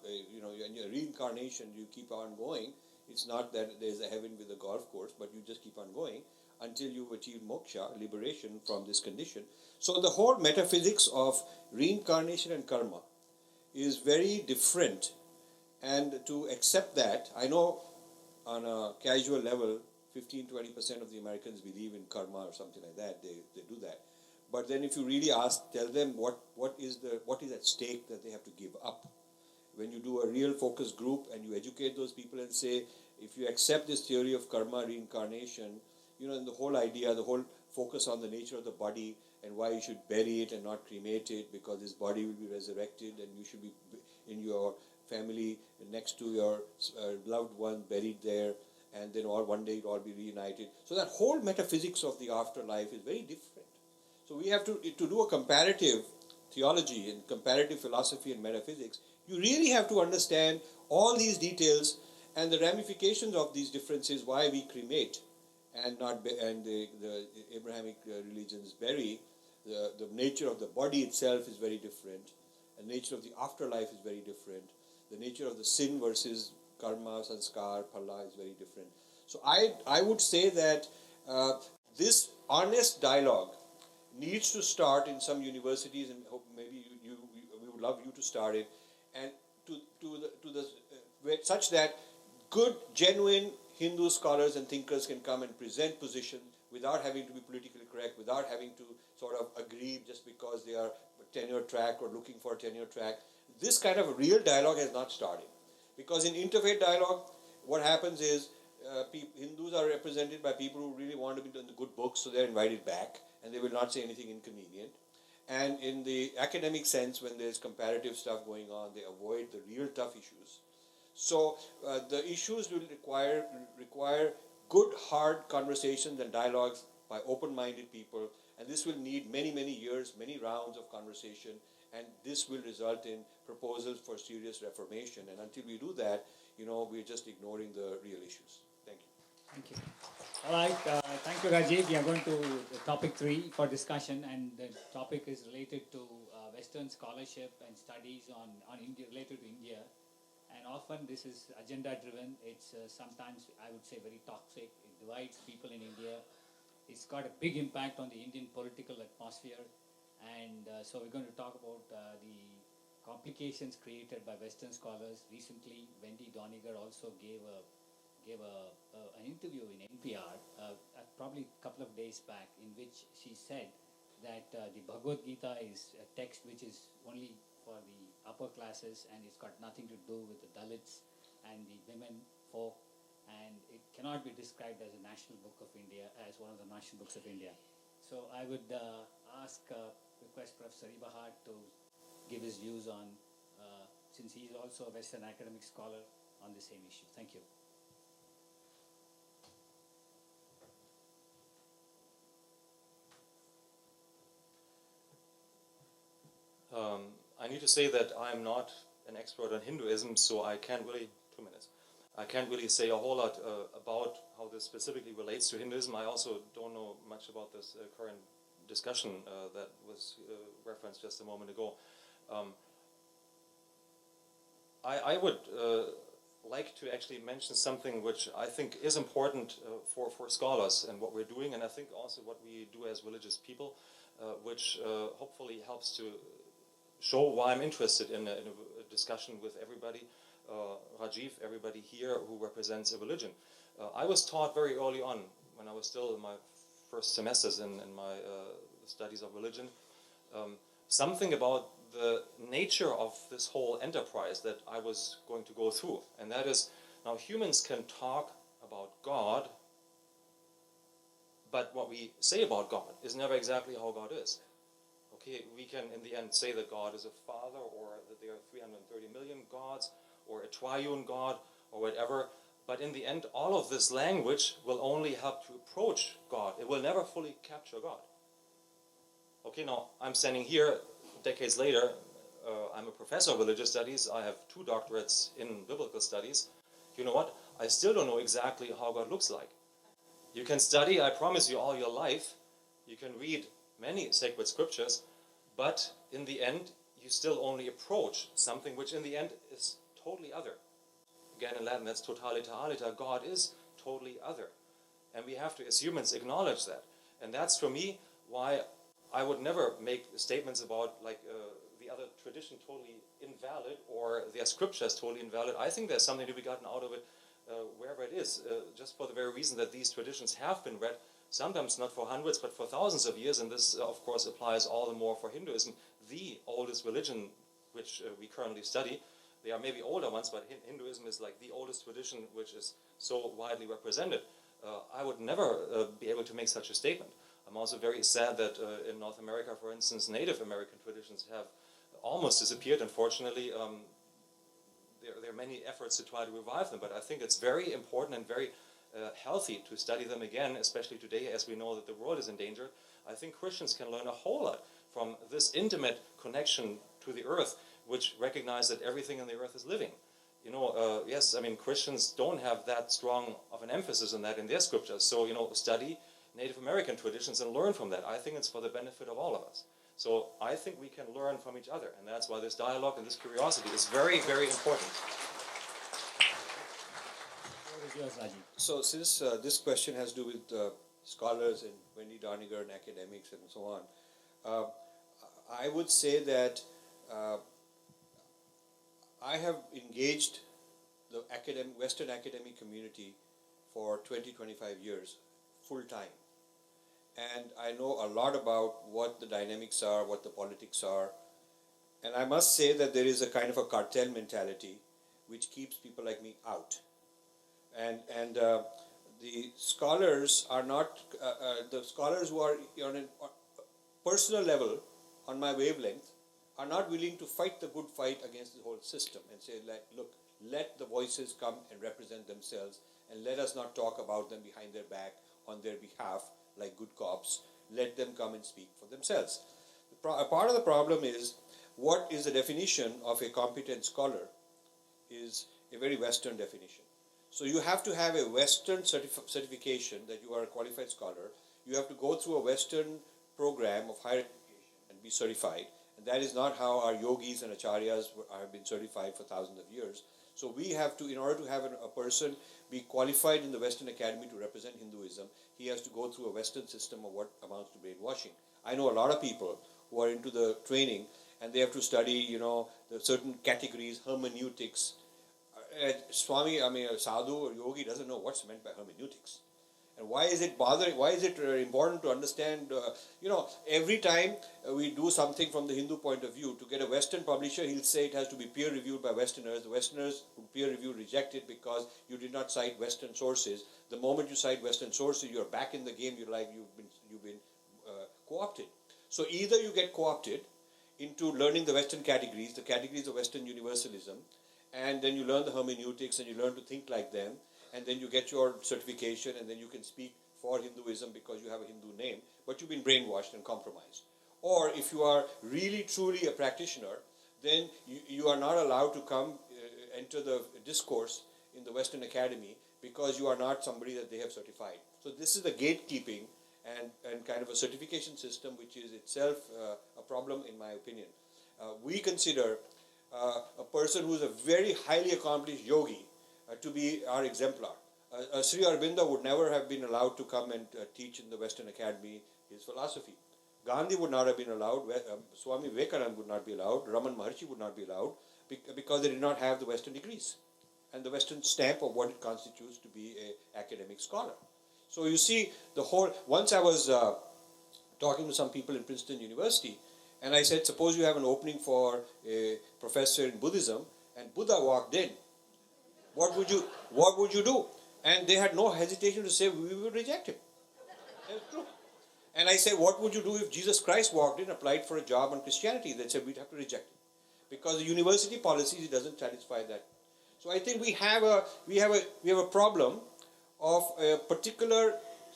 and your reincarnation, you keep on going. It's not that there's a heaven with a golf course, but you just keep on going until you achieve moksha, liberation from this condition. So the whole metaphysics of reincarnation and karma is very different. And to accept that, I know on a casual level, 15-20% of the Americans believe in karma or something like that. They do that. But then if you really tell them what is at stake that they have to give up. When you do a real focus group and you educate those people and say, if you accept this theory of karma, reincarnation, and the whole idea, the whole focus on the nature of the body and why you should bury it and not cremate it because this body will be resurrected and you should be in your family next to your loved one buried there, and then one day it'll all be reunited. So that whole metaphysics of the afterlife is very different. So we have to do a comparative theology and comparative philosophy and metaphysics. You really have to understand all these details and the ramifications of these differences, why we cremate and the Abrahamic religions bury. The nature of the body itself is very different. The nature of the afterlife is very different. The nature of the sin versus karma, sanskar, phala is very different. So I would say that this honest dialogue needs to start in some universities, and maybe we would love you to start it, and such that good, genuine Hindu scholars and thinkers can come and present positions without having to be politically correct, without having to sort of agree just because they are tenure track or looking for a tenure track. This kind of real dialogue has not started. Because in interfaith dialogue, what happens is Hindus are represented by people who really want to be in the good books, so they're invited back, and they will not say anything inconvenient. And in the academic sense, when there's comparative stuff going on, they avoid the real tough issues. So the issues will require good, hard conversations and dialogues by open-minded people, and this will need many, many years, many rounds of conversation, and this will result in proposals for serious reformation. And until we do that, we're just ignoring the real issues. Thank you. Thank you. All right, thank you, Rajiv. We are going to topic 3 for discussion, and the topic is related to Western scholarship and studies on India, related to India. And often this is agenda-driven. It's sometimes, I would say, very toxic. It divides people in India. It's got a big impact on the Indian political atmosphere. And so we're going to talk about the complications created by Western scholars. Recently, Wendy Doniger also gave an interview in NPR, probably a couple of days back, in which she said that the Bhagavad Gita is a text which is only for the upper classes, and it's got nothing to do with the Dalits and the women folk, and it cannot be described as a national book of India, as one of the national books of India. So I would request Professor Eberhart to give his views on, since he is also a Western academic scholar, on the same issue. Thank you. I need to say that I'm not an expert on Hinduism, so I can't really, 2 minutes, I can't really say a whole lot about how this specifically relates to Hinduism. I also don't know much about this current discussion that was referenced just a moment ago. I would like to actually mention something which I think is important for scholars and what we're doing, and I think also what we do as religious people, which hopefully helps to show why I'm interested in a discussion with everybody, Rajiv, everybody here who represents a religion. I was taught very early on, when I was still in my first semesters in my studies of religion, something about the nature of this whole enterprise that I was going to go through. And that is, now humans can talk about God, but what we say about God is never exactly how God is. Okay, we can in the end say that God is a father, or that there are 330 million gods, or a triune God, or whatever. But in the end, all of this language will only help to approach God. It will never fully capture God. Okay, now I'm standing here decades later. I'm a professor of religious studies. I have 2 doctorates in biblical studies. You know what? I still don't know exactly how God looks like. You can study, I promise you, all your life. You can read many sacred scriptures, but in the end, you still only approach something which in the end is totally other. Again, in Latin, that's totaliter aliter. God is totally other. And we have to, as humans, acknowledge that. And that's, for me, why I would never make statements about, like, the other tradition totally invalid, or their scriptures totally invalid. I think there's something to be gotten out of it, wherever it is, just for the very reason that these traditions have been read, sometimes not for hundreds, but for thousands of years, and this, of course, applies all the more for Hinduism, the oldest religion which we currently study. There are maybe older ones, but Hinduism is like the oldest tradition which is so widely represented. I would never be able to make such a statement. I'm also very sad that in North America, for instance, Native American traditions have almost disappeared, unfortunately. There are many efforts to try to revive them, but I think it's very important and very healthy to study them again, especially today as we know that the world is in danger. I think Christians can learn a whole lot from this intimate connection to the earth, which recognize that everything on the earth is living. You know, yes, I mean, Christians don't have that strong of an emphasis on that in their scriptures. So, you know, study Native American traditions and learn from that. I think it's for the benefit of all of us. So I think we can learn from each other, and that's why this dialogue and this curiosity is very, very important. So since this question has to do with scholars and Wendy Doniger and academics and so on, I would say that I have engaged the Western academic community for 20-25 years, full time. and I know a lot about what the dynamics are, what the politics are. And I must say that there is a kind of a cartel mentality which keeps people like me out. And the scholars are not, the scholars who are on a personal level, on my wavelength, are not willing to fight the good fight against the whole system and say, like, look, let the voices come and represent themselves, and let us not talk about them behind their back on their behalf like good cops. Let them come and speak for themselves. A part of the problem is, what is the definition of a competent scholar is a very Western definition. So you have to have a Western certification that you are a qualified scholar. You have to go through a Western program of higher education and be certified. And that is not how our yogis and acharyas have been certified for thousands of years. So we have to, in order to have a person be qualified in the Western Academy to represent Hinduism, he has to go through a Western system of what amounts to brainwashing. I know a lot of people who are into the training, and they have to study, the certain categories, hermeneutics. Swami, a sadhu or yogi doesn't know what's meant by hermeneutics. And why is it important to understand, every time we do something from the Hindu point of view, to get a Western publisher, he'll say it has to be peer reviewed by Westerners. The Westerners who peer review reject it because you did not cite Western sources. The moment you cite Western sources, you're back in the game. You've been co-opted. So either you get co-opted into learning the Western categories, the categories of Western universalism, and then you learn the hermeneutics and you learn to think like them, and then you get your certification, and then you can speak for Hinduism because you have a Hindu name, but you've been brainwashed and compromised. Or if you are really truly a practitioner, then you are not allowed to come enter the discourse in the Western Academy because you are not somebody that they have certified. So this is the gatekeeping and kind of a certification system, which is itself a problem in my opinion. We consider a person who is a very highly accomplished yogi to be our exemplar. Sri Aurobindo would never have been allowed to come and teach in the Western Academy his philosophy. Gandhi would not have been allowed, Swami Vivekananda would not be allowed, Raman Maharshi would not be allowed, because they did not have the Western degrees and the Western stamp of what it constitutes to be an academic scholar. So you see, once I was talking to some people in Princeton University, and I said, suppose you have an opening for a professor in Buddhism, and Buddha walked in. What would you do? And they had no hesitation to say, we will reject him. That's true. And I said, what would you do if Jesus Christ walked in, applied for a job on Christianity? They said, we'd have to reject him. Because the university policy doesn't satisfy that. So I think we have a problem of a particular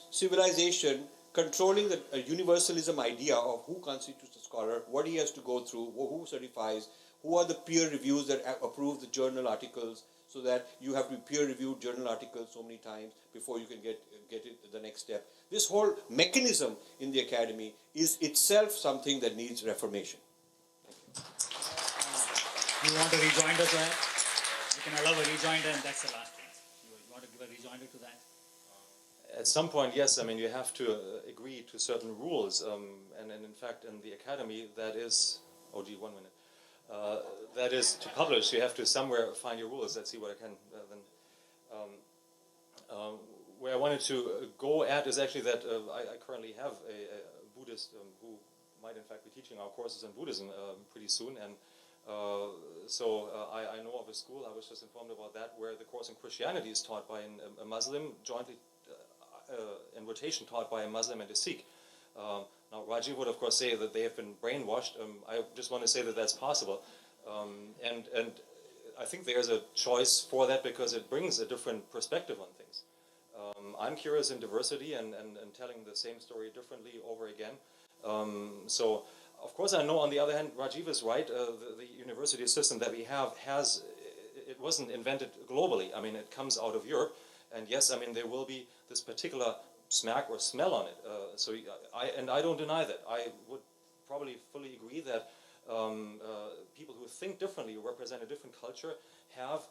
civilization controlling the universalism idea of who constitutes a scholar, what he has to go through, who certifies, who are the peer reviews that approve the journal articles, so that you have to peer review journal articles so many times before you can get it the next step. This whole mechanism in the academy is itself something that needs reformation. You want a rejoinder to that? You can allow a rejoinder, and that's the last one. You want to give a rejoinder to that? At some point, yes. I mean, you have to agree to certain rules, and in fact, in the academy, that is. Oh, gee, 1 minute. That is to publish. You have to somewhere find your rules. Let's see what I can then. Where I wanted to go at is actually that I currently have a Buddhist who might in fact be teaching our courses in Buddhism pretty soon, and so I know of a school. I was just informed about that, where the course in Christianity is taught by a Muslim, jointly in rotation taught by a Muslim and a Sikh. Now, Rajiv would of course say that they have been brainwashed. I just want to say that that's possible, and I think there's a choice for that because it brings a different perspective on things. I'm curious in diversity and telling the same story differently over again. So, of course, I know on the other hand, Rajiv is right. The university system that we have it wasn't invented globally. I mean, it comes out of Europe, and yes, I mean there will be this particular smack or smell on it. So I don't deny that. I would probably fully agree that people who think differently, who represent a different culture, have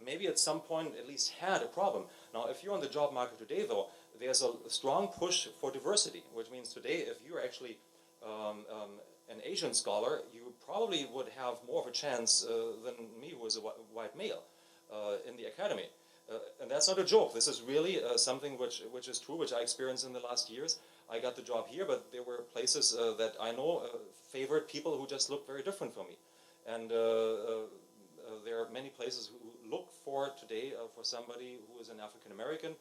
maybe at some point at least had a problem. Now, if you're on the job market today, though, there's a strong push for diversity, which means today, if you're actually an Asian scholar, you probably would have more of a chance than me, who is a white male, in the academy. And that's not a joke. This is really something which is true, which I experienced in the last years. I got the job here, but there were places that I know favored people who just looked very different from me. And there are many places who look for today for somebody who is an African American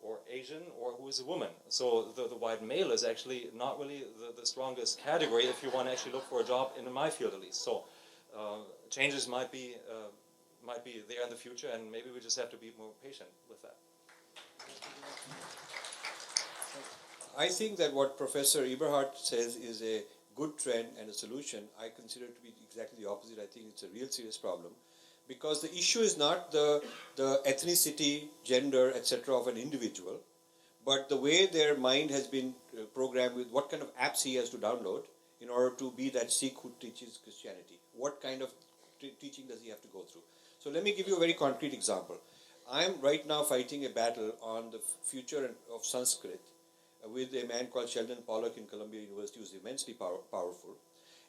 or Asian or who is a woman. So the white male is actually not really the strongest category if you want to actually look for a job in my field at least. So changes might be there in the future, and maybe we just have to be more patient with that. I think that what Professor Eberhart says is a good trend and a solution. I consider it to be exactly the opposite. I think it's a real serious problem, because the issue is not the ethnicity, gender, etc. of an individual, but the way their mind has been programmed with what kind of apps he has to download in order to be that Sikh who teaches Christianity. What kind of teaching does he have to go through? So let me give you a very concrete example. I am right now fighting a battle on the future of Sanskrit with a man called Sheldon Pollock in Columbia University, who is immensely powerful.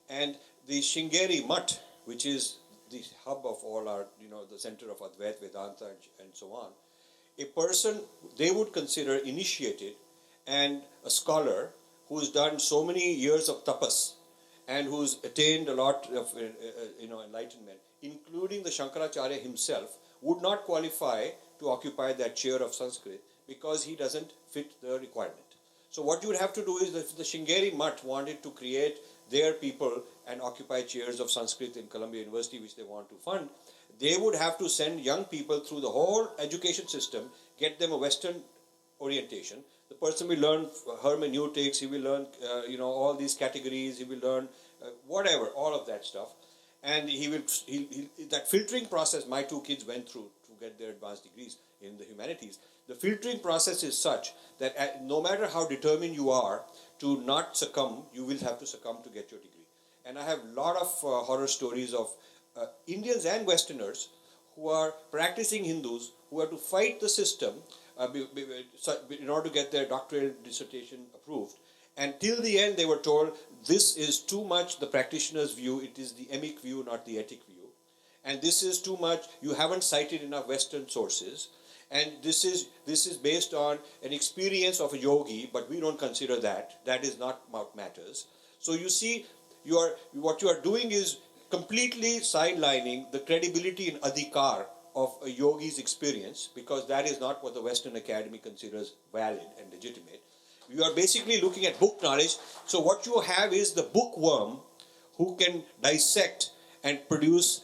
And the Shringeri Mutt, which is the hub of all our, the center of Advaita, Vedanta, and so on, a person they would consider initiated and a scholar who's done so many years of tapas and who's attained a lot of enlightenment, including the Shankaracharya himself, would not qualify to occupy that chair of Sanskrit because he doesn't fit the requirement. So what you would have to do is, if the Shringeri Mutt wanted to create their people and occupy chairs of Sanskrit in Columbia University, which they want to fund, they would have to send young people through the whole education system, get them a Western orientation. The person will learn hermeneutics, he will learn all these categories, he will learn whatever, all of that stuff. And that filtering process my two kids went through to get their advanced degrees in the humanities. The filtering process is such that no matter how determined you are to not succumb, you will have to succumb to get your degree. And I have a lot of horror stories of Indians and Westerners who are practicing Hindus who have to fight the system in order to get their doctoral dissertation approved. And till the end, they were told, this is too much the practitioner's view, it is the emic view, not the etic view. And this is too much, you haven't cited enough Western sources. And this is based on an experience of a yogi, but we don't consider that. That is not what matters. So you see, what you are doing is completely sidelining the credibility and adhikar of a yogi's experience, because that is not what the Western Academy considers valid and legitimate. You are basically looking at book knowledge. So what you have is the bookworm who can dissect and produce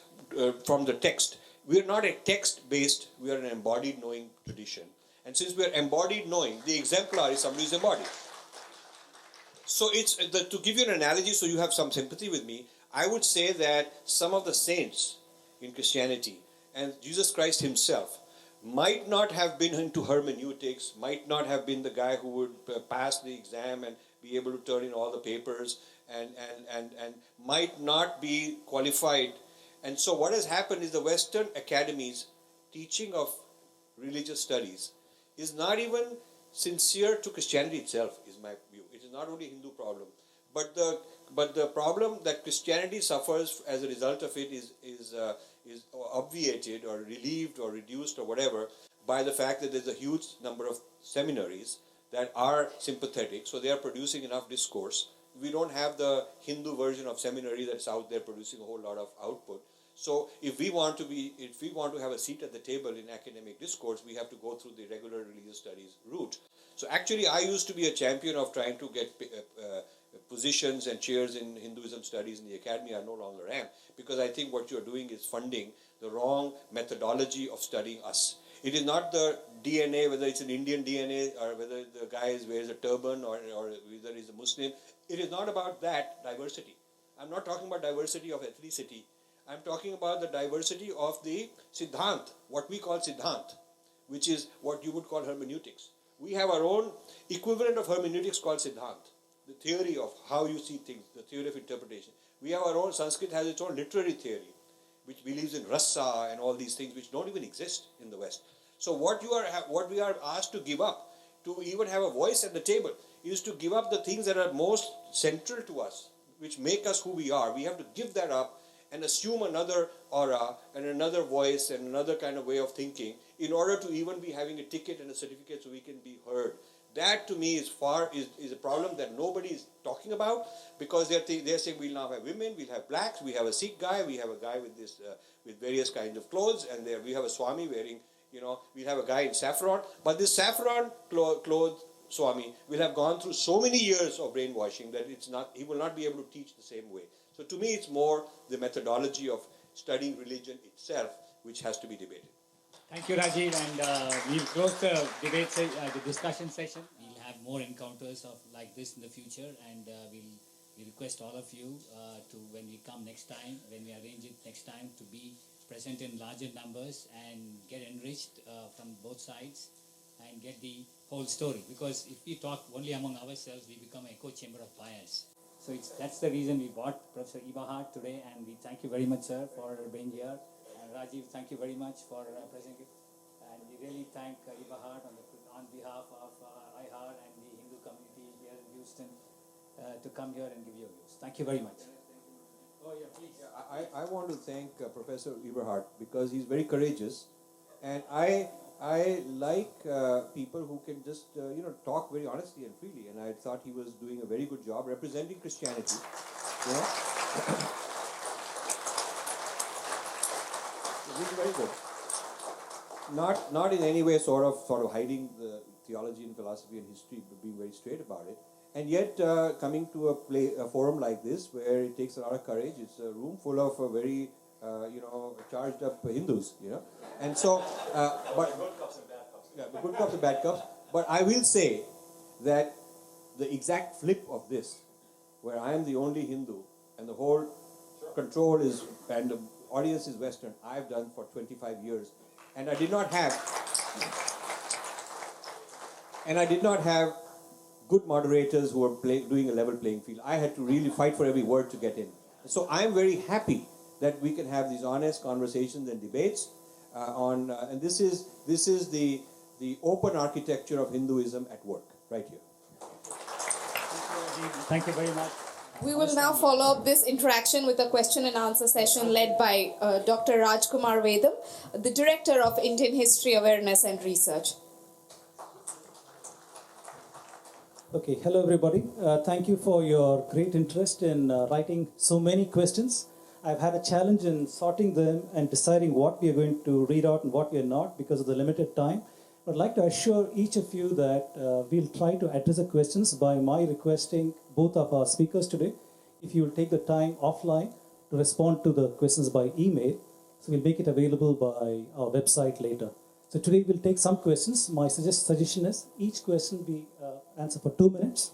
from the text. We are not a text-based, we are an embodied knowing tradition. And since we are embodied knowing, the exemplar is somebody who's embodied. So to give you an analogy so you have some sympathy with me, I would say that some of the saints in Christianity and Jesus Christ himself might not have been into hermeneutics, might not have been the guy who would pass the exam and be able to turn in all the papers, and might not be qualified. And so what has happened is the Western academies' teaching of religious studies is not even sincere to Christianity itself, is my view. It is not only a Hindu problem, but the problem that Christianity suffers as a result of it is obviated or relieved or reduced or whatever by the fact that there's a huge number of seminaries that are sympathetic, so they are producing enough discourse. We don't have the Hindu version of seminary that's out there producing a whole lot of output. So if we want to have a seat at the table in academic discourse, we have to go through the regular religious studies route. So actually, I used to be a champion of trying to get positions and chairs in Hinduism studies in the academy. I no longer am, because I think what you're doing is funding the wrong methodology of studying us. It is not the DNA, whether it's an Indian DNA or whether the guy wears a turban or whether he's a Muslim. It is not about that diversity. I'm not talking about diversity of ethnicity. I'm talking about the diversity of the Siddhant, what we call Siddhant, which is what you would call hermeneutics. We have our own equivalent of hermeneutics called Siddhant, the theory of how you see things, the theory of interpretation. We have our own, Sanskrit has its own literary theory, which believes in rasa and all these things which don't even exist in the West. So what we are asked to give up, to even have a voice at the table, is to give up the things that are most central to us, which make us who we are. We have to give that up and assume another aura and another voice and another kind of way of thinking in order to even be having a ticket and a certificate so we can be heard. That to me is a problem that nobody is talking about, because they're saying we'll now have women, we'll have blacks, we have a Sikh guy, we have a guy with this with various kinds of clothes, and there we have a Swami wearing, we have a guy in saffron, but this saffron clothed Swami will have gone through so many years of brainwashing that he will not be able to teach the same way. So to me, it's more the methodology of studying religion itself which has to be debated. Thank you, Rajiv, and we'll close the the discussion session. We'll have more encounters like this in the future, and we request all of you to, when we come next time, when we arrange it next time, to be present in larger numbers and get enriched from both sides and get the whole story. Because if we talk only among ourselves, we become an echo chamber of bias. So that's the reason we brought Professor Eberhart today, and we thank you very much, sir, for being here. Rajiv, thank you very much for presenting. And we really thank Eberhart on behalf of IHAR and the Hindu community here in Houston to come here and give your views. Thank you very much. Oh, yeah, please. I want to thank Professor Eberhart because he's very courageous, and I like people who can just talk very honestly and freely, and I thought he was doing a very good job representing Christianity. This is very good. Not in any way sort of hiding the theology and philosophy and history, but being very straight about it. And yet coming to a forum like this where it takes a lot of courage. It's a room full of very charged up Hindus, and so but good cups and bad cups. Yeah, the good cups and bad cups. But I will say that the exact flip of this, where I am the only Hindu and the whole control is and the audience is Western, I've done for 25 years, and I did not have good moderators who were doing a level playing field. I had to really fight for every word to get in. So I'm very happy that we can have these honest conversations and debates and this is the open architecture of Hinduism at work right here. Thank you very much. We will now follow up this interaction with a question and answer session led by Dr. Rajkumar Vedam, the Director of Indian History Awareness and Research. Okay, hello everybody. Thank you for your great interest in writing so many questions. I've had a challenge in sorting them and deciding what we are going to read out and what we are not because of the limited time. I'd like to assure each of you that we'll try to address the questions by my requesting both of our speakers today, if you will take the time offline to respond to the questions by email. So we'll make it available by our website later. So today we'll take some questions. My suggestion is each question be answered for 2 minutes.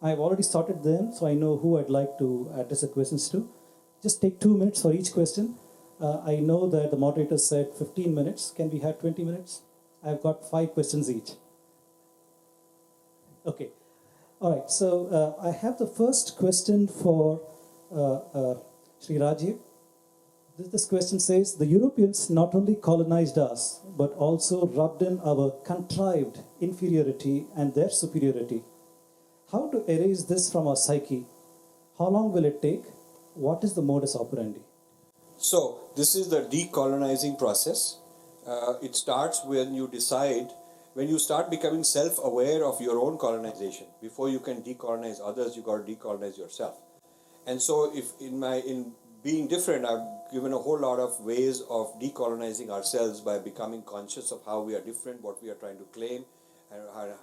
I've already sorted them, so I know who I'd like to address the questions to. Just take 2 minutes for each question. I know that the moderator said 15 minutes. Can we have 20 minutes? I've got 5 questions each. Okay. All right. So I have the first question for Sri Rajiv. This question says, the Europeans not only colonized us, but also rubbed in our contrived inferiority and their superiority. How to erase this from our psyche? How long will it take? What is the modus operandi? So this is the decolonizing process. It starts when you start becoming self-aware of your own colonization. Before you can decolonize others, you got to decolonize yourself. And so if in being different, I've given a whole lot of ways of decolonizing ourselves by becoming conscious of how we are different, what we are trying to claim,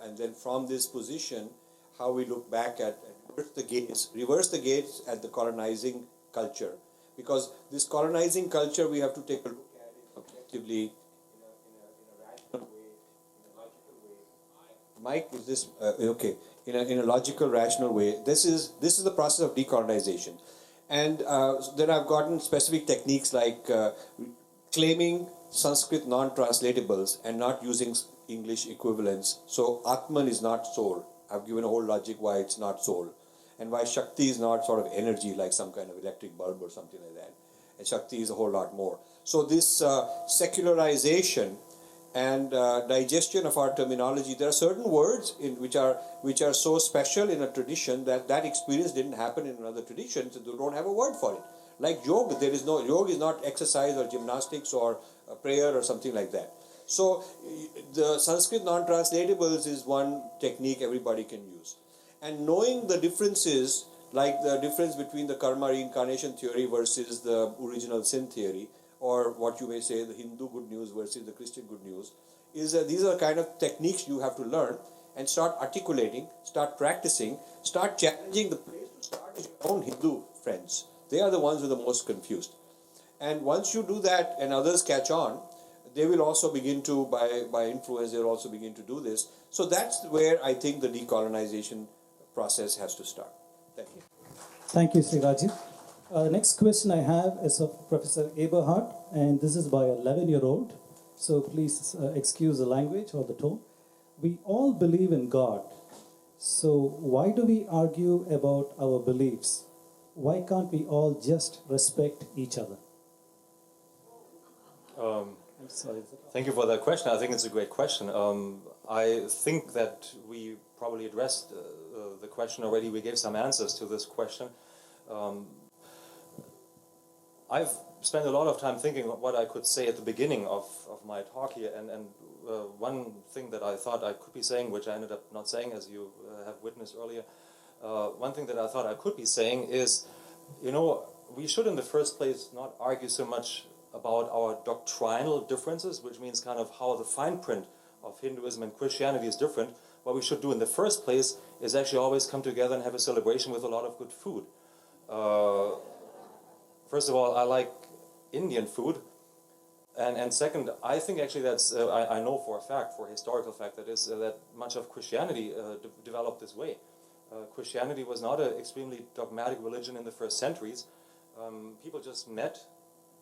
and then from this position, how we look back at reverse the gates at the colonizing culture. Because this colonizing culture, we have to take a look at it objectively in a rational way, in a logical way. Mike, is this okay? In a logical, rational way. This is the process of decolonization. And then I've gotten specific techniques like claiming Sanskrit non-translatables and not using English equivalents. So Atman is not soul. I've given a whole logic why it's not soul. And why Shakti is not sort of energy like some kind of electric bulb or something like that. And Shakti is a whole lot more. So this secularization and digestion of our terminology, there are certain words which are so special in a tradition that experience didn't happen in another tradition, so they don't have a word for it. Like yoga, yoga is not exercise or gymnastics or prayer or something like that. So the Sanskrit non-translatables is one technique everybody can use. And knowing the differences, like the difference between the karma reincarnation theory versus the original sin theory, or what you may say the Hindu good news versus the Christian good news, is these are kind of techniques you have to learn and start articulating, start practicing, start challenging the place to start with your own Hindu friends. They are the ones who are the most confused. And once you do that and others catch on, they will also begin to, by influence, they'll also begin to do this. So that's where I think the decolonization process has to start. Thank you. Thank you, Sri Rajiv. Next question I have is of Professor Eberhart, and this is by an 11-year-old. So please excuse the language or the tone. We all believe in God. So why do we argue about our beliefs? Why can't we all just respect each other? I'm sorry. Thank you for that question. I think it's a great question. I think that we probably addressed the question already. We gave some answers to this question. I've spent a lot of time thinking what I could say at the beginning of my talk here, and one thing that I thought I could be saying, which I ended up not saying, as you have witnessed earlier, one thing that I thought I could be saying is, we should in the first place not argue so much about our doctrinal differences, which means kind of how the fine print of Hinduism and Christianity is different. What we should do in the first place is actually always come together and have a celebration with a lot of good food. First of all, I like Indian food. And second, I think actually that's, I know for a fact, for a historical fact, that is that much of Christianity developed this way. Christianity was not an extremely dogmatic religion in the first centuries. People just met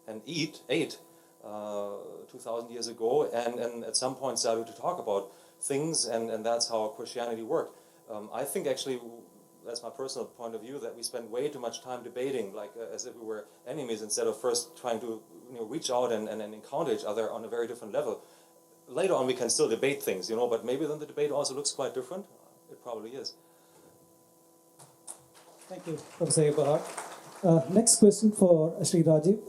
and ate 2,000 years ago, and at some point started to talk about things, and that's how Christianity worked. I think actually, that's my personal point of view, that we spend way too much time debating, like as if we were enemies, instead of first trying to reach out and encounter each other on a very different level. Later on we can still debate things, but maybe then the debate also looks quite different. It probably is. Thank you, Professor Eberhart. Next question for Sri Rajiv.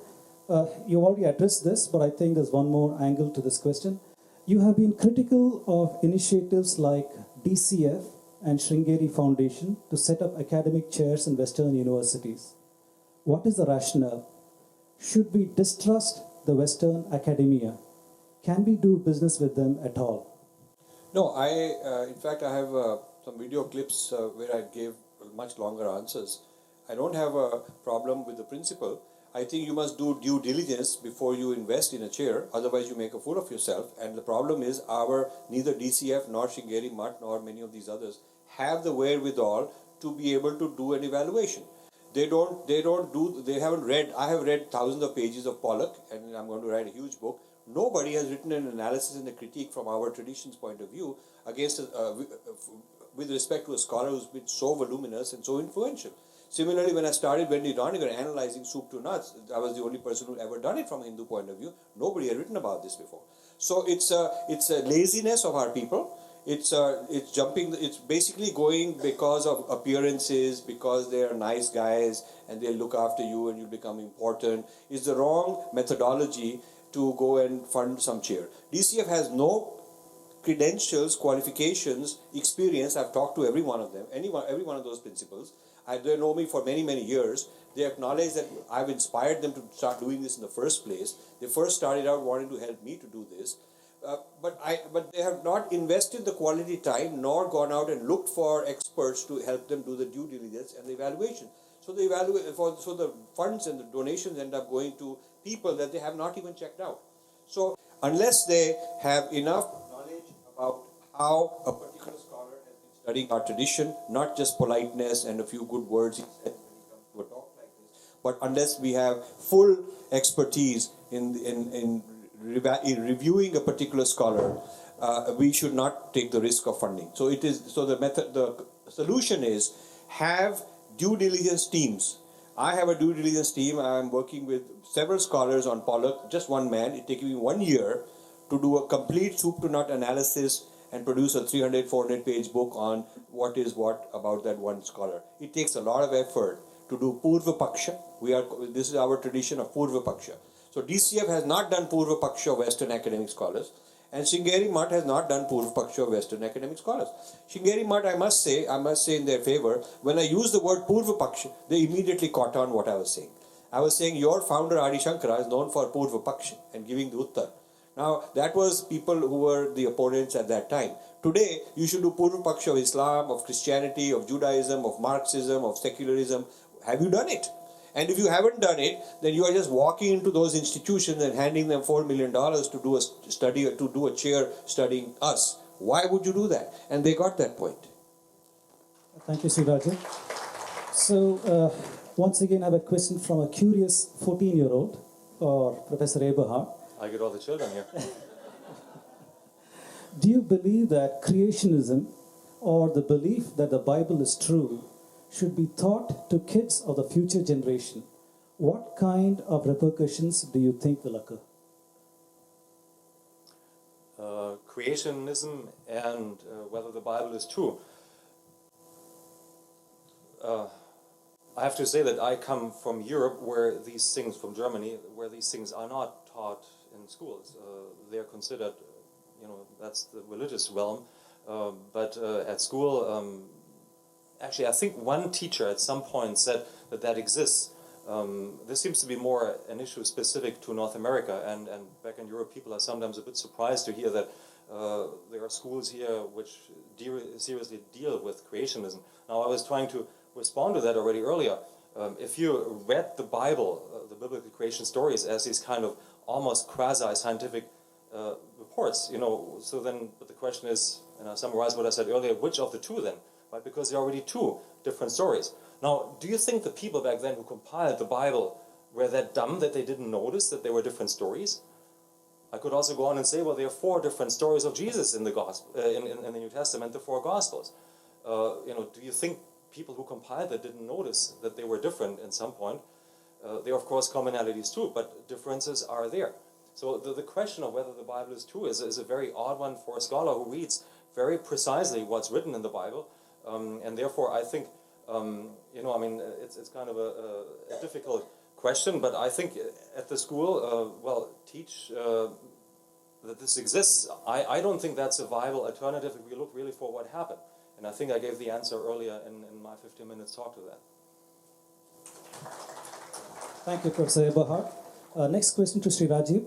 You already addressed this, but I think there's one more angle to this question. You have been critical of initiatives like DCF and Sringeri Foundation to set up academic chairs in Western universities. What is the rationale? Should we distrust the Western academia? Can we do business with them at all? No, in fact, I have some video clips where I gave much longer answers. I don't have a problem with the principle. I think you must do due diligence before you invest in a chair, otherwise you make a fool of yourself. And the problem is neither DCF nor Sringeri Mutt nor many of these others have the wherewithal to be able to do an evaluation. They haven't read, I have read thousands of pages of Pollock, and I'm going to write a huge book. Nobody has written an analysis and a critique from our tradition's point of view against with respect to a scholar who's been so voluminous and so influential. Similarly, when I started Wendy Doniger analyzing soup to nuts, I was the only person who ever done it from a Hindu point of view. Nobody had written about this before. So it's a laziness of our people. It's jumping. It's basically going because of appearances, because they are nice guys and they look after you and you become important. It's the wrong methodology to go and fund some chair. DCF has no credentials, qualifications, experience. I've talked to every one of them, every one of those principals. They know me for many, many years. They acknowledge that I've inspired them to start doing this in the first place. They first started out wanting to help me to do this. But they have not invested the quality time nor gone out and looked for experts to help them do the due diligence and the evaluation. So the funds and the donations end up going to people that they have not even checked out. So unless they have enough knowledge about how a particular scholar has been studying our tradition, not just politeness and a few good words he said when he comes to a talk like this, but unless we have full expertise in reviewing a particular scholar, we should not take the risk of funding. So the solution is have due diligence teams. I have a due diligence team. I am working with several scholars on Pollock, just one man. It takes me 1 year to do a complete soup to nut analysis and produce a 300, 400 page book on what is what about that one scholar. It takes a lot of effort to do Purva Paksha. This is our tradition of Purva Paksha. So DCF has not done Purva Paksha of Western academic scholars, and Sringeri Mutt has not done Purva Paksha of Western academic scholars. Sringeri Mutt, I must say in their favor, when I used the word Purva Paksha, they immediately caught on what I was saying. I was saying your founder Adi Shankara is known for Purva Paksha and giving the Uttar. Now, that was people who were the opponents at that time. Today, you should do Purva Paksha of Islam, of Christianity, of Judaism, of Marxism, of secularism. Have you done it? And if you haven't done it, then you are just walking into those institutions and handing them $4 million to do a study, or to do a chair studying us. Why would you do that? And they got that point. Thank you, Sri Rajiv. So, once again, I have a question from a curious 14-year-old, or Professor Eberhart. I get all the children here. Do you believe that creationism, or the belief that the Bible is true, should be taught to kids of the future generation? What kind of repercussions do you think will occur? Creationism and whether the Bible is true. I have to say that I come from Europe, where these things, from Germany, where these things are not taught in schools. They are considered, that's the religious realm. But at school, actually, I think one teacher at some point said that exists. This seems to be more an issue specific to North America, and back in Europe, people are sometimes a bit surprised to hear that there are schools here which seriously deal with creationism. Now, I was trying to respond to that already earlier. If you read the Bible, the biblical creation stories, as these kind of almost quasi-scientific reports, so then, but the question is, and I summarize what I said earlier, which of the two then? Right? Because there are already two different stories. Now, do you think the people back then who compiled the Bible were that dumb that they didn't notice that there were different stories? I could also go on and say, well, there are 4 different stories of Jesus in the gospel, in the New Testament, the 4 Gospels. Do you think people who compiled that didn't notice that they were different at some point? There are, of course, commonalities too, but differences are there. So the question of whether the Bible is true is a very odd one for a scholar who reads very precisely what's written in the Bible. And therefore, I think, it's kind of a difficult question, but I think at the school, teach that this exists. I don't think that's a viable alternative if we look really for what happened. And I think I gave the answer earlier in my 15 minutes talk to that. Thank you, Professor Eberhart. Next question to Sri Rajiv.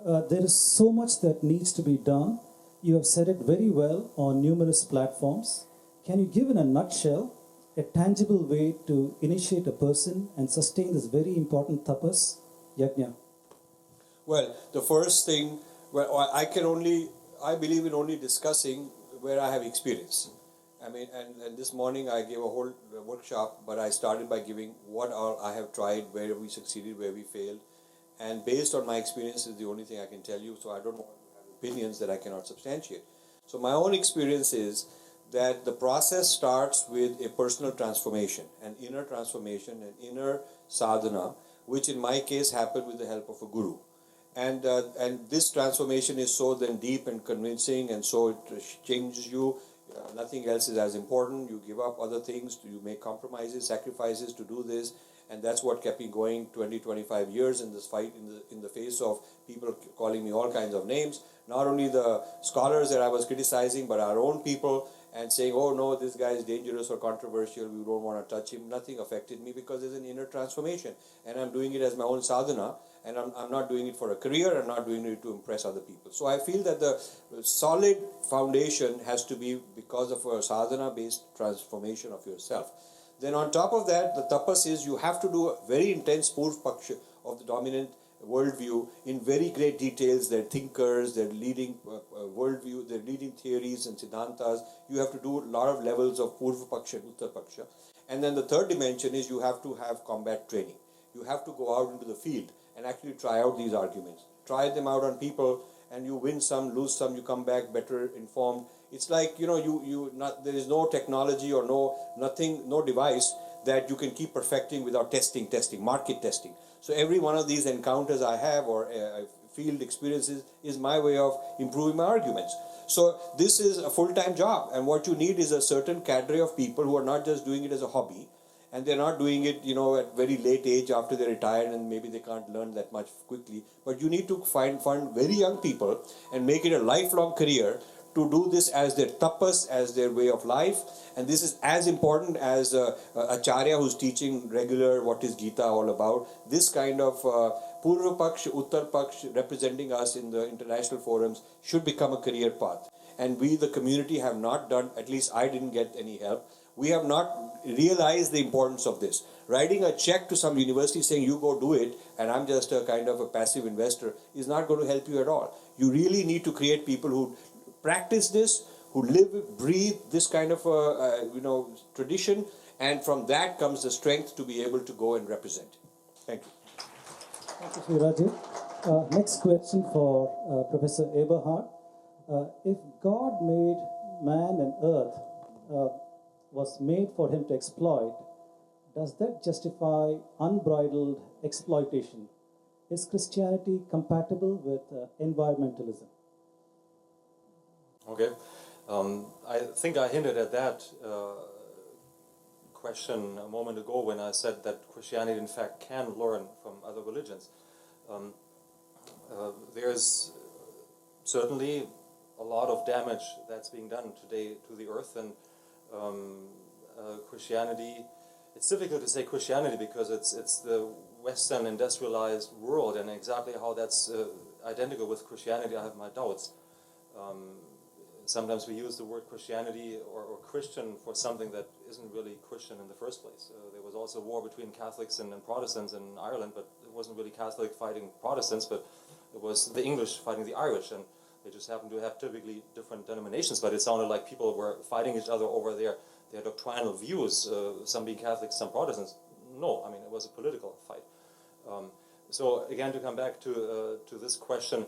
There is so much that needs to be done. You have said it very well on numerous platforms. Can you give in a nutshell a tangible way to initiate a person and sustain this very important tapas, yajna? Well, the first thing, I believe in only discussing where I have experience. And this morning I gave a whole workshop, but I started by giving what all I have tried, where we succeeded, where we failed. And based on my experience is the only thing I can tell you, so I don't want to have opinions that I cannot substantiate. So my own experience is that the process starts with a personal transformation, an inner transformation, an inner sadhana, which in my case happened with the help of a guru. And this transformation is so then deep and convincing, and so it changes you. Nothing else is as important. You give up other things, you make compromises, sacrifices to do this, and that's what kept me going 20, 25 years in this fight in the face of people calling me all kinds of names. Not only the scholars that I was criticizing, but our own people, and saying, oh no, this guy is dangerous or controversial, we don't want to touch him. Nothing affected me because there's an inner transformation, and I'm doing it as my own sadhana, and I'm not doing it for a career, I'm not doing it to impress other people. So I feel that the solid foundation has to be because of a sadhana-based transformation of yourself. Then on top of that, the tapas is you have to do a very intense purv paksha of the dominant worldview in very great details, their thinkers, their leading worldview, their leading theories and siddhantas. You have to do a lot of levels of purva paksha and uttar paksha. And then the third dimension is you have to have combat training. You have to go out into the field and actually try out these arguments. Try them out on people, and you win some, lose some, you come back better informed. It's like, there is no technology or no device that you can keep perfecting without testing, market testing. So every one of these encounters I have or field experiences is my way of improving my arguments. So this is a full-time job, and what you need is a certain cadre of people who are not just doing it as a hobby, and they're not doing it, at very late age after they're retired, and maybe they can't learn that much quickly. But you need to fund very young people and make it a lifelong career to do this as their tapas, as their way of life. And this is as important as Acharya who's teaching regular what is Gita all about. This kind of Purva Paksh, Uttar Paksh representing us in the international forums should become a career path. And we, the community, have not done, at least I didn't get any help. We have not realized the importance of this. Writing a check to some university saying you go do it and I'm just a kind of a passive investor is not going to help you at all. You really need to create people who practice this, who live, breathe this kind of tradition, and from that comes the strength to be able to go and represent. Thank you. Thank you, Sri Rajiv. Next question for Professor Eberhart. If God made man and earth was made for him to exploit, does that justify unbridled exploitation? Is Christianity compatible with environmentalism? Okay. I think I hinted at that question a moment ago when I said that Christianity, in fact, can learn from other religions. There's certainly a lot of damage that's being done today to the earth, and Christianity, it's difficult to say Christianity because it's the Western industrialized world, and exactly how that's identical with Christianity, I have my doubts. Sometimes we use the word Christianity or Christian for something that isn't really Christian in the first place. There was also war between Catholics and Protestants in Ireland, but it wasn't really Catholic fighting Protestants, but it was the English fighting the Irish, and they just happened to have typically different denominations, but it sounded like people were fighting each other over their doctrinal views, some being Catholics, some Protestants. No, I mean, it was a political fight. So again, to come back to this question,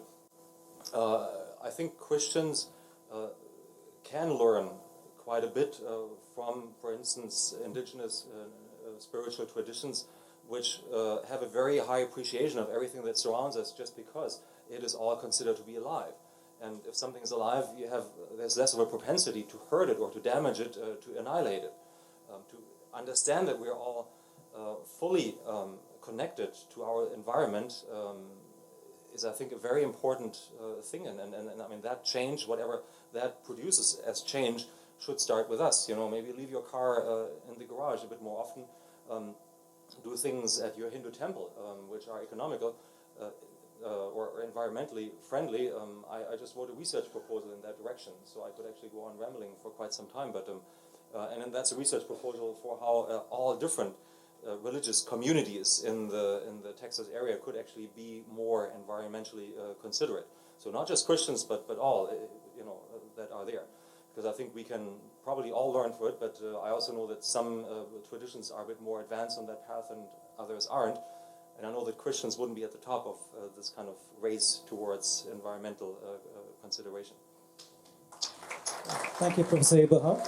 I think Christians can learn quite a bit from, for instance, indigenous spiritual traditions, which have a very high appreciation of everything that surrounds us just because it is all considered to be alive. And if something is alive, there's less of a propensity to hurt it or to damage it, to annihilate it. To understand that we're all fully connected to our environment is, I think, a very important thing. And I mean, that change, whatever that produces as change, should start with us. Maybe leave your car in the garage a bit more often. Do things at your Hindu temple, which are economical or environmentally friendly. I just wrote a research proposal in that direction, so I could actually go on rambling for quite some time. But and then that's a research proposal for how all different religious communities in the Texas area could actually be more environmentally considerate. So not just Christians, but all that are there, because I think we can probably all learn from it. But I also know that some traditions are a bit more advanced on that path, and others aren't. And I know that Christians wouldn't be at the top of this kind of race towards environmental consideration. Thank you, Professor Eberhart.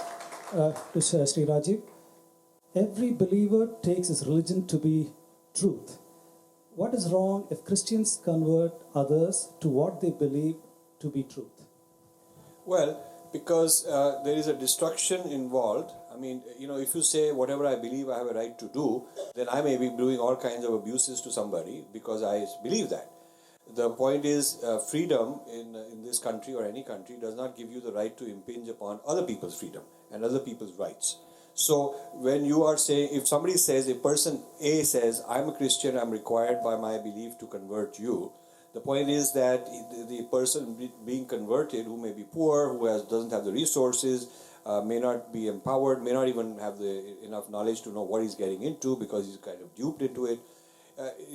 To Sri Rajiv. Every believer takes his religion to be truth. What is wrong if Christians convert others to what they believe to be truth? Well, because there is a destruction involved. I mean, if you say whatever I believe I have a right to do, then I may be doing all kinds of abuses to somebody because I believe that. The point is, freedom in this country or any country does not give you the right to impinge upon other people's freedom and other people's rights. So when you are saying, if somebody says, if person A says, I'm a Christian, I'm required by my belief to convert you, the point is that the person being converted, who may be poor, who doesn't have the resources, may not be empowered, may not even have enough knowledge to know what he's getting into because he's kind of duped into it.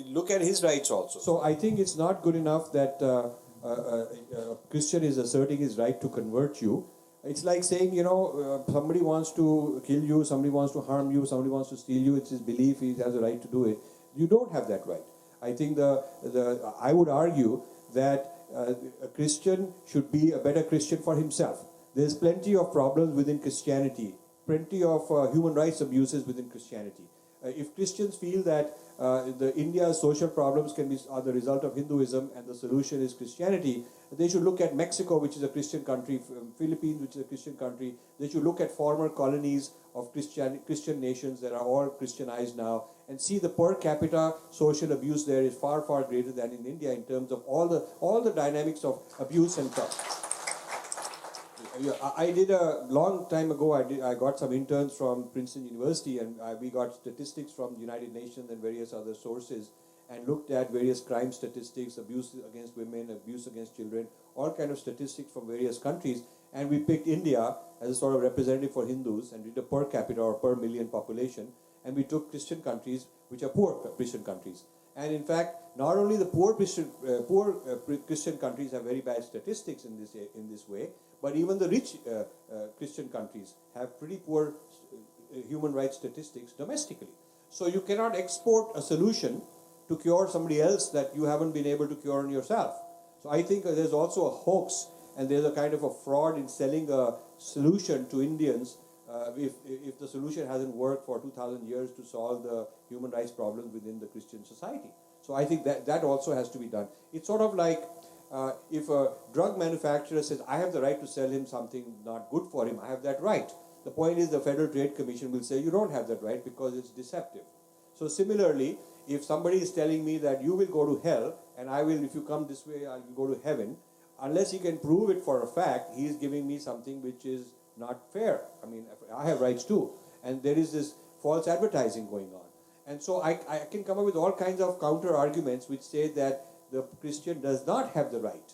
Look at his rights also. So I think it's not good enough that a Christian is asserting his right to convert you. It's like saying, somebody wants to kill you, somebody wants to harm you, somebody wants to steal you. It's his belief, he has a right to do it. You don't have that right. I think I would argue that a Christian should be a better Christian for himself. There's plenty of problems within Christianity, plenty of human rights abuses within Christianity. If Christians feel that the India's social problems are the result of Hinduism and the solution is Christianity, they should look at Mexico, which is a Christian country, Philippines, which is a Christian country. They should look at former colonies of Christian nations that are all Christianized now, and see the per capita social abuse there is far, far greater than in India in terms of all the dynamics of abuse and I did a long time ago. I got some interns from Princeton University, and we got statistics from the United Nations and various other sources, and looked at various crime statistics, abuse against women, abuse against children, all kind of statistics from various countries. And we picked India as a sort of representative for Hindus, and did a per capita or per million population. And we took Christian countries, which are poor Christian countries. And in fact, not only the poor Christian countries have very bad statistics in this way, but even the rich Christian countries have pretty poor human rights statistics domestically. So you cannot export a solution to cure somebody else that you haven't been able to cure on yourself. So I think there's also a hoax, and there's a kind of a fraud in selling a solution to Indians if the solution hasn't worked for 2,000 years to solve the human rights problems within the Christian society. So I think that also has to be done. It's sort of like if a drug manufacturer says, I have the right to sell him something not good for him, I have that right. The point is the Federal Trade Commission will say you don't have that right because it's deceptive. So similarly, if somebody is telling me that you will go to hell and I will, if you come this way, I will go to heaven, unless he can prove it for a fact, he is giving me something which is not fair. I mean, I have rights too. And there is this false advertising going on. And so I can come up with all kinds of counter arguments which say that the Christian does not have the right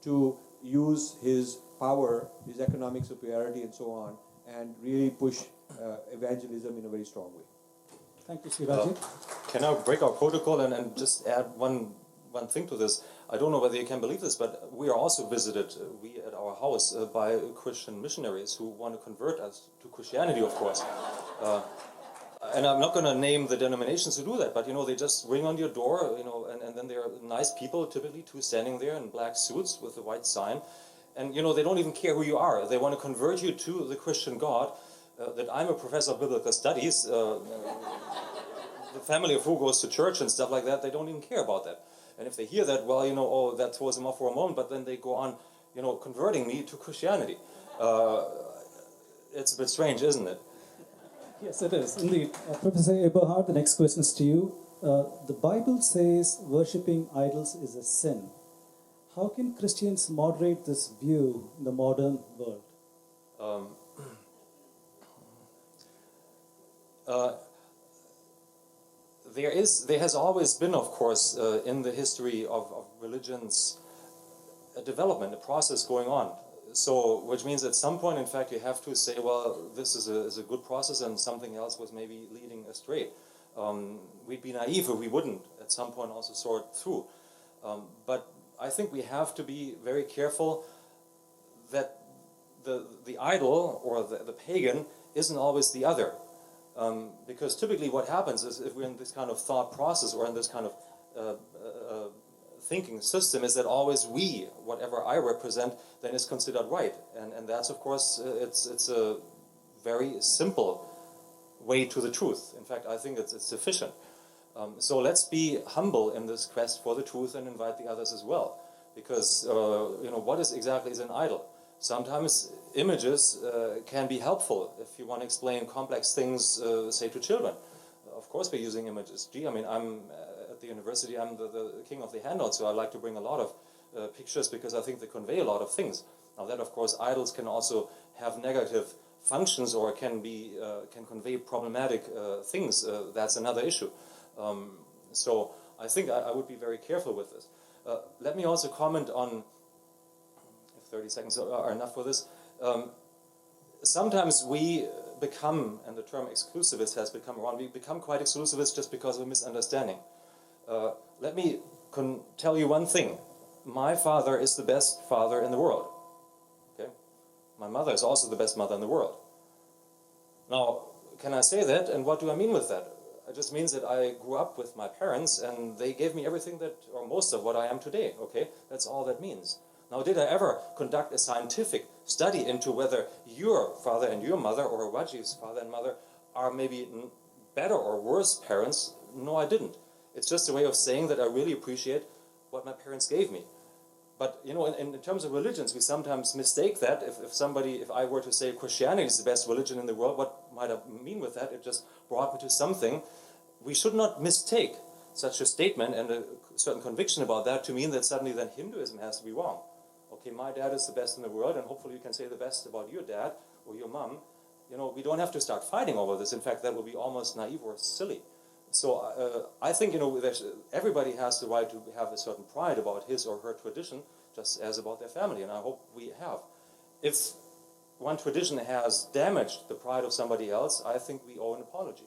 to use his power, his economic superiority and so on, and really push evangelism in a very strong way. Thank you, Sri Rajiv. Can I break our protocol and just add one thing to this? I don't know whether you can believe this, but we are also visited, we at our house, by Christian missionaries who want to convert us to Christianity, of course. And I'm not going to name the denominations who do that, but, they just ring on your door, and then there are nice people, typically two standing there in black suits with a white sign. And, they don't even care who you are. They want to convert you to the Christian God, that I'm a professor of biblical studies, the family of who goes to church and stuff like that, they don't even care about that. And if they hear that, well, that throws them off for a moment, but then they go on, converting me to Christianity. It's a bit strange, isn't it? Yes, it is. Indeed. Professor Eberhart, the next question is to you. The Bible says worshipping idols is a sin. How can Christians moderate this view in the modern world? There has always been, of course, in the history of religions, a development, a process going on. So, which means at some point, in fact, you have to say, well, this is a good process and something else was maybe leading astray. We'd be naive if we wouldn't at some point also sort through. But I think we have to be very careful that the idol or the pagan isn't always the other. Because typically what happens is if we're in this kind of thought process or in this kind of thinking system is that always we, whatever I represent, then is considered right. And that's, of course, it's a very simple way to the truth. In fact, I think it's sufficient. So let's be humble in this quest for the truth and invite the others as well. Because, what is an idol? Sometimes images can be helpful if you want to explain complex things, say, to children. Of course we're using images. I'm at the university, I'm the king of the handout, so I like to bring a lot of pictures because I think they convey a lot of things. Now that, of course, idols can also have negative functions or can convey problematic things. That's another issue. So I think I would be very careful with this. Let me also comment on, if 30 seconds are enough for this, sometimes we become, and the term exclusivist has become around, we become quite exclusivist just because of a misunderstanding. Let me tell you one thing. My father is the best father in the world. Okay? My mother is also the best mother in the world. Now, can I say that? And what do I mean with that? It just means that I grew up with my parents and they gave me everything or most of what I am today. Okay? That's all that means. Now, did I ever conduct a scientific study into whether your father and your mother, or Rajiv's father and mother, are maybe better or worse parents. No, I didn't. It's just a way of saying that I really appreciate what my parents gave me. But in terms of religions, we sometimes mistake that. If I were to say Christianity is the best religion in the world, what might I mean with that? It just brought me to something. We should not mistake such a statement and a certain conviction about that to mean that suddenly then Hinduism has to be wrong. Okay, my dad is the best in the world, and hopefully you can say the best about your dad or your mom. We don't have to start fighting over this. In fact, that would be almost naive or silly. So I think everybody has the right to have a certain pride about his or her tradition, just as about their family, and I hope we have. If one tradition has damaged the pride of somebody else, I think we owe an apology.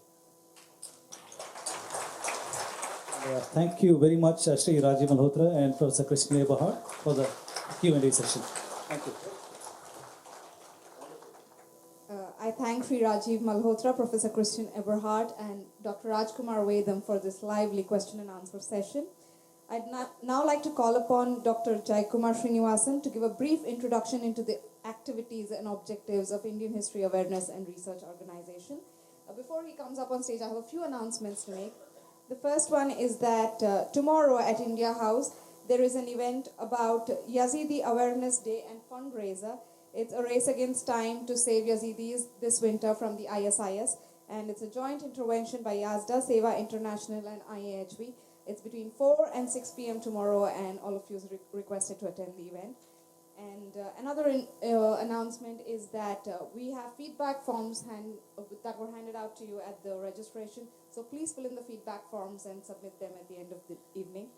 Thank you very much, Sri Rajiv Malhotra and Professor Christian Eberhart for the Q&A session. Thank you. I thank Sri Rajiv Malhotra, Professor Christian Eberhart, and Dr. Rajkumar Vedam for this lively question and answer session. I'd now like to call upon Dr. Jaikumar Srinivasan to give a brief introduction into the activities and objectives of Indian History Awareness and Research Organization. Before he comes up on stage, I have a few announcements to make. The first one is that tomorrow at India House, there is an event about Yazidi Awareness Day and fundraiser. It's a race against time to save Yazidis this winter from the ISIS, and it's a joint intervention by Yazda, Seva International, and IAHB. It's between 4 and 6 p.m. tomorrow, and all of you are requested to attend the event. And another announcement is that we have feedback forms that were handed out to you at the registration. So please fill in the feedback forms and submit them at the end of the evening.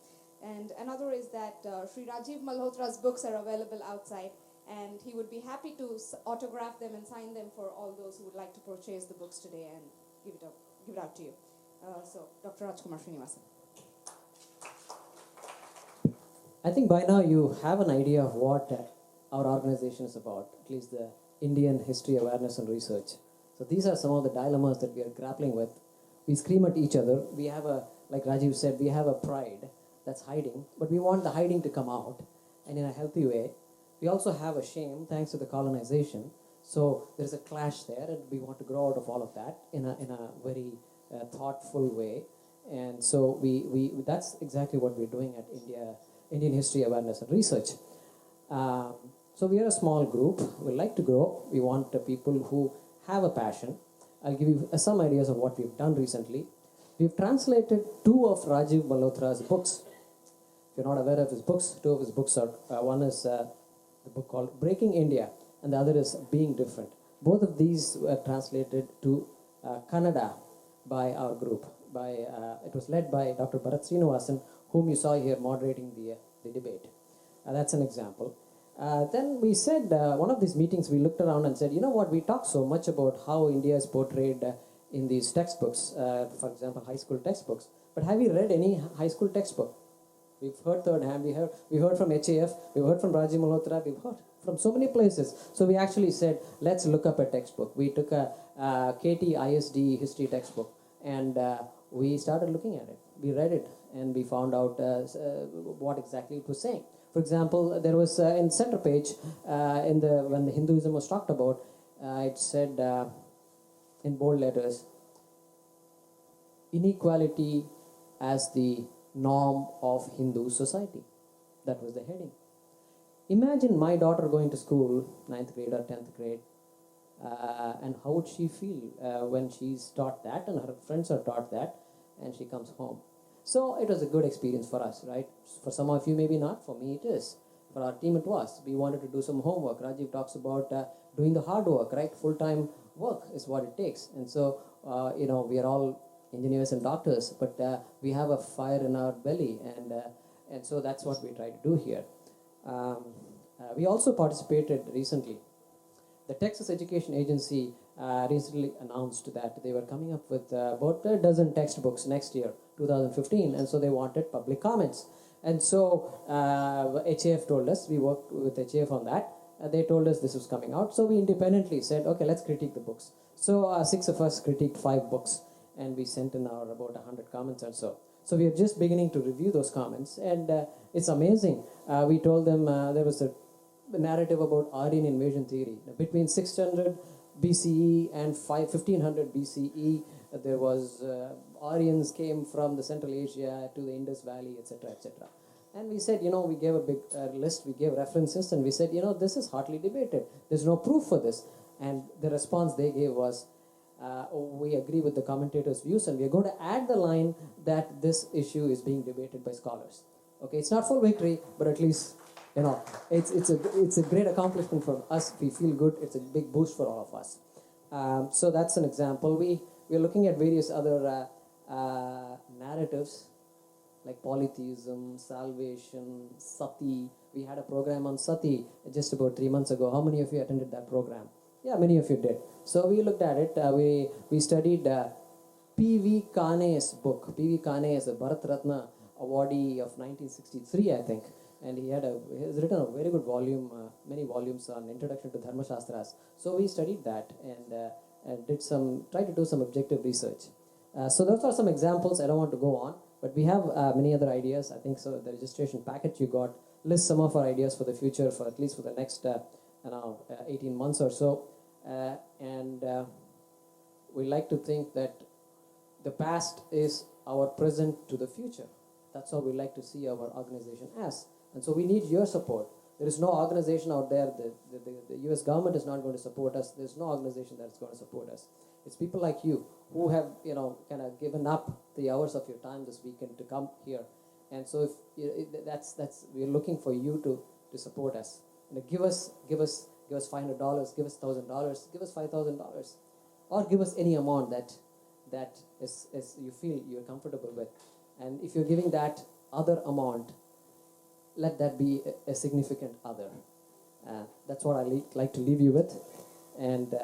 And another is that Sri Rajiv Malhotra's books are available outside, and he would be happy to autograph them and sign them for all those who would like to purchase the books today and give it out to you. So, Dr. Rajkumar Srinivasan. I think by now you have an idea of what our organization is about, at least the Indian History Awareness and Research. So these are some of the dilemmas that we are grappling with. We scream at each other. We have like Rajiv said, we have a pride that's hiding, but we want the hiding to come out, and in a healthy way. We also have a shame thanks to the colonization. So there's a clash there, and we want to grow out of all of that in a very thoughtful way. And so we that's exactly what we're doing at Indian History Awareness and Research. So we are a small group. We like to grow. We want people who have a passion. I'll give you some ideas of what we've done recently. We've translated 2 of Rajiv Malhotra's books. If you're not aware of his books, 2 of his books are, one is the book called Breaking India, and the other is Being Different. Both of these were translated to Kannada by our group. It was led by Dr. Bharat Srinivasan, whom you saw here moderating the debate. That's an example. Then we said, one of these meetings, we looked around and said, you know what, we talk so much about how India is portrayed in these textbooks, for example, high school textbooks. But have you read any high school textbook? We've heard third hand, we heard from HAF, we've heard from Rajiv Malhotra, we've heard from so many places. So we actually said, let's look up a textbook. We took a KT ISD history textbook, and we started looking at it. We read it, and we found out what exactly it was saying. For example, there was in center page, when the Hinduism was talked about, it said in bold letters, inequality as the norm of Hindu society. That was the heading. Imagine my daughter going to school, 9th grade or 10th grade, and how would she feel when she's taught that and her friends are taught that, and she comes home. So it was a good experience for us, right? For some of you, maybe not. For me, it is. For our team, it was. We wanted to do some homework. Rajiv talks about doing the hard work, right? Full-time work is what it takes. And so, we are all engineers and doctors, but we have a fire in our belly, and so that's what we try to do here. We also participated recently. The Texas Education Agency recently announced that they were coming up with about a dozen textbooks next year, 2015, and so they wanted public comments. And so HAF told us, we worked with HAF on that, they told us this was coming out, so we independently said, okay, let's critique the books. So 6 of us critiqued 5 books, and we sent in our about 100 comments or so. So we are just beginning to review those comments, and it's amazing. We told them there was a narrative about Aryan invasion theory. Between 600 BCE and 1500 BCE, there was Aryans came from the Central Asia to the Indus Valley, etc., etc. And we said, we gave a big list, we gave references, and we said, this is hotly debated. There's no proof for this. And the response they gave was, we agree with the commentators' views, and we're going to add the line that this issue is being debated by scholars. Okay, it's not full victory, but at least, it's a great accomplishment for us. We feel good. It's a big boost for all of us. So that's an example. We're looking at various other narratives like polytheism, salvation, sati. We had a program on sati just about 3 months ago. How many of you attended that program? Yeah, many of you did. So we looked at it. We studied P.V. Kane's book. P.V. Kane is a Bharat Ratna awardee of 1963, I think. And he has written a very good volume, many volumes on Introduction to Dharma Shastras. So we studied that and tried to do some objective research. So those are some examples. I don't want to go on, but we have many other ideas. I think so. The registration package you got lists some of our ideas for the future, for at least for the next 18 months or so. We like to think that the past is our present to the future. That's how we like to see our organization as. And so we need your support. There is no organization out there, the US government is not going to support us. There's no organization that's going to support us. It's people like you who have, kind of given up the hours of your time this weekend to come here. And so we're looking for you to support us. Give us $500, give us $1,000, give us $5,000, or give us any amount that is you feel you're comfortable with. And if you're giving that other amount, let that be a significant other. That's what I like to leave you with. And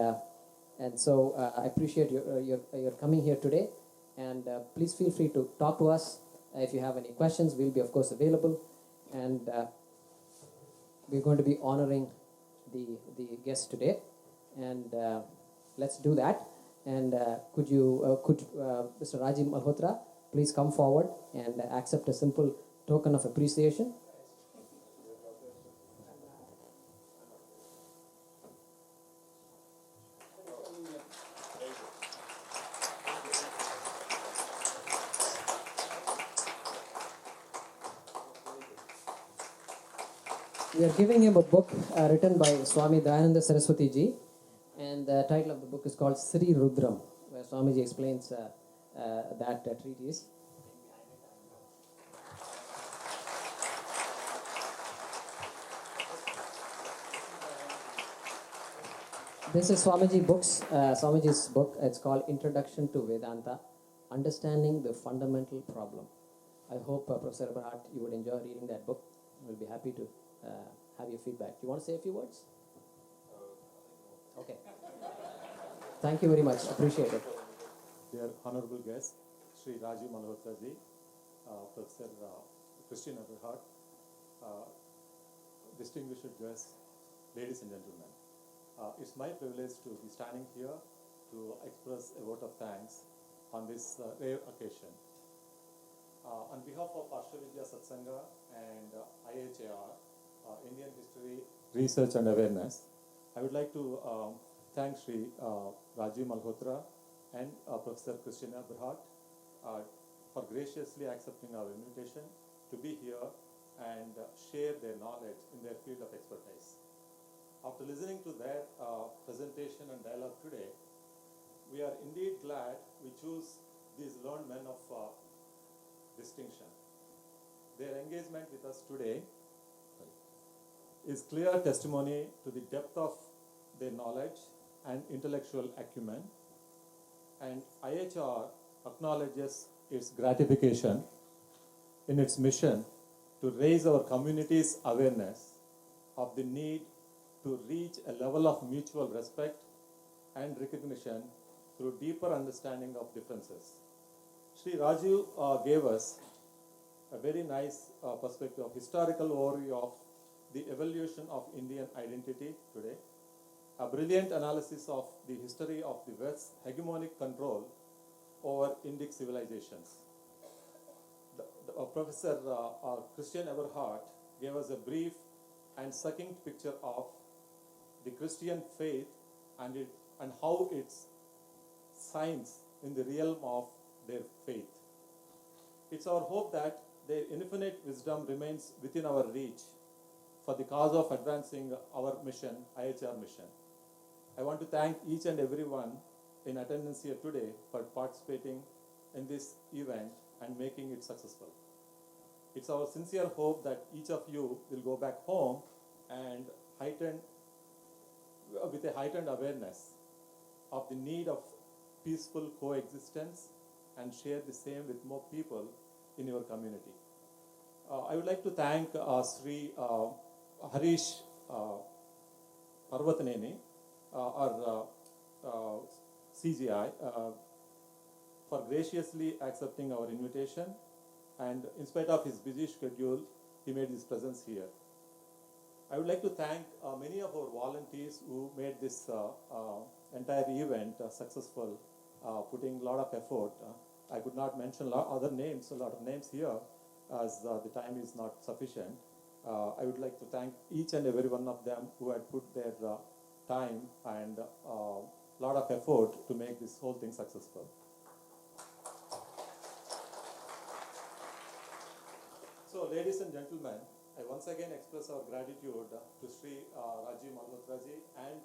so I appreciate your coming here today. And please feel free to talk to us. If you have any questions, we'll be, of course, available. And we're going to be honoring the guest today. And let's do that. And could Mr. Rajiv Malhotra please come forward and accept a simple token of appreciation? We are giving him a book written by Swami Dayananda Saraswati ji, and the title of the book is called Sri Rudram, where Swamiji explains that treatise. This is Swamiji's book. It's called Introduction to Vedanta, Understanding the Fundamental Problem. I hope, Professor Eberhart, you would enjoy reading that book. We'll be happy to have your feedback. Do you want to say a few words? Okay. Thank you very much. Appreciate it. Dear honorable guest, Sri Rajiv Malhotra ji, Professor Christian Eberhart, distinguished guests, ladies and gentlemen. It's my privilege to be standing here to express a vote of thanks on this rare occasion. On behalf of Ashtavidya Satsanga and IHAR, Indian History Research and Awareness, I would like to thank Sri Rajiv Malhotra and Professor Christian Eberhart for graciously accepting our invitation to be here and share their knowledge in their field of expertise. After listening to their presentation and dialogue today, we are indeed glad we choose these learned men of distinction. Their engagement with us today is clear testimony to the depth of their knowledge and intellectual acumen, and IHR acknowledges its gratification in its mission to raise our community's awareness of the need to reach a level of mutual respect and recognition through deeper understanding of differences. Sri Rajiv gave us a very nice perspective of historical overview of the evolution of Indian identity today, a brilliant analysis of the history of the West's hegemonic control over Indic civilizations. Professor Christian Eberhart gave us a brief and succinct picture of the Christian faith and how its science in the realm of their faith. It's our hope that their infinite wisdom remains within our reach for the cause of advancing our mission, IHR mission. I want to thank each and everyone in attendance here today for participating in this event and making it successful. It's our sincere hope that each of you will go back home and with a heightened awareness of the need of peaceful coexistence and share the same with more people in your community. I would like to thank Sri Harish Parvatneni, our CGI, for graciously accepting our invitation, and in spite of his busy schedule, he made his presence here. I would like to thank many of our volunteers who made this entire event successful, putting a lot of effort. I could not mention a lot of names here, as the time is not sufficient. I would like to thank each and every one of them who had put their time and a lot of effort to make this whole thing successful. So, ladies and gentlemen, I once again express our gratitude to Sri Rajiv Malhotra ji and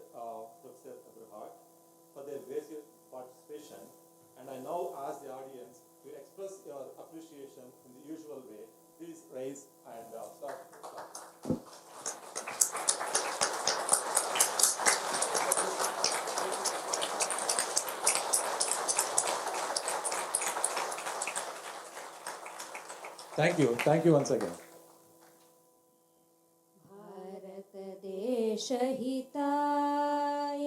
Professor Eberhart for their gracious participation, and I now ask the audience to express your appreciation in the usual way. Please rise and start. Thank you once again. भारतदेशहिताय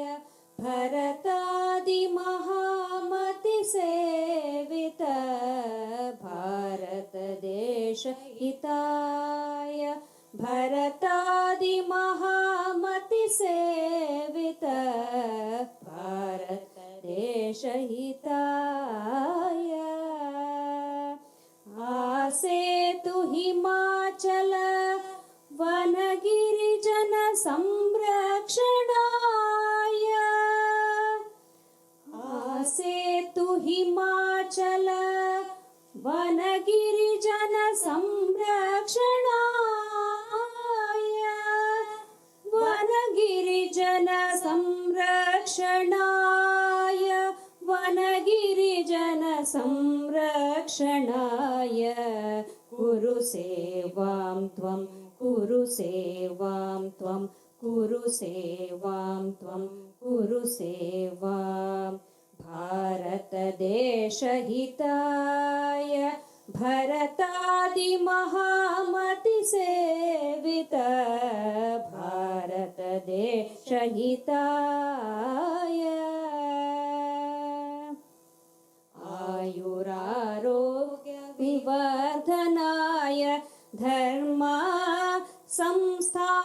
भरतादिमहामतिसेवित भारतदेशहिताय भरतादिमहामतिसेवित भारतदेशहिताय आसेतु Himachal वनगिरिजन संरक्षणाय आसेतु Himachal वनगिरिजन संरक्षणाय वनगिरिजन संरक्षणाय वनगिरिजन संरक्षणाय कुरु सेवां त्वं कुरु सेवां त्वं कुरु सेवां त्वं कुरु सेवां भारतदेशहिताय भरतादिमहामतिसेवित भारतदेशहिताय आयुरारोग्यविवर्धनाय धर्म संस्थापनाय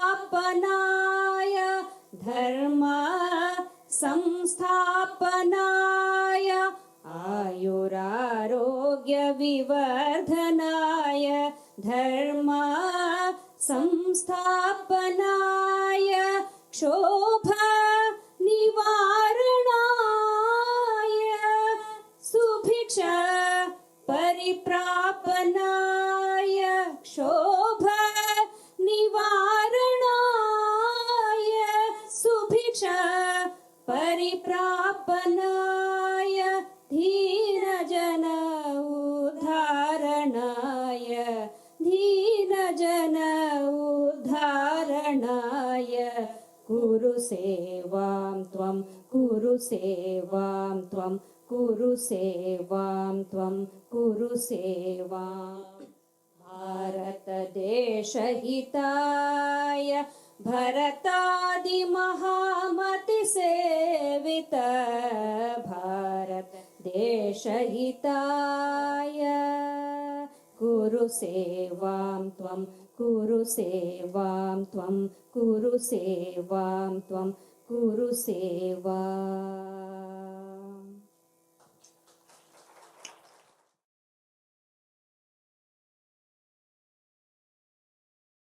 आयुरारोग्यविवर्धनाय धर्म संस्थापनाय क्षोभा निवारणाय सुभिक्षा परिप्रापनाय क्षोभा निवारणाय सुभिक्षा परिप्रापनाय दीनजन उद्धारणाय दीनजन उद्धारणाय कुरु सेवां त्वं कुरु सेवां त्वं कुरु सेवां त्वं कुरु सेवां भारतदेशहिताय भरतादिमहामतिसेवित भारतदेशहिताय कुरु सेवां त्वं कुरु सेवां त्वं कुरु सेवां त्वं कुरु सेवाम्